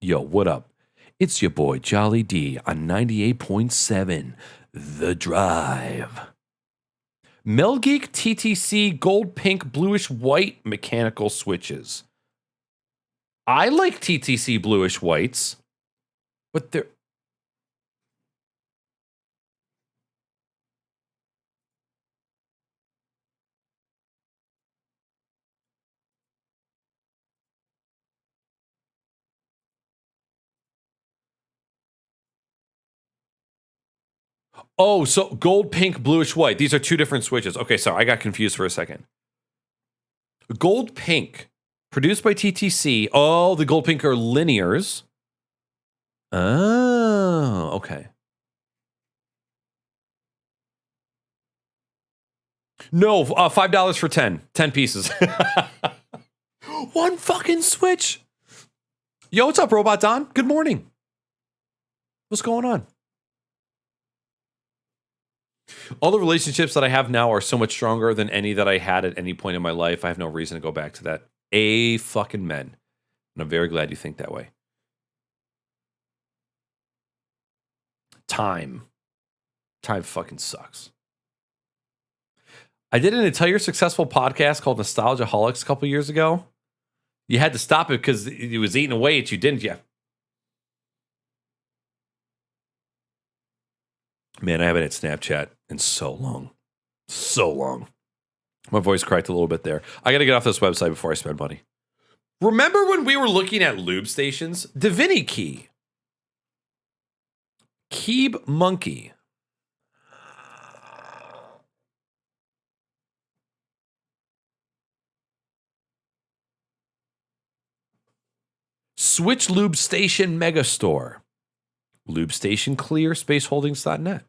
Yo, what up? It's your boy Jolly D on 98.7 The Drive. Melgeek TTC gold, pink, bluish, white mechanical switches. I like TTC bluish whites, but they're. Oh, so gold, pink, bluish, white. These are two different switches. Okay, sorry, I got confused for a second. Gold, pink, produced by TTC. Oh, the gold, pink are linears. Oh, okay. No, $5 for 10 pieces. One fucking switch. Yo, what's up, Robot Don? Good morning. What's going on? All the relationships that I have now are so much stronger than any that I had at any point in my life. I have no reason to go back to that. A fucking men. And I'm very glad you think that way. Time fucking sucks. I did an entire successful podcast called Nostalgiaholics a couple years ago. You had to stop it because it was eating away at you, didn't you? Man, I haven't had Snapchat in so long. So long. My voice cracked a little bit there. I got to get off this website before I spend money. Remember when we were looking at lube stations? Divinity Key. Keeb Monkey. Switch Lube Station Megastore. Lube Station Clear, spaceholdings.net.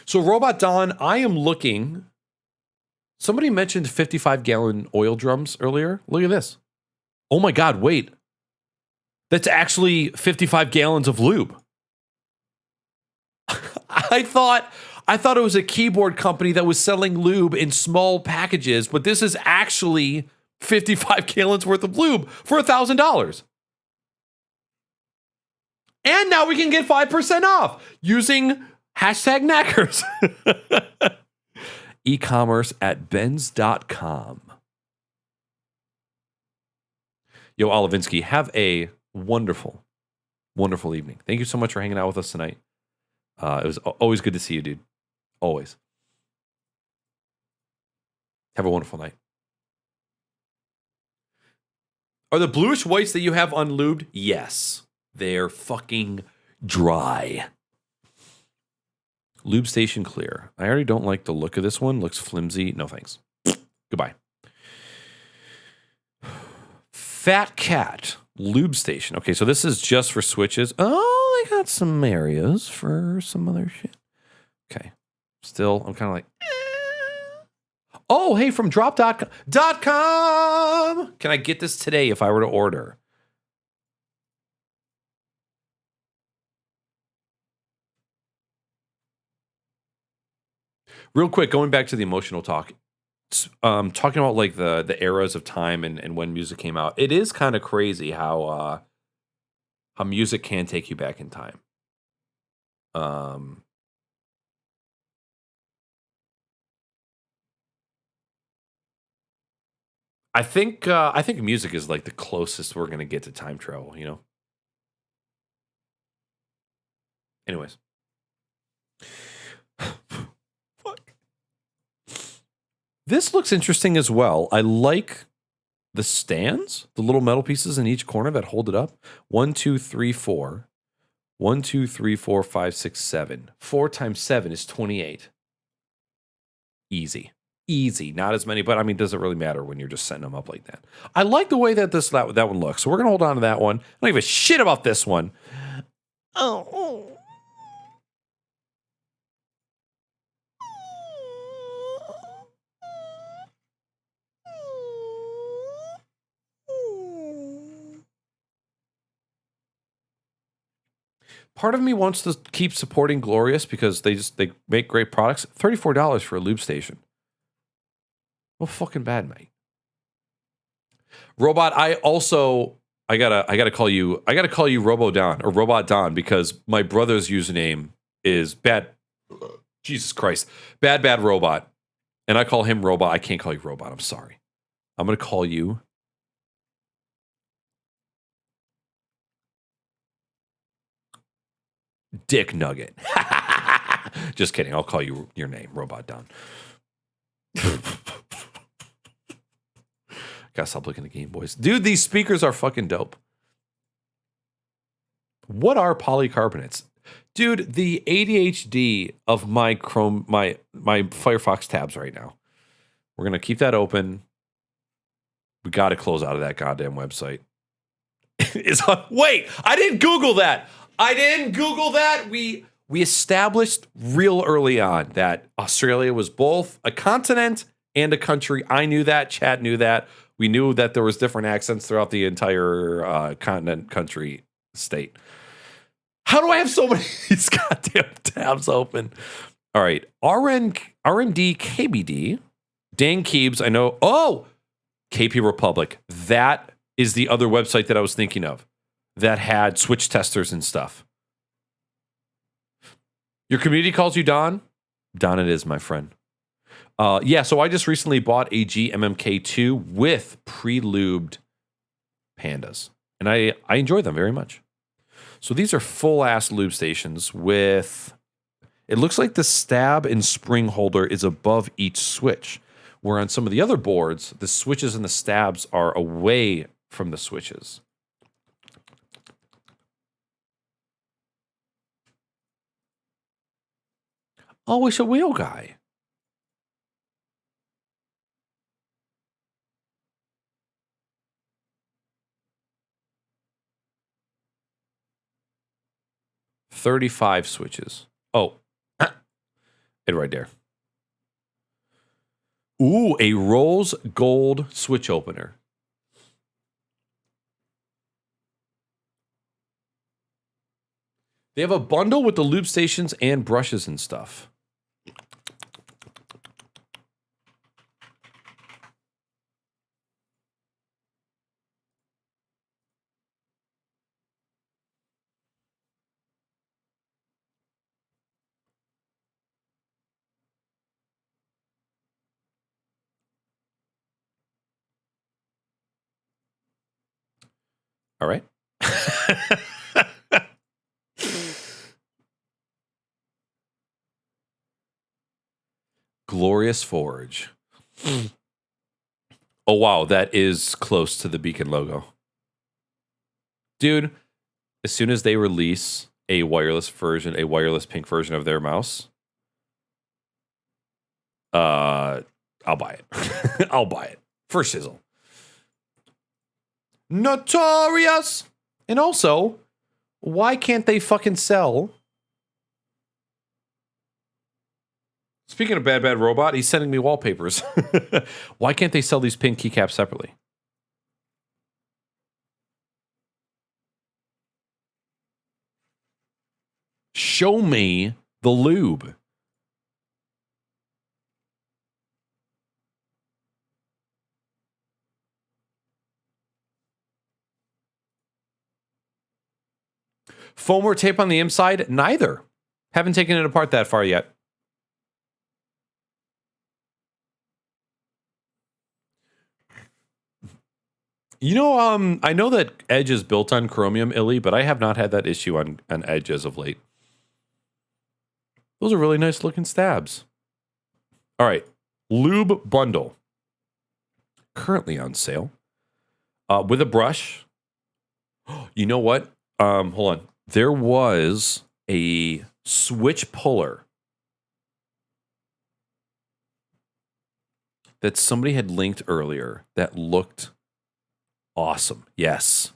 So, Robot Don, I am looking. Somebody mentioned 55-gallon oil drums earlier. Look at this. Oh my God, wait. That's actually 55 gallons of lube. I thought it was a keyboard company that was selling lube in small packages, but this is actually 55 gallons worth of lube for $1,000. And now we can get 5% off using #Nackers. E-commerce at benz.com. Yo, Olivinsky, have a wonderful, wonderful evening. Thank you so much for hanging out with us tonight. It was always good to see you, dude. Always. Have a wonderful night. Are the bluish whites that you have unlubed? Yes. They're fucking dry. Lube Station Clear. I already don't like the look of this one. Looks flimsy. No thanks. Goodbye. Fat Cat. Lube Station. Okay, so this is just for switches. Oh, they got some areas for some other shit. Okay. Still, I'm kind of like, Oh, hey, from drop.com. Can I get this today if I were to order? Real quick, going back to the emotional talk, talking about like the eras of time and when music came out. It is kind of crazy how music can take you back in time. I think music is like the closest we're gonna get to time travel, you know. Anyways. Fuck. This looks interesting as well. I like the stands, the little metal pieces in each corner that hold it up. 1, 2, 3, 4. 1, 2, 3, 4, 5, 6, 7. 4 times 7 is 28. Easy. Easy. Not as many, but I mean, does it really matter when you're just setting them up like that? I like the way that that one looks. So we're going to hold on to that one. I don't give a shit about this one. Oh. Part of me wants to keep supporting Glorious because they make great products. $34 for a lube station. Well, fucking bad, mate. Robot, I gotta call you Robo Don or Robot Don because my brother's username is bad. Jesus Christ, bad robot, and I call him Robot. I can't call you Robot. I'm sorry. I'm gonna call you Dick Nugget. Just kidding. I'll call you your name, Robot Don. Gotta stop looking at Game Boys. Dude, these speakers are fucking dope. What are polycarbonates? Dude, the ADHD of my Chrome, my Firefox tabs right now. We're gonna keep that open. We gotta close out of that goddamn website. Wait, I didn't Google that. We established real early on that Australia was both a continent and a country. I knew that. Chad knew that. We knew that there was different accents throughout the entire continent, country, state. How do I have so many of these goddamn tabs open? All right. RMD KBD. Dan Keebs, I know. Oh, KP Republic. That is the other website that I was thinking of that had switch testers and stuff. Your community calls you Don? Don it is, my friend. Yeah, so I just recently bought a GMMK2 with pre-lubed pandas. And I enjoy them very much. So these are full-ass lube stations with... It looks like the stab and spring holder is above each switch. Where on some of the other boards, the switches and the stabs are away from the switches. Oh, it's a wheel guy. $35 switches. Oh, it right there. Ooh, a rose gold switch opener. They have a bundle with the lube stations and brushes and stuff. All right. Glorious Forge. Oh, wow. That is close to the Beacon logo. Dude, as soon as they release a wireless pink version of their mouse, I'll buy it. I'll buy it. For shizzle. Notorious! And also, why can't they fucking sell... Speaking of bad robot, he's sending me wallpapers. Why can't they sell these pink keycaps separately? Show me the lube. Foam or tape on the inside? Neither. Haven't taken it apart that far yet. You know, I know that Edge is built on chromium, Illy, but I have not had that issue on Edge as of late. Those are really nice looking stabs. All right. Lube bundle. Currently on sale. With a brush. You know what? Hold on. There was a switch puller that somebody had linked earlier that looked awesome. Yes.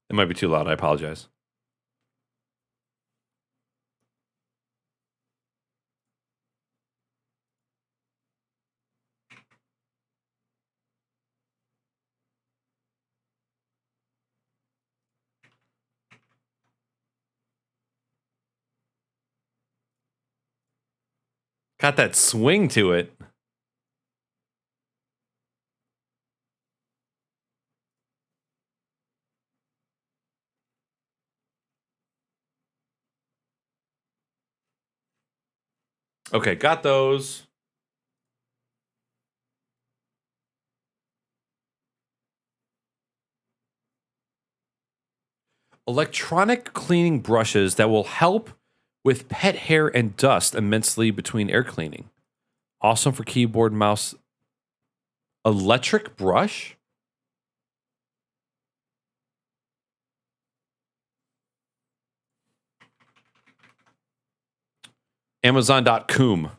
It might be too loud. I apologize. Got that swing to it. Okay, got those. Electronic cleaning brushes that will help with pet hair and dust immensely between air cleaning. Awesome for keyboard, mouse. Electric brush? Amazon.com.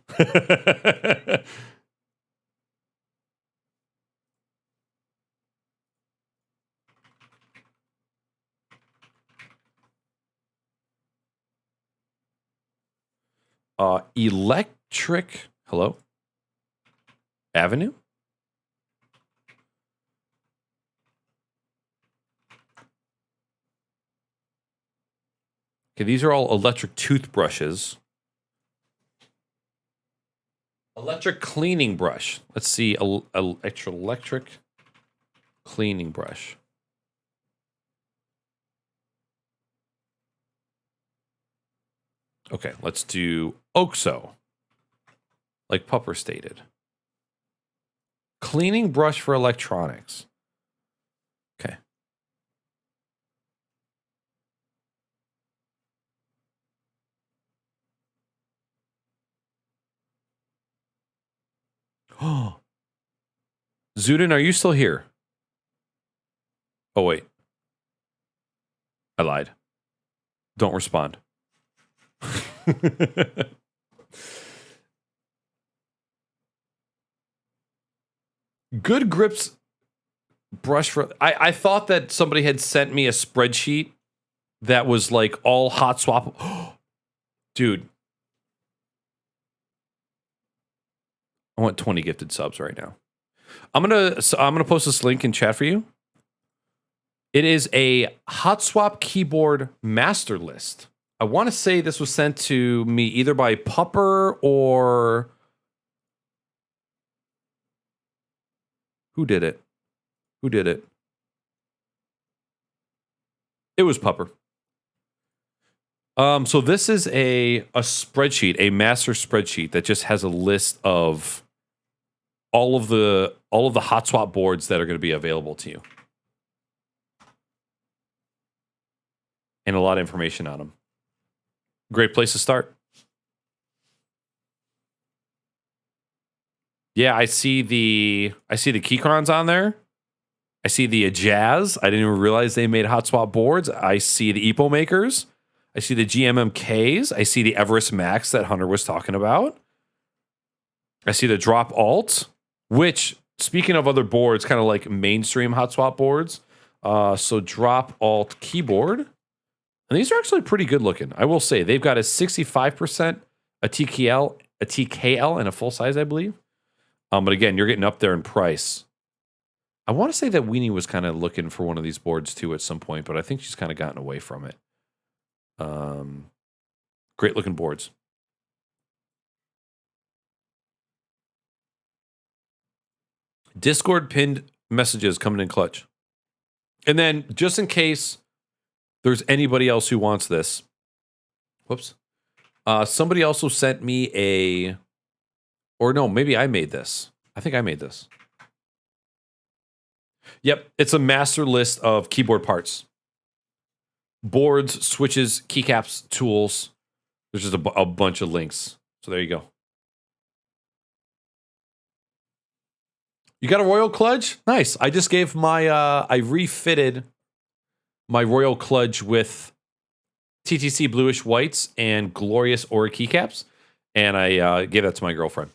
Electric. Hello? Avenue? Okay, these are all electric toothbrushes. Electric cleaning brush. Let's see. Electric cleaning brush. Okay, let's do OXO. Like Pupper stated. Cleaning brush for electronics. Okay. Oh. Zudin, are you still here? Oh, wait. I lied. Don't respond. Good grips brush for... I thought that somebody had sent me a spreadsheet that was like all hot swap. Dude. I want 20 gifted subs right now. I'm gonna post this link in chat for you. It is a hot swap keyboard master list. I want to say this was sent to me either by Pupper or who did it? Who did it? It was Pupper. So this is a spreadsheet, a master spreadsheet that just has a list of all of the hot swap boards that are going to be available to you. And a lot of information on them. Great place to start. Yeah, I see the Keychron's on there. I see the Jazz. I didn't even realize they made hot swap boards. I see the EPO makers. I see the GMMKs. I see the Everest Max that Hunter was talking about. I see the Drop Alt, which, speaking of other boards, kind of like mainstream hot swap boards. So Drop Alt keyboard. And these are actually pretty good looking. I will say they've got a 65%, a TKL, and a full size, I believe. But again, you're getting up there in price. I want to say that Weenie was kind of looking for one of these boards too at some point, but I think she's kind of gotten away from it. Great looking boards. Discord pinned messages coming in clutch. And then just in case there's anybody else who wants this. Whoops. Somebody also sent me or no, maybe I made this. I think I made this. Yep, it's a master list of keyboard parts. Boards, switches, keycaps, tools. There's just a bunch of links. So there you go. You got a Royal Kludge? Nice. I just gave my, I refitted my Royal Kludge with TTC Bluish Whites and Glorious Aura keycaps. And I gave that to my girlfriend.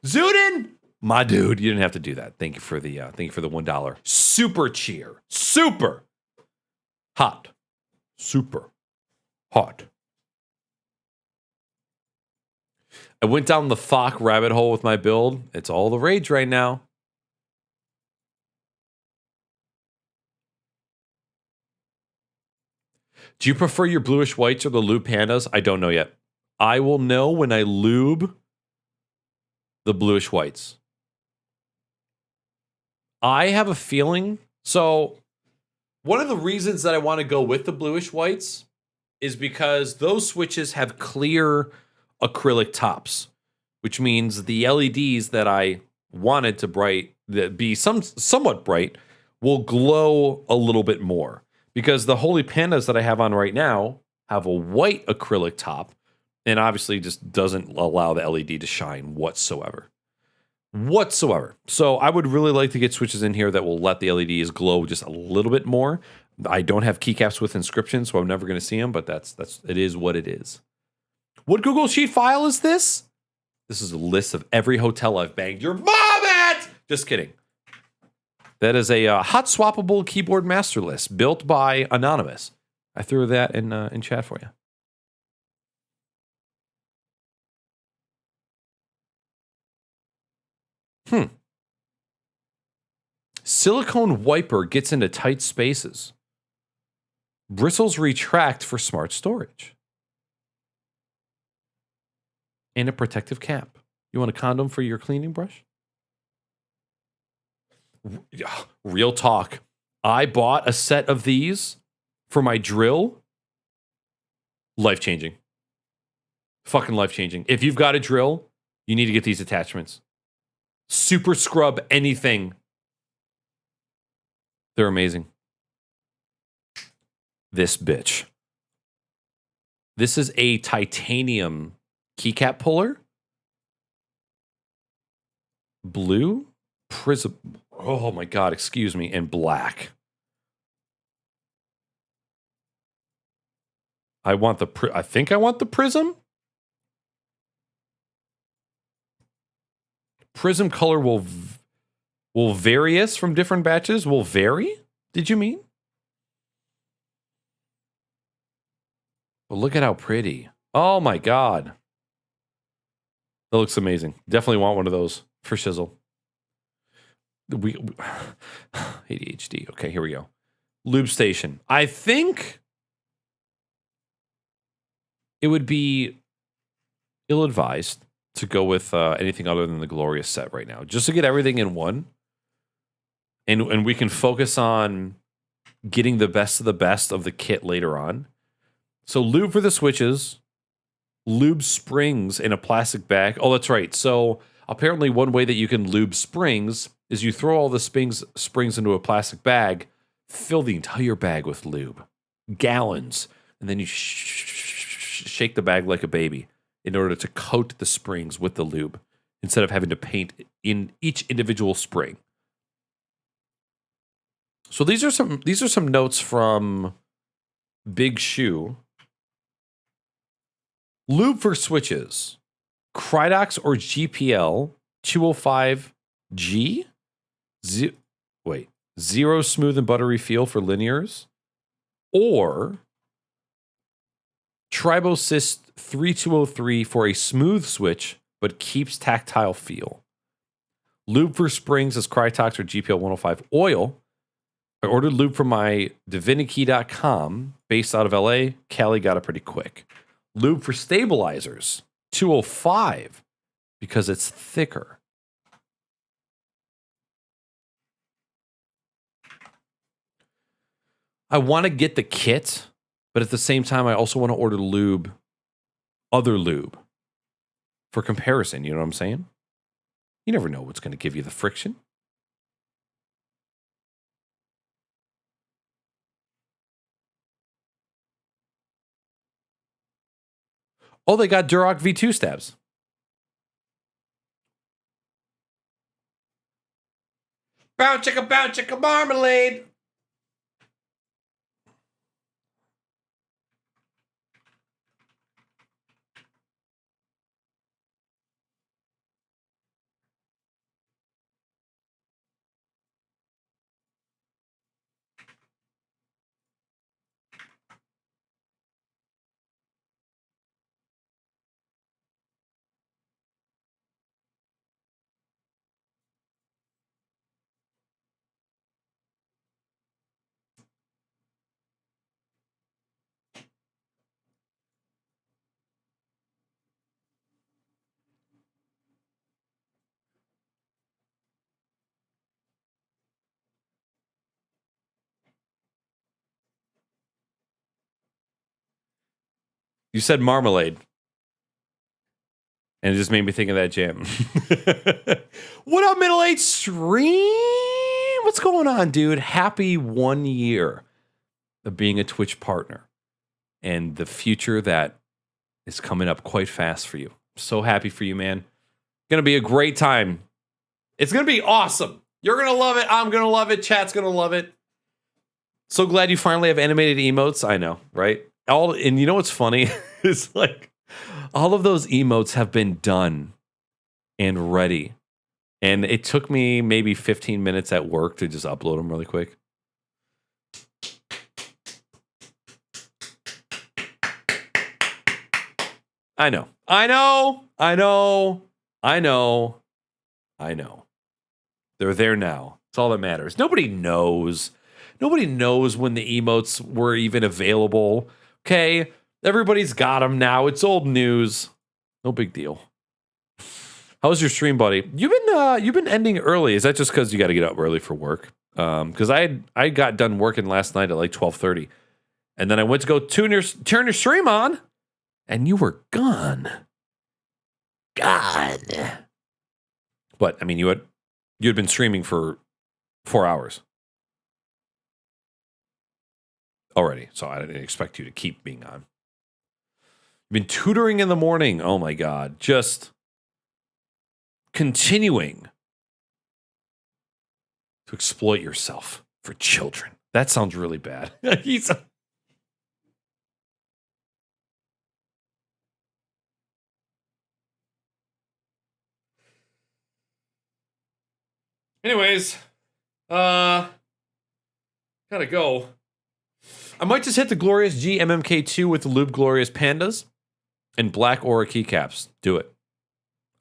Zudin! My dude, you didn't have to do that. Thank you for the $1. Super cheer. Super hot. Super hot. I went down the Thok rabbit hole with my build. It's all the rage right now. Do you prefer your Bluish Whites or the Lube Pandas? I don't know yet. I will know when I lube the bluish whites. I have a feeling. So, one of the reasons that I want to go with the bluish whites is because those switches have clear acrylic tops, which means the LEDs that I wanted that be somewhat bright will glow a little bit more, because the Holy Pandas that I have on right now have a white acrylic top and obviously just doesn't allow the LED to shine whatsoever. So I would really like to get switches in here that will let the LEDs glow just a little bit more. I don't have keycaps with inscription, so I'm never going to see them, but it is what it is. What Google Sheet file is this? This is a list of every hotel I've banged your mom at! Just kidding. That is a hot swappable keyboard master list built by Anonymous. I threw that in chat for you. Silicone wiper gets into tight spaces. Bristles retract for smart storage. And a protective cap. You want a condom for your cleaning brush? Real talk. I bought a set of these for my drill. Life-changing. Fucking life-changing. If you've got a drill, you need to get these attachments. Super scrub anything. They're amazing. This bitch. This is a titanium keycap puller. Blue prism. Oh my God, excuse me. And black. I think I want the prism. Prism color will various from different batches. Will vary? Did you mean? Well, look at how pretty. Oh my God. That looks amazing. Definitely want one of those for shizzle. ADHD. Okay, here we go. Lube station. I think it would be ill-advised to go with anything other than the Glorious set right now, just to get everything in one, and we can focus on getting the best of the kit later on. So lube for the switches, lube springs in a plastic bag. Oh, that's right. So apparently one way that you can lube springs is you throw all the springs into a plastic bag, fill the entire bag with lube, gallons, and then you shake the bag like a baby in order to coat the springs with the lube instead of having to paint in each individual spring. So these are some notes from Big Shoe. Lube for switches. Krydox or GPL 205G. Zero smooth and buttery feel for linears. Or Tribosys 3203 for a smooth switch but keeps tactile feel. Lube for springs is Krydox or GPL 105 oil. I ordered lube from my divinity.com based out of LA. Cali got it pretty quick. Lube for stabilizers 205 because it's thicker. I want to get the kit, but at the same time, I also want to order other lube for comparison. You know what I'm saying? You never know what's going to give you the friction. Oh, they got Duroc V2 stabs. Bow chicka marmalade. You said marmalade. And it just made me think of that jam. What up, Middle Age Stream? What's going on, dude? Happy 1 year of being a Twitch partner and the future that is coming up quite fast for you. So happy for you, man. Gonna be a great time. It's gonna be awesome. You're gonna love it. I'm gonna love it. Chat's gonna love it. So glad you finally have animated emotes. I know, right? And you know what's funny? It's like all of those emotes have been done and ready. And it took me maybe 15 minutes at work to just upload them really quick. I know. They're there now. It's all that matters. Nobody knows. Nobody knows when the emotes were even available. Okay? Everybody's got them now. It's old news. No big deal. How's your stream, buddy? You've been ending early. Is that just because you got to get up early for work? Because I got done working last night at like 12:30, and then I went to go turn your stream on, and you were gone. God. But I mean, you had been streaming for 4 hours already, so I didn't expect you to keep being on. You've been tutoring in the morning. Oh my God, just continuing to exploit yourself for children. That sounds really bad. Anyways, gotta go. I might just hit the Glorious G MMK2 with the Lube Glorious Pandas and Black Aura keycaps. Do it.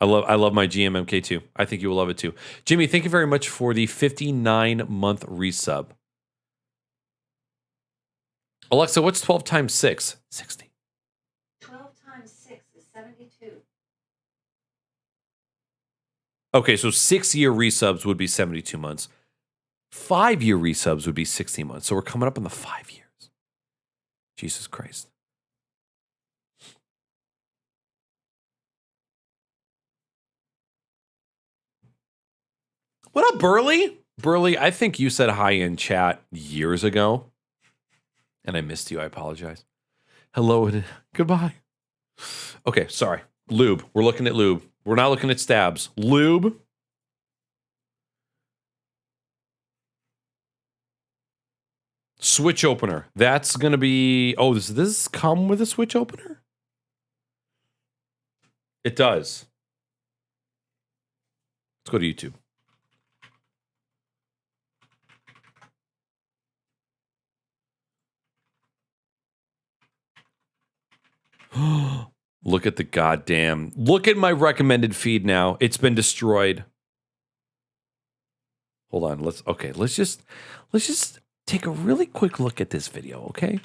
I love my GMMK2. I think you will love it too. Jimmy, thank you very much for the 59-month resub. Alexa, what's 12 times 6? 60. 12 times 6 is 72. Okay, so 6-year resubs would be 72 months. 5-year resubs would be 60 months. So we're coming up on the 5 years. Jesus Christ. What up, Burley? Burley, I think you said hi in chat years ago, and I missed you. I apologize. Hello and goodbye. Okay, sorry. Lube. We're looking at lube. We're not looking at stabs. Lube. Switch opener. That's going to be... Oh, does this come with a switch opener? It does. Let's go to YouTube. Look at the goddamn... Look at my recommended feed now. It's been destroyed. Hold on. Let's just take a really quick look at this video, okay?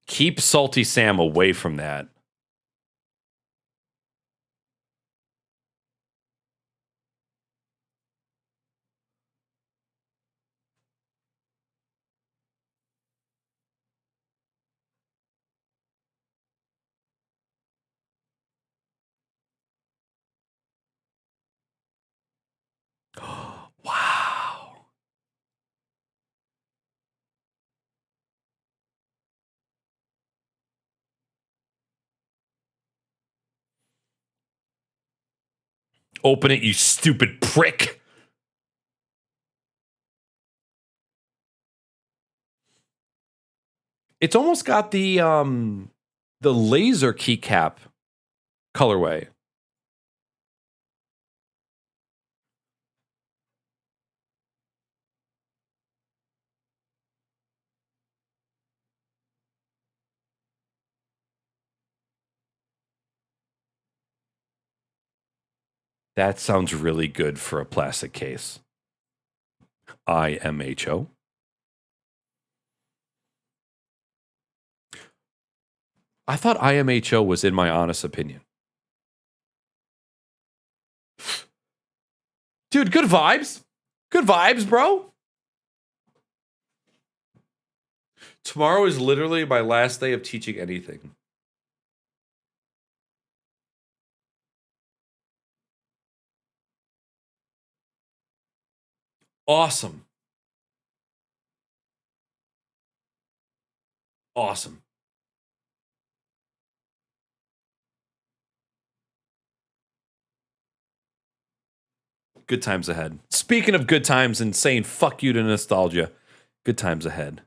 Keep Salty Sam away from that. Wow. Open it, you stupid prick. It's almost got the laser keycap colorway. That sounds really good for a plastic case. IMHO. I thought IMHO was in my honest opinion. Dude, good vibes. Good vibes, bro. Tomorrow is literally my last day of teaching anything. Awesome. Awesome. Good times ahead. Speaking of good times and saying fuck you to nostalgia, good times ahead.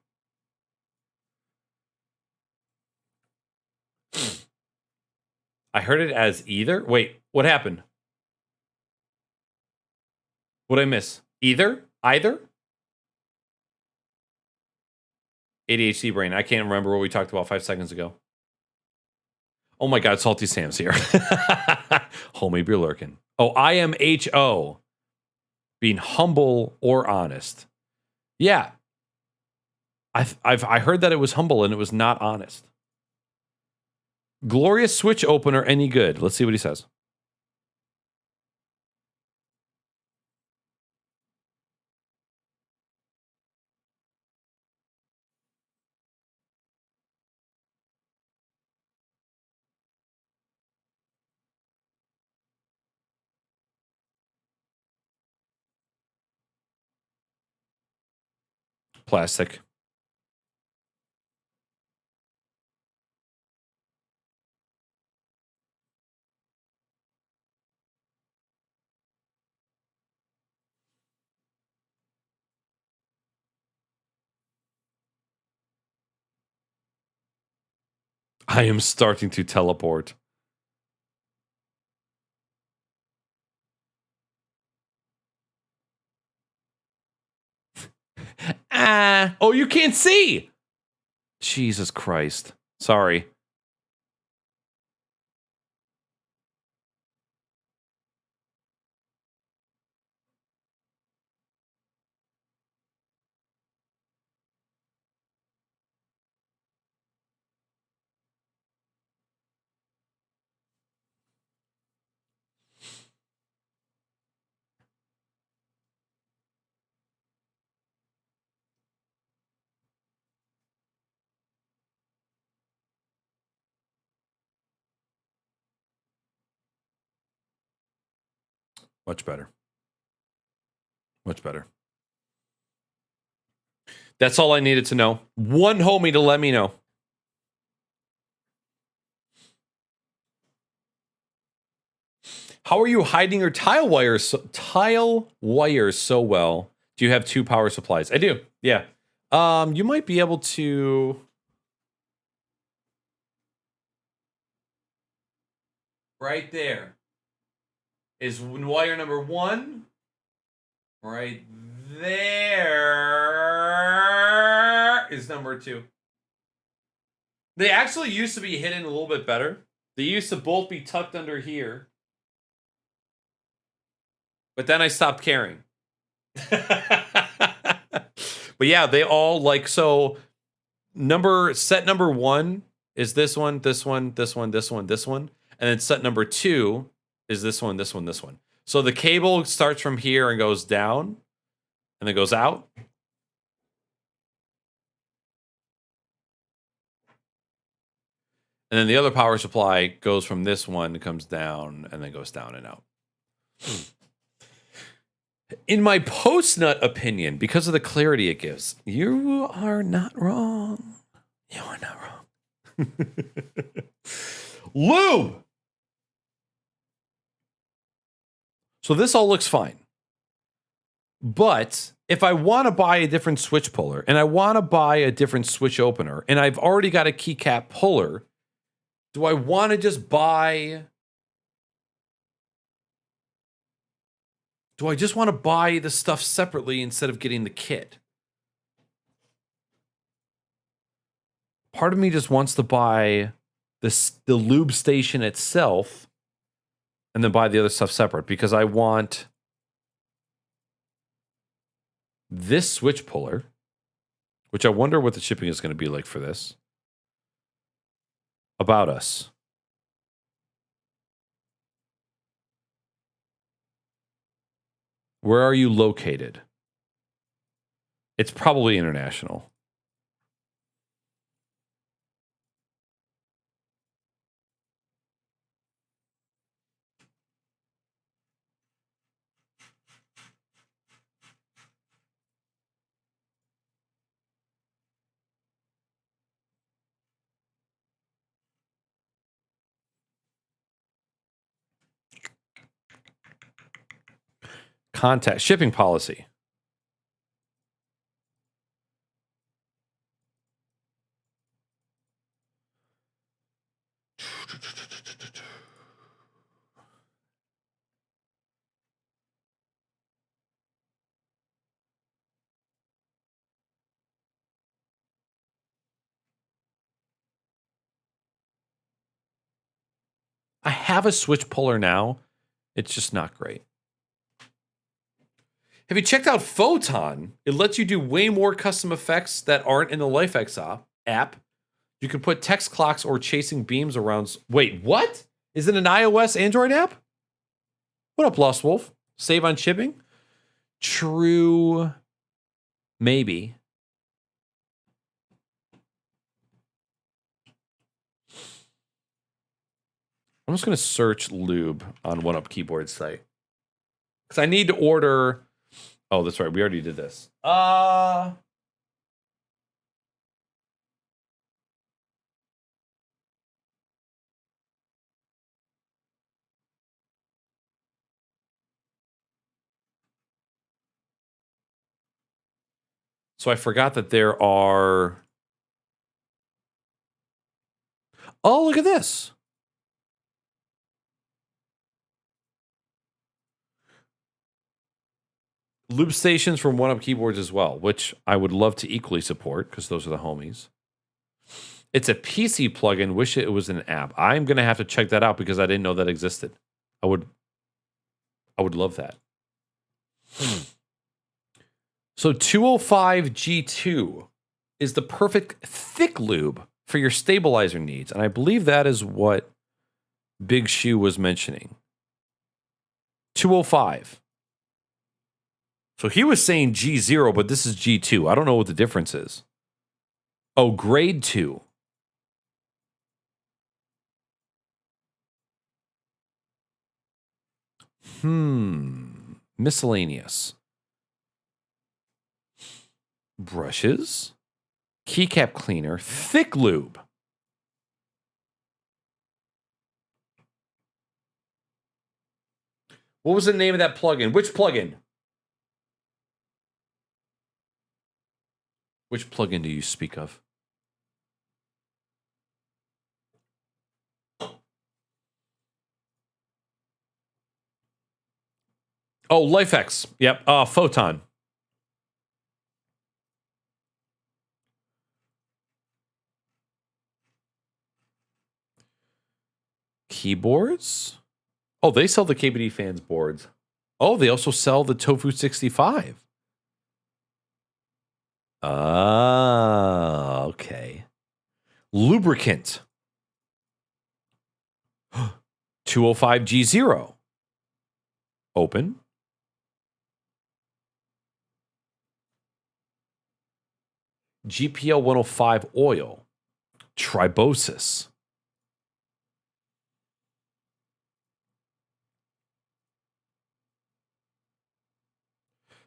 I heard it as either. Wait, what happened? What did I miss? Either? Either? ADHD brain. I can't remember what we talked about 5 seconds ago. Oh my God, Salty Sam's here. Homie, you're lurking. Oh, IMHO. Being humble or honest. Yeah. I heard that it was humble and it was not honest. Glorious Switch opener, any good? Let's see what he says. Plastic. I am starting to teleport. Oh, you can't see. Jesus Christ. Sorry. Much better. Much better. That's all I needed to know. One homie to let me know. How are you hiding your tile wires so well? Do you have 2 power supplies? I do. Yeah. You might be able to right there is wire number 1. Right there is number 2. They actually used to be hidden a little bit better. They used to both be tucked under here. But then I stopped caring. But yeah, they all like so set number 1 is this one, this one, this one, this one, this one. And then set number 2 is this one, this one, this one. So the cable starts from here and goes down and then goes out. And then the other power supply goes from this one, comes down, and then goes down and out. In my post-nut opinion, because of the clarity it gives, you are not wrong. You are not wrong. Lube! So this all looks fine. But if I want to buy a different switch puller, and I want to buy a different switch opener, and I've already got a keycap puller, do I want to just buy... Do I just want to buy the stuff separately instead of getting the kit? Part of me just wants to buy the lube station itself and then buy the other stuff separate because I want this switch puller, which I wonder what the shipping is going to be like for this. About Us. Where are you located? It's probably international. Contact shipping policy. I have a switch puller now. It's just not great. Have you checked out Photon? It lets you do way more custom effects that aren't in the LifeX app. You can put text clocks or chasing beams around. Wait, what? Is it an iOS Android app? What up, Lost Wolf? Save on shipping? True. Maybe. I'm just going to search lube on OneUp Keyboard site. Because I need to order... Oh, that's right. We already did this. So I forgot that there are... Oh, look at this. Loop stations from OneUp Keyboards as well, which I would love to equally support because those are the homies. It's a PC plugin. Wish it was an app. I'm going to have to check that out because I didn't know that existed. I would love that. So 205 G2 is the perfect thick lube for your stabilizer needs. And I believe that is what Big Shoe was mentioning. 205. So he was saying G0, but this is G2. I don't know what the difference is. Oh, grade 2. Miscellaneous. Brushes. Keycap cleaner. Thick lube. What was the name of that plugin? Which plugin? Which plugin do you speak of? Oh, LifeX. Yep. Photon. Keyboards? Oh, they sell the KBD fans boards. Oh, they also sell the Tofu 65. Ah, okay. Lubricant. 205G0. Open. GPL 105 oil. Tribosis.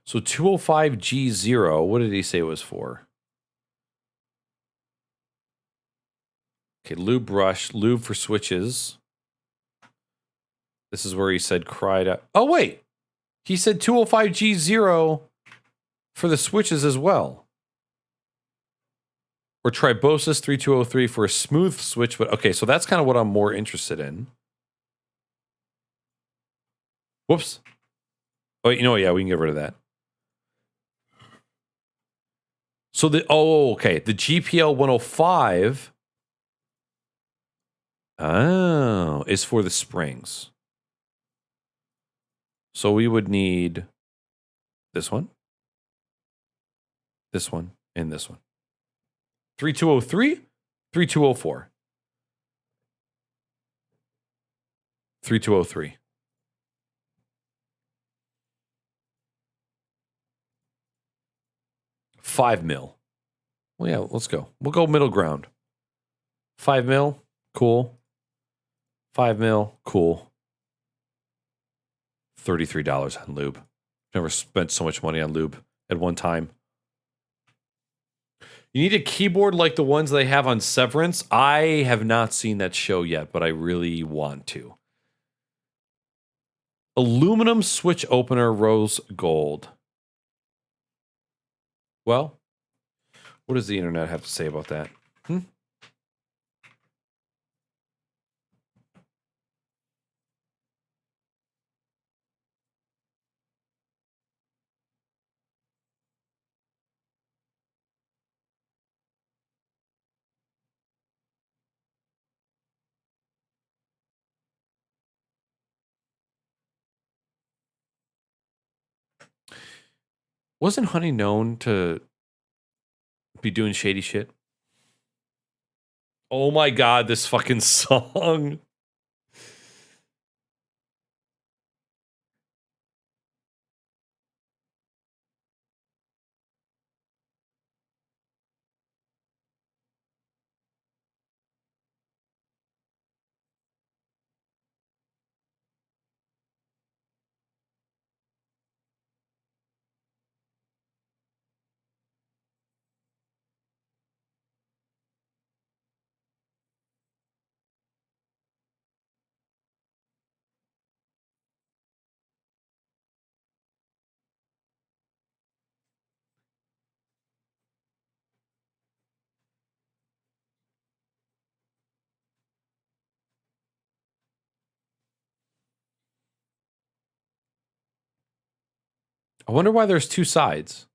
So 205G0, what did he say it was for? Okay, lube brush, lube for switches. This is where he said cried out. Oh, wait. He said 205G0 for the switches as well. Or Tribosis 3203 for a smooth switch. But okay, so that's kind of what I'm more interested in. Whoops. Oh, you know what? Yeah, we can get rid of that. So okay. The GPL 105 is for the springs. So we would need this one, and this one. 3203, 3204. 3203. $5 mil. Well, yeah, let's go. We'll go middle ground. $5 mil, cool. $5 mil, cool. $33 on lube. Never spent so much money on lube at one time. You need a keyboard like the ones they have on Severance. I have not seen that show yet, but I really want to. Aluminum switch opener, rose gold. Well, what does the internet have to say about that? Wasn't Honey known to be doing shady shit? Oh my god, this fucking song. I wonder why there's two sides.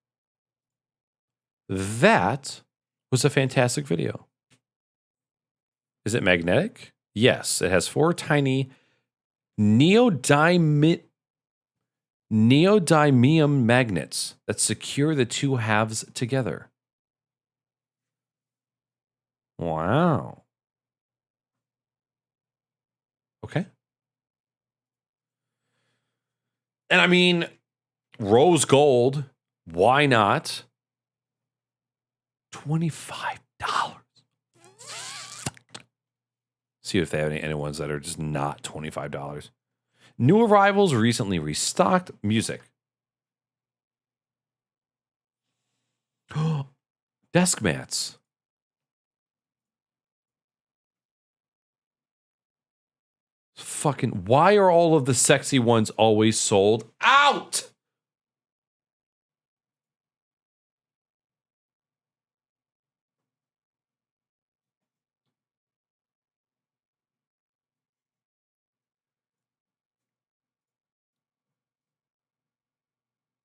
That was a fantastic video. Is it magnetic? Yes. It has 4 tiny neodymium magnets that secure the two halves together. Wow. Okay. And I mean, rose gold, why not? $25. See if they have any ones that are just not $25. New arrivals recently restocked. Music. Desk mats. Fucking, why are all of the sexy ones always sold out?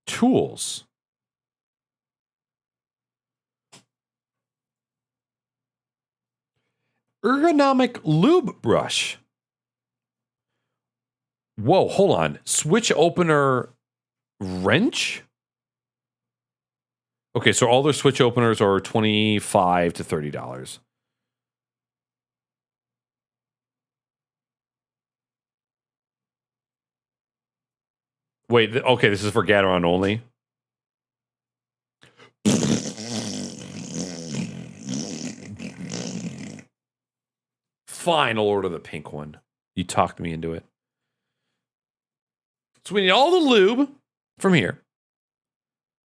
Tools. Ergonomic lube brush. Whoa, hold on. Switch opener wrench? Okay, so all their switch openers are $25 to $30. Wait, okay, this is for Gateron only. Fine, I'll order the pink one. You talked me into it. So we need all the lube from here.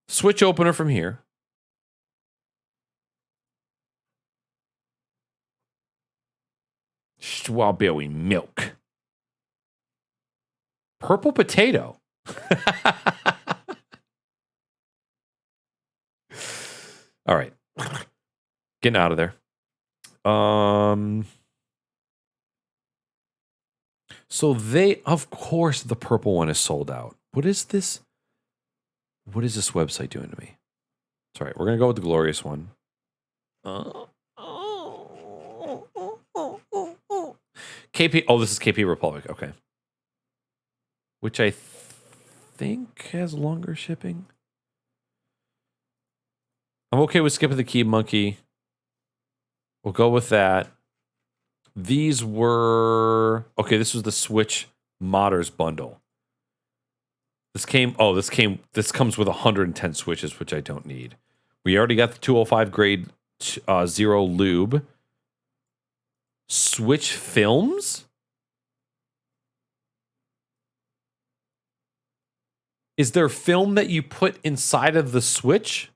Switch opener from here. Strawberry milk. Purple potato. All right. Getting out of there. So they, of course, the purple one is sold out. What is this? What is this website doing to me? It's all right. We're going to go with the glorious one. KP. Oh, this is KP Republic. Okay. Which I think has longer shipping. I'm okay with skipping the Key Monkey. We'll go with that. These were okay. This was the Switch Modders bundle. This comes with 110 switches, which I don't need. We already got the 205 grade 0 lube. Switch films? Is there film that you put inside of the Switch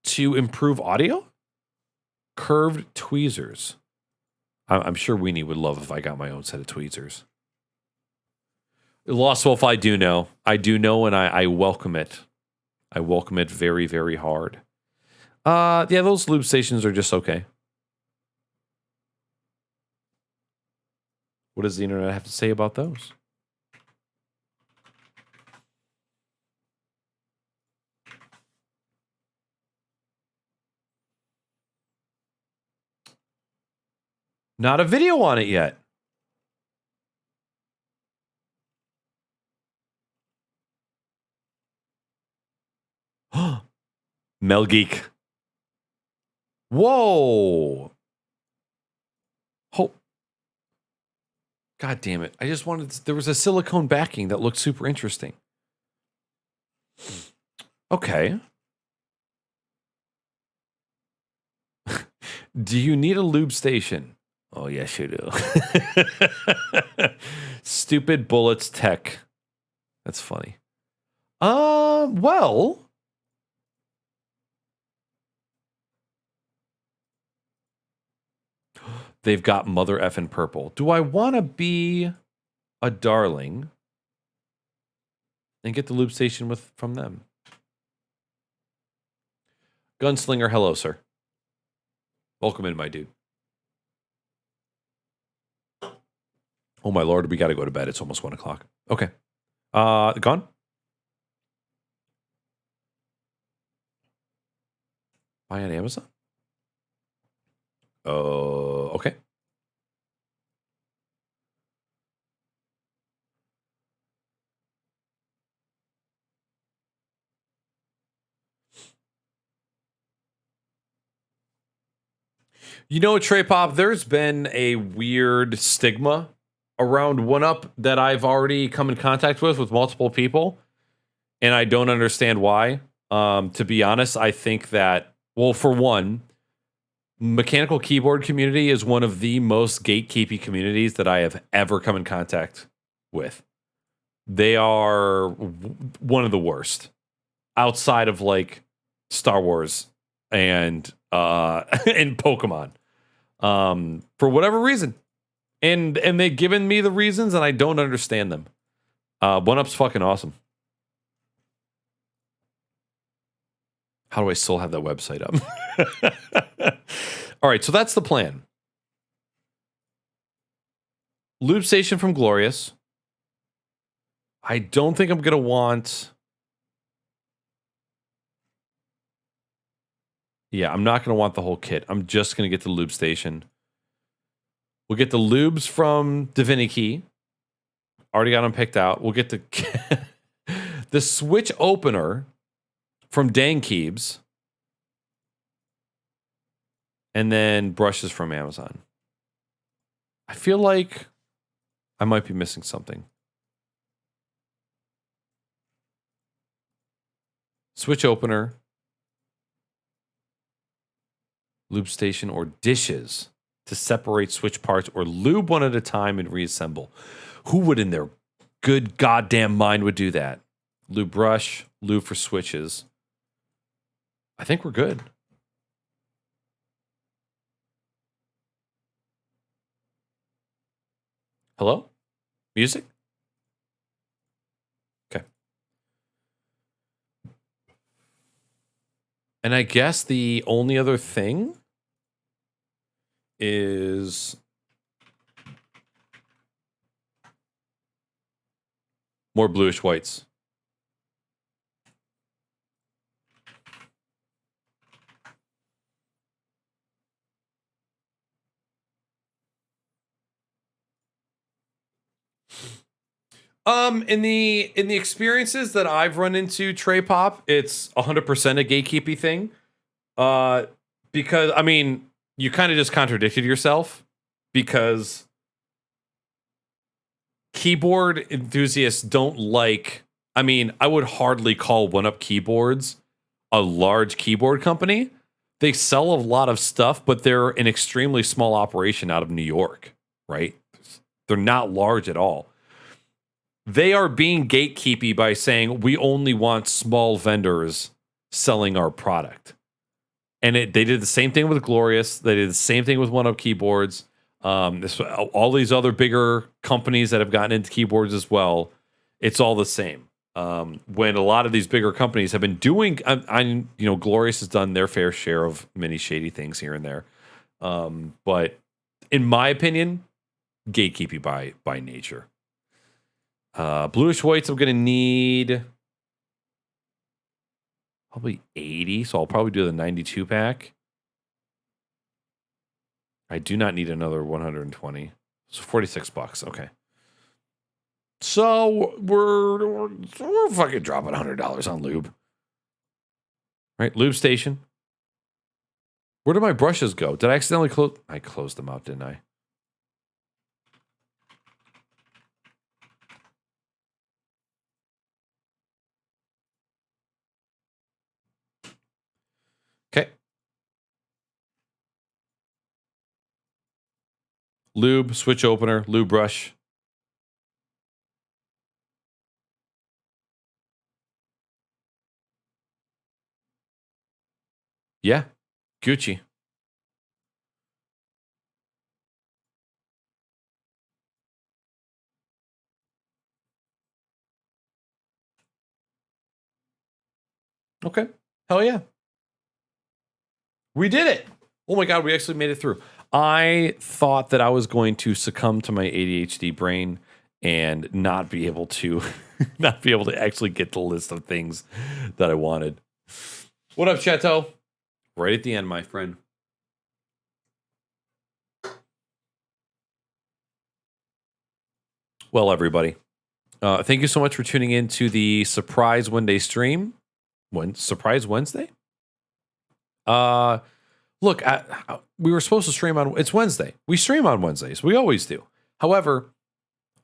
to improve audio? Curved tweezers. I'm sure Weenie would love if I got my own set of tweezers. Lost Wolf, I do know. I do know, and I welcome it. I welcome it very, very hard. Yeah, those lube stations are just okay. What does the internet have to say about those? Not a video on it yet. Mel Geek. Whoa. Oh. God damn it. I just wanted there was a silicone backing that looked super interesting. Okay. Do you need a lube station? Oh, yes, you do. Stupid bullets tech. That's funny. Well. They've got Mother Effin' Purple. Do I want to be a darling and get the lube station from them? Gunslinger, hello, sir. Welcome in, my dude. Oh, my lord, we got to go to bed. It's almost 1 o'clock. Okay. Gone? Buy on Amazon? Okay. You know, Trey Pop, there's been a weird stigma around 1UP that I've already come in contact with multiple people, and I don't understand why. To be honest, I think that, well, for one, mechanical keyboard community is one of the most gatekeepy communities that I have ever come in contact with. They are one of the worst outside of like Star Wars and and Pokemon. For whatever reason. And they've given me the reasons and I don't understand them. 1UP's fucking awesome. How do I still have that website up? All right, so that's the plan. Lube station from Glorious. I don't think I'm going to want... Yeah, I'm not going to want the whole kit. I'm just going to get the lube station. We'll get the lubes from Divinity. Already got them picked out. We'll get the the Switch opener from Dankeebs. And then brushes from Amazon. I feel like I might be missing something. Switch opener. Lube station or dishes to separate switch parts or lube one at a time and reassemble. Who would in their good goddamn mind would do that? Lube brush, lube for switches. I think we're good. Hello? Music? Okay. And I guess the only other thing is more bluish whites. In the experiences that I've run into Trey Pop, it's 100% a gatekeepy thing. Because I mean, you kind of just contradicted yourself because keyboard enthusiasts don't like. I mean, I would hardly call One Up Keyboards a large keyboard company. They sell a lot of stuff, but they're an extremely small operation out of New York, right? They're not large at all. They are being gatekeepy by saying we only want small vendors selling our product. And they did the same thing with Glorious. They did the same thing with One Up Keyboards. All these other bigger companies that have gotten into keyboards as well. It's all the same. When a lot of these bigger companies have been doing, Glorious has done their fair share of many shady things here and there. But in my opinion, gatekeepy by nature. Bluish whites, I'm going to need probably 80, so I'll probably do the 92 pack. I do not need another 120. So $46. Okay. So we're fucking dropping $100 on lube. Right? Lube station. Where did my brushes go? Did I accidentally close? I closed them out, didn't I? Okay. Lube, switch opener, lube brush. Yeah. Gucci. Okay. Hell yeah. We did it. Oh my God, we actually made it through. I thought that I was going to succumb to my ADHD brain and not be able to actually get the list of things that I wanted. What up, Chateau? Right at the end, my friend. Well, everybody, thank you so much for tuning in to the Surprise Wednesday stream. Surprise Wednesday? Look, we were supposed to stream on. It's Wednesday. We stream on Wednesdays. We always do. However,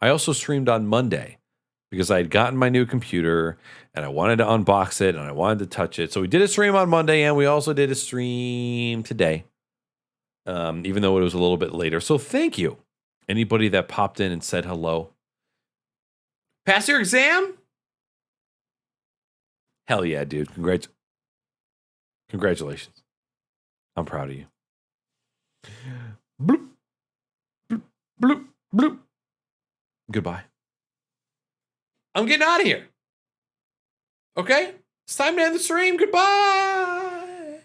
I also streamed on Monday because I had gotten my new computer and I wanted to unbox it and I wanted to touch it. So we did a stream on Monday and we also did a stream today, even though it was a little bit later. So thank you, anybody that popped in and said hello. Pass your exam? Hell yeah, dude. Congratulations. I'm proud of you. Bloop, bloop, bloop, bloop. Goodbye. I'm getting out of here. Okay? It's time to end the stream. Goodbye.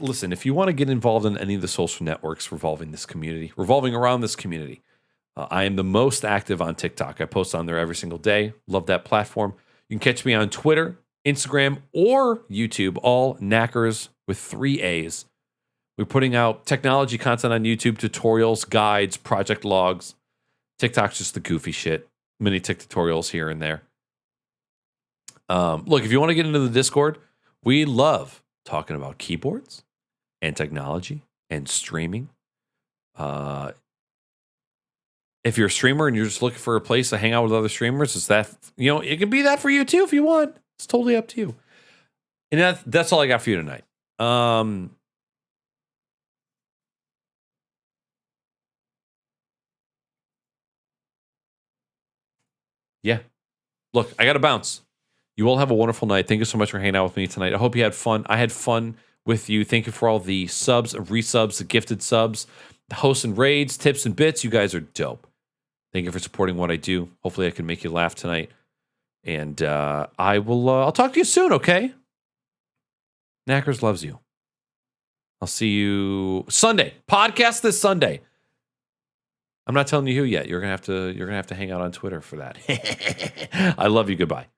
Listen, if you want to get involved in any of the social networks revolving around this community, I am the most active on TikTok. I post on there every single day. Love that platform. You can catch me on Twitter, Instagram, or YouTube, all Knackers with 3 A's. We're putting out technology content on YouTube, tutorials, guides, project logs. TikTok's just the goofy shit. Mini tick tutorials here and there. Look, if you want to get into the Discord, we love talking about keyboards and technology and streaming. If you're a streamer and you're just looking for a place to hang out with other streamers, it can be that for you too if you want. It's totally up to you. And that's all I got for you tonight. Yeah. Look, I got to bounce. You all have a wonderful night. Thank you so much for hanging out with me tonight. I hope you had fun. I had fun with you. Thank you for all the subs, resubs, the gifted subs, the hosts and raids, tips and bits. You guys are dope. Thank you for supporting what I do. Hopefully I can make you laugh tonight. And I'll talk to you soon, okay? Knackers loves you. I'll see you Sunday. Podcast this Sunday. I'm not telling you who yet. You're gonna have to hang out on Twitter for that. I love you. Goodbye.